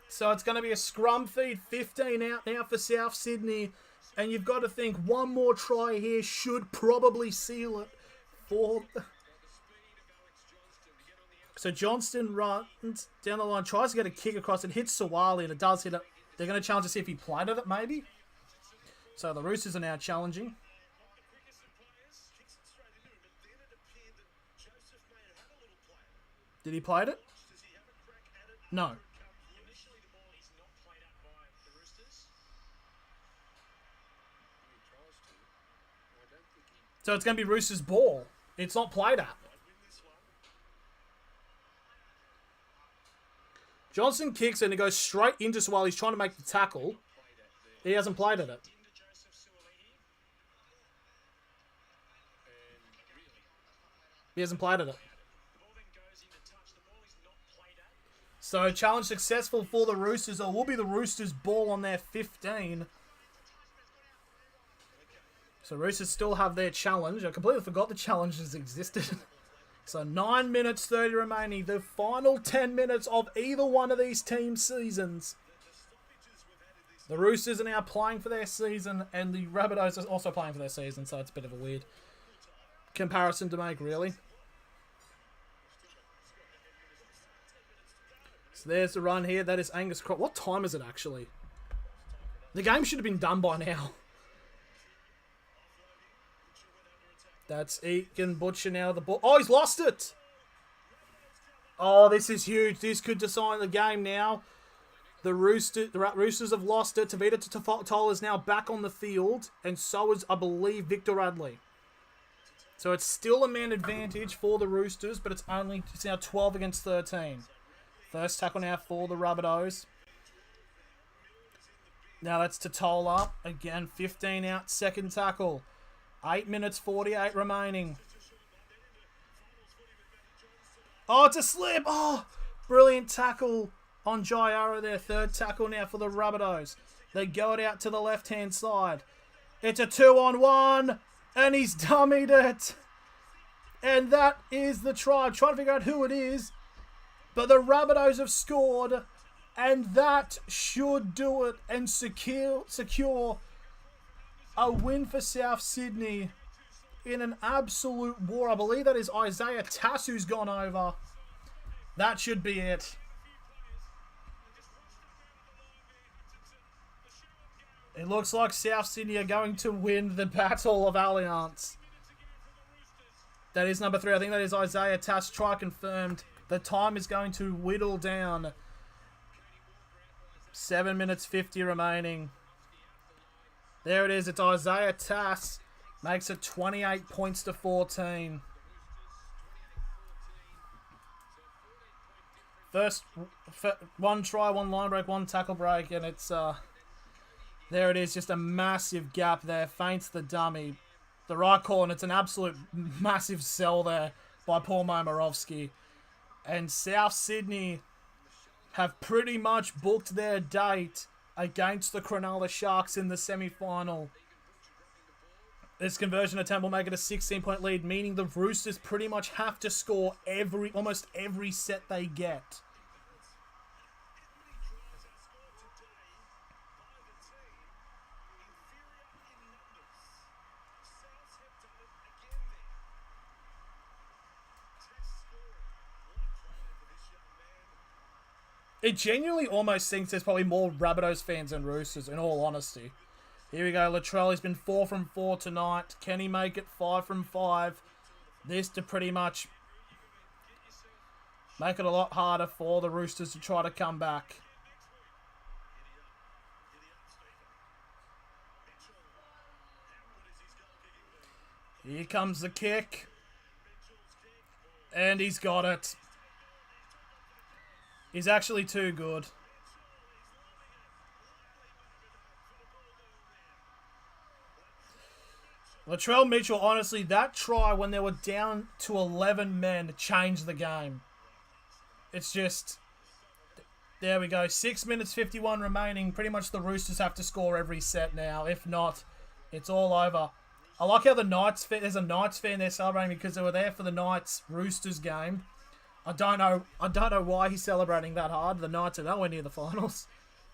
[SPEAKER 1] So it's going to be a scrum feed. 15 out now for South Sydney. And you've got to think one more try here should probably seal it for... So Johnston runs down the line, tries to get a kick across. It hits Suwali, and it does hit it. They're going to challenge to see if he played at it, maybe. So the Roosters are now challenging. Did he play it? No. So it's going to be Roosters' ball. It's not played at. Johnson kicks and it goes straight into Suwali. He's trying to make the tackle. He hasn't played at it. He hasn't played at it. So challenge successful for the Roosters. It will be the Roosters' ball on their 15. So Roosters still have their challenge. I completely forgot the challenges existed. So 9 minutes 30 remaining. The final 10 minutes of either one of these team seasons. The Roosters are now playing for their season, and the Rabbitohs are also playing for their season. So it's a bit of a weird comparison to make, really. So there's the run here. That is Angus Croft. What time is it, actually? The game should have been done by now. That's Egan Butcher now. The ball. Oh, he's lost it. Oh, this is huge. This could decide the game now. The Roosters have lost it. Tavita Totola is now back on the field, and so is, I believe, Victor Radley. So it's still a man advantage for the Roosters, but it's now 12 against 13. First tackle now for the Rabbitohs. Now that's Totola. Again, 15 out. Second tackle. 8 minutes 48 remaining. Oh, it's a slip. Oh, brilliant tackle on Jaiara there. Third tackle now for the Rabbitohs. They go it out to the left-hand side. It's a 2-on-1, and he's dummied it. And that is the try. I'm trying to figure out who it is. But the Rabbitohs have scored, and that should do it and secure a win for South Sydney in an absolute war. I believe that is Isaiah Tass who's gone over. That should be it. It looks like South Sydney are going to win the Battle of Alliance. That is number 3. I think that is Isaiah Tass. Try confirmed. The time is going to whittle down. 7 minutes 50 remaining. There it is. It's Isaiah Tass. Makes it 28 points to 14. First, 1 try, 1 line break, 1 tackle break, and it's, there it is, just a massive gap there. Feints the dummy. The right call, and it's an absolute massive sell there by Paul Momirovski. And South Sydney have pretty much booked their date against the Cronulla Sharks in the semi-final. This conversion attempt will make it a 16-point lead, meaning the Roosters pretty much have to score almost every set they get. It genuinely almost thinks there's probably more Rabbitohs fans than Roosters, in all honesty. Here we go. Latrell has been 4 from 4 tonight. Can he make it 5 from 5? This to pretty much make it a lot harder for the Roosters to try to come back. Here comes the kick. And he's got it. He's actually too good. Latrell Mitchell, honestly, that try when they were down to 11 men changed the game. It's just... There we go. 6 minutes 51 remaining. Pretty much the Roosters have to score every set now. If not, it's all over. I like how the Knights... There's a Knights fan there celebrating because they were there for the Knights-Roosters game. I don't know why he's celebrating that hard. The Knights are nowhere near the finals.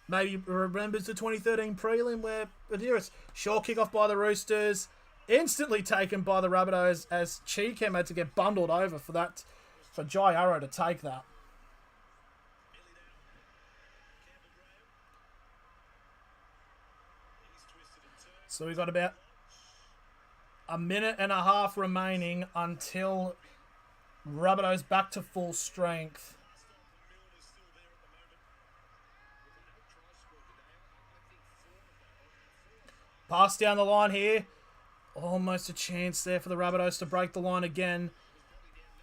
[SPEAKER 1] Maybe he remembers the 2013 prelim where it's short kickoff by the Roosters, instantly taken by the Rabbitohs as Cheekham had to get bundled over for Jai Arrow to take that. So we've got about a minute and a half remaining until Rabbitohs back to full strength. Pass down the line here. Almost a chance there for the Rabbitohs to break the line again.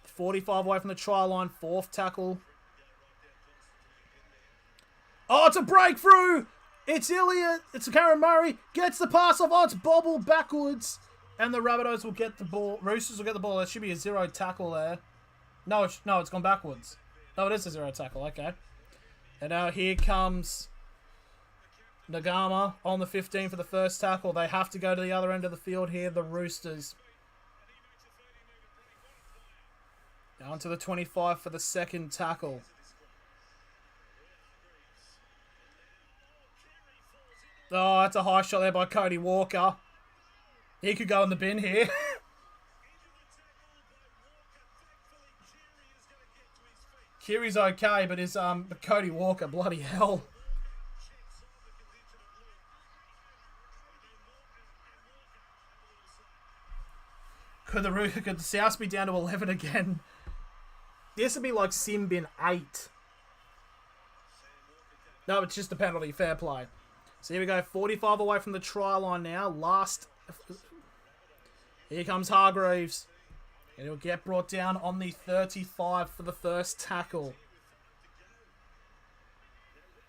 [SPEAKER 1] 45 away from the try line. 4th tackle. Oh, it's a breakthrough! It's Elliott. It's Cameron Murray. Gets the pass off. Oh, it's bobbled backwards. And the Rabbitohs will get the ball. Roosters will get the ball. There should be a 0 tackle there. No, it's gone backwards. No, it is a 0 tackle. Okay. And now here comes Nagama on the 15 for the first tackle. They have to go to the other end of the field here, the Roosters. Down to the 25 for the second tackle. Oh, that's a high shot there by Cody Walker. He could go in the bin here. Kiri's okay, but is Cody Walker, bloody hell. Could the Souths be down to 11 again? This would be like Sim bin 8. No, it's just a penalty. Fair play. So here we go. 45 away from the try line now. Here comes Hargreaves. And he'll get brought down on the 35 for the first tackle.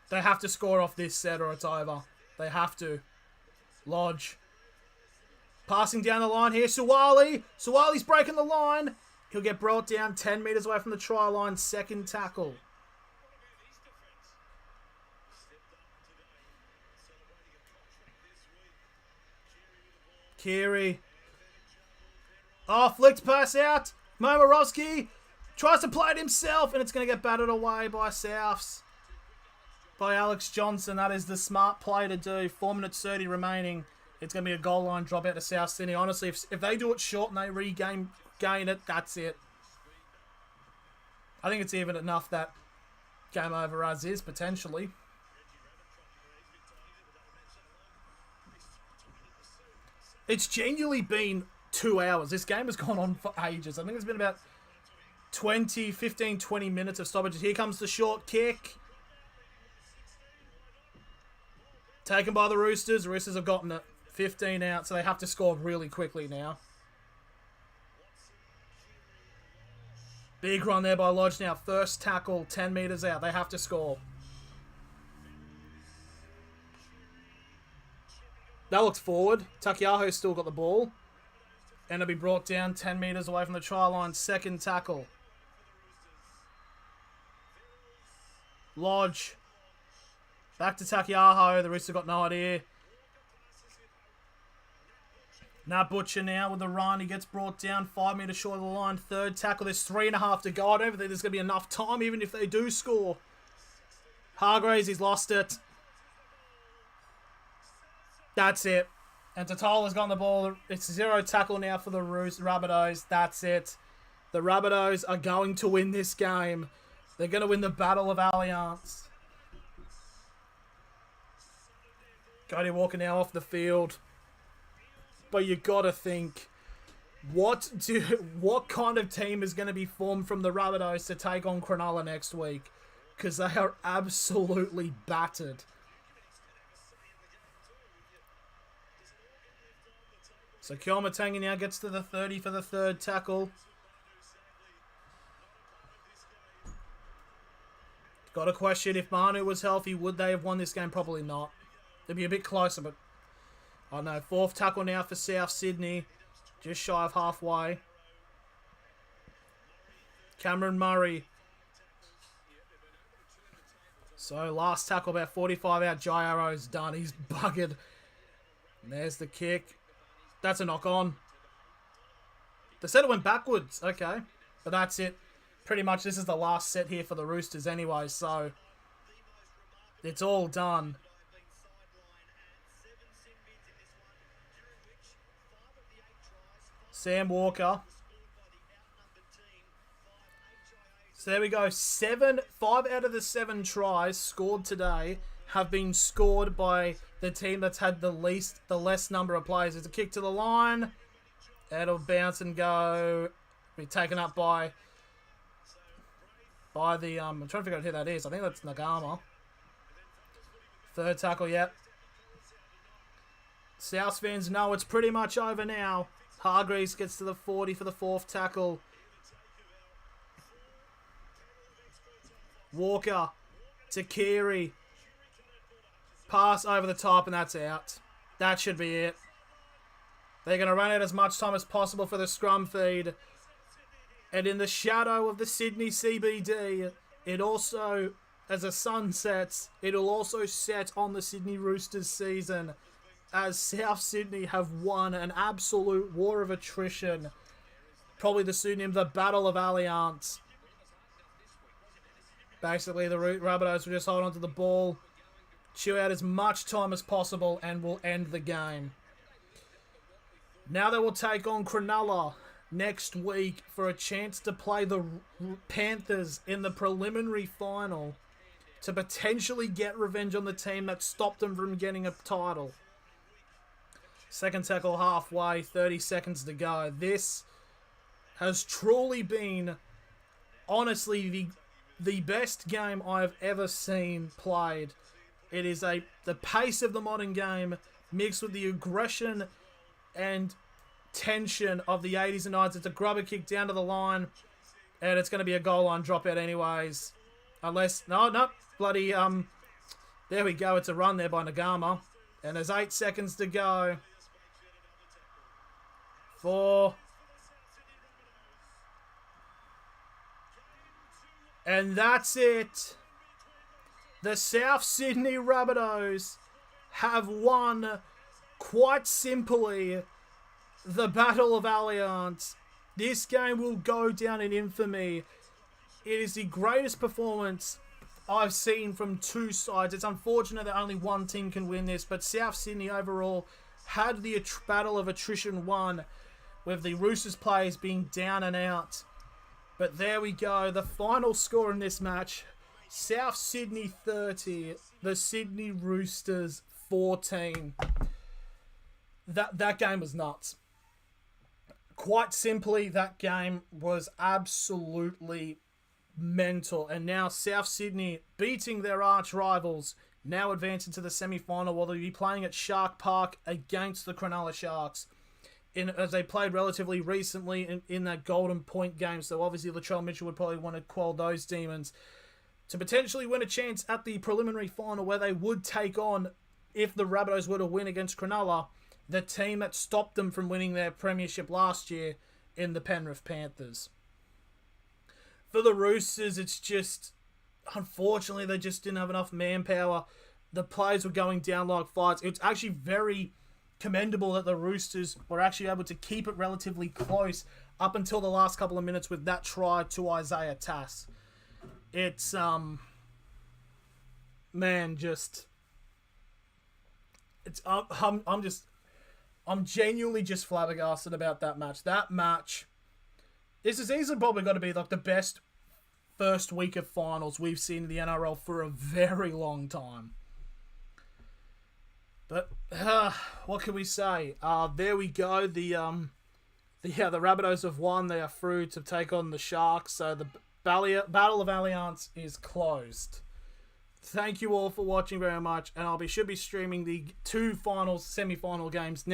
[SPEAKER 1] They have to score off this set or it's over. They have to. Lodge. Passing down the line here. Suwali. Suwali's breaking the line. He'll get brought down 10 metres away from the try line. Second tackle. Kiri. Oh, flicked pass out. Momirovski tries to play it himself, and it's going to get batted away by Souths. By Alex Johnson. That is the smart play to do. 4 minutes 30 remaining. It's going to be a goal line drop out to South Sydney. Honestly, if they do it short and they gain it, that's it. I think it's even enough that game over as is, potentially. It's genuinely been 2 hours. This game has gone on for ages. I think it's been about 20 minutes of stoppages. Here comes the short kick. Taken by the Roosters. The Roosters have gotten it 15 out, so they have to score really quickly now. Big run there by Lodge now. First tackle, 10 metres out. They have to score. That looks forward. Takiaho's still got the ball. And it'll be brought down 10 metres away from the try line. Second tackle. Lodge. Back to Takiaho. The Roosters got no idea. Nat Butcher now with the run. He gets brought down 5 metres short of the line. Third tackle. There's 3.5 to go. I don't think there's going to be enough time even if they do score. Hargraves, he's lost it. That's it. And Tatola's got the ball. It's 0 tackle now for the Rabbitohs. That's it. The Rabbitohs are going to win this game. They're going to win the Battle of Alliance. Cody Walker now off the field. But you got to think, what kind of team is going to be formed from the Rabbitohs to take on Cronulla next week? Because they are absolutely battered. So Kielmatangi now gets to the 30 for the third tackle. Got a question, if Manu was healthy, would they have won this game? Probably not. They'd be a bit closer, but... Oh no, fourth tackle now for South Sydney. Just shy of halfway. Cameron Murray. So last tackle about 45 out. Jairo's done. He's buggered. And there's the kick. That's a knock on. The set went backwards. Okay. But that's it. Pretty much this is the last set here for the Roosters anyway. So it's all done. Sam Walker. So there we go. 5 out of the 7 tries scored today have been scored by the team that's had the less number of players. It's a kick to the line. It'll bounce and go. Be taken up by the I'm trying to figure out who that is. I think that's Nagama. Third tackle, yep. South fans know it's pretty much over now. Hargreaves gets to the 40 for the fourth tackle. Walker to Keary. Pass over the top and that's out. That should be it. They're going to run out as much time as possible for the scrum feed. And in the shadow of the Sydney CBD, it also, as the sun sets, it'll also set on the Sydney Roosters season as South Sydney have won an absolute war of attrition. Probably the pseudonym, the Battle of Alliance. Basically, the Rabbitohs will just hold on to the ball, chew out as much time as possible, and will end the game. Now they will take on Cronulla next week for a chance to play the Panthers in the preliminary final to potentially get revenge on the team that stopped them from getting a title. Second tackle halfway, 30 seconds to go. This has truly been, honestly, the best game I've ever seen played. It is the pace of the modern game mixed with the aggression and tension of the 80s and 90s. It's a grubber kick down to the line, and it's going to be a goal line dropout anyways. Unless, no, bloody, there we go. It's a run there by Nagama. And there's 8 seconds to go. 4. And that's it. The South Sydney Rabbitohs have won, quite simply, the Battle of Alliance. This game will go down in infamy. It is the greatest performance I've seen from two sides. It's unfortunate that only one team can win this, but South Sydney overall had the battle of attrition won, with the Roosters players being down and out. But there we go. The final score in this match, South Sydney 30, the Sydney Roosters 14. that game was nuts. Quite simply, that game was absolutely mental. And now South Sydney beating their arch rivals, now advancing to the semi-final, while they'll be playing at Shark Park against the Cronulla Sharks, as they played relatively recently in that Golden Point game. So obviously Latrell Mitchell would probably want to quell those demons to potentially win a chance at the preliminary final, where they would take on, if the Rabbitohs were to win against Cronulla, the team that stopped them from winning their premiership last year in the Penrith Panthers. For the Roosters, it's just, unfortunately, they just didn't have enough manpower. The players were going down like flies. It's actually very commendable that the Roosters were actually able to keep it relatively close up until the last couple of minutes with that try to Isaiah Tass. It's, man, just, it's, I'm genuinely just flabbergasted about that match. That match, this has easily probably got to be like the best first week of finals we've seen in the NRL for a very long time. But what can we say? There we go. The Rabbitohs have won. They are through to take on the Sharks. So the Battle of Allianz is closed. Thank you all for watching very much, and should be streaming the two semi-final games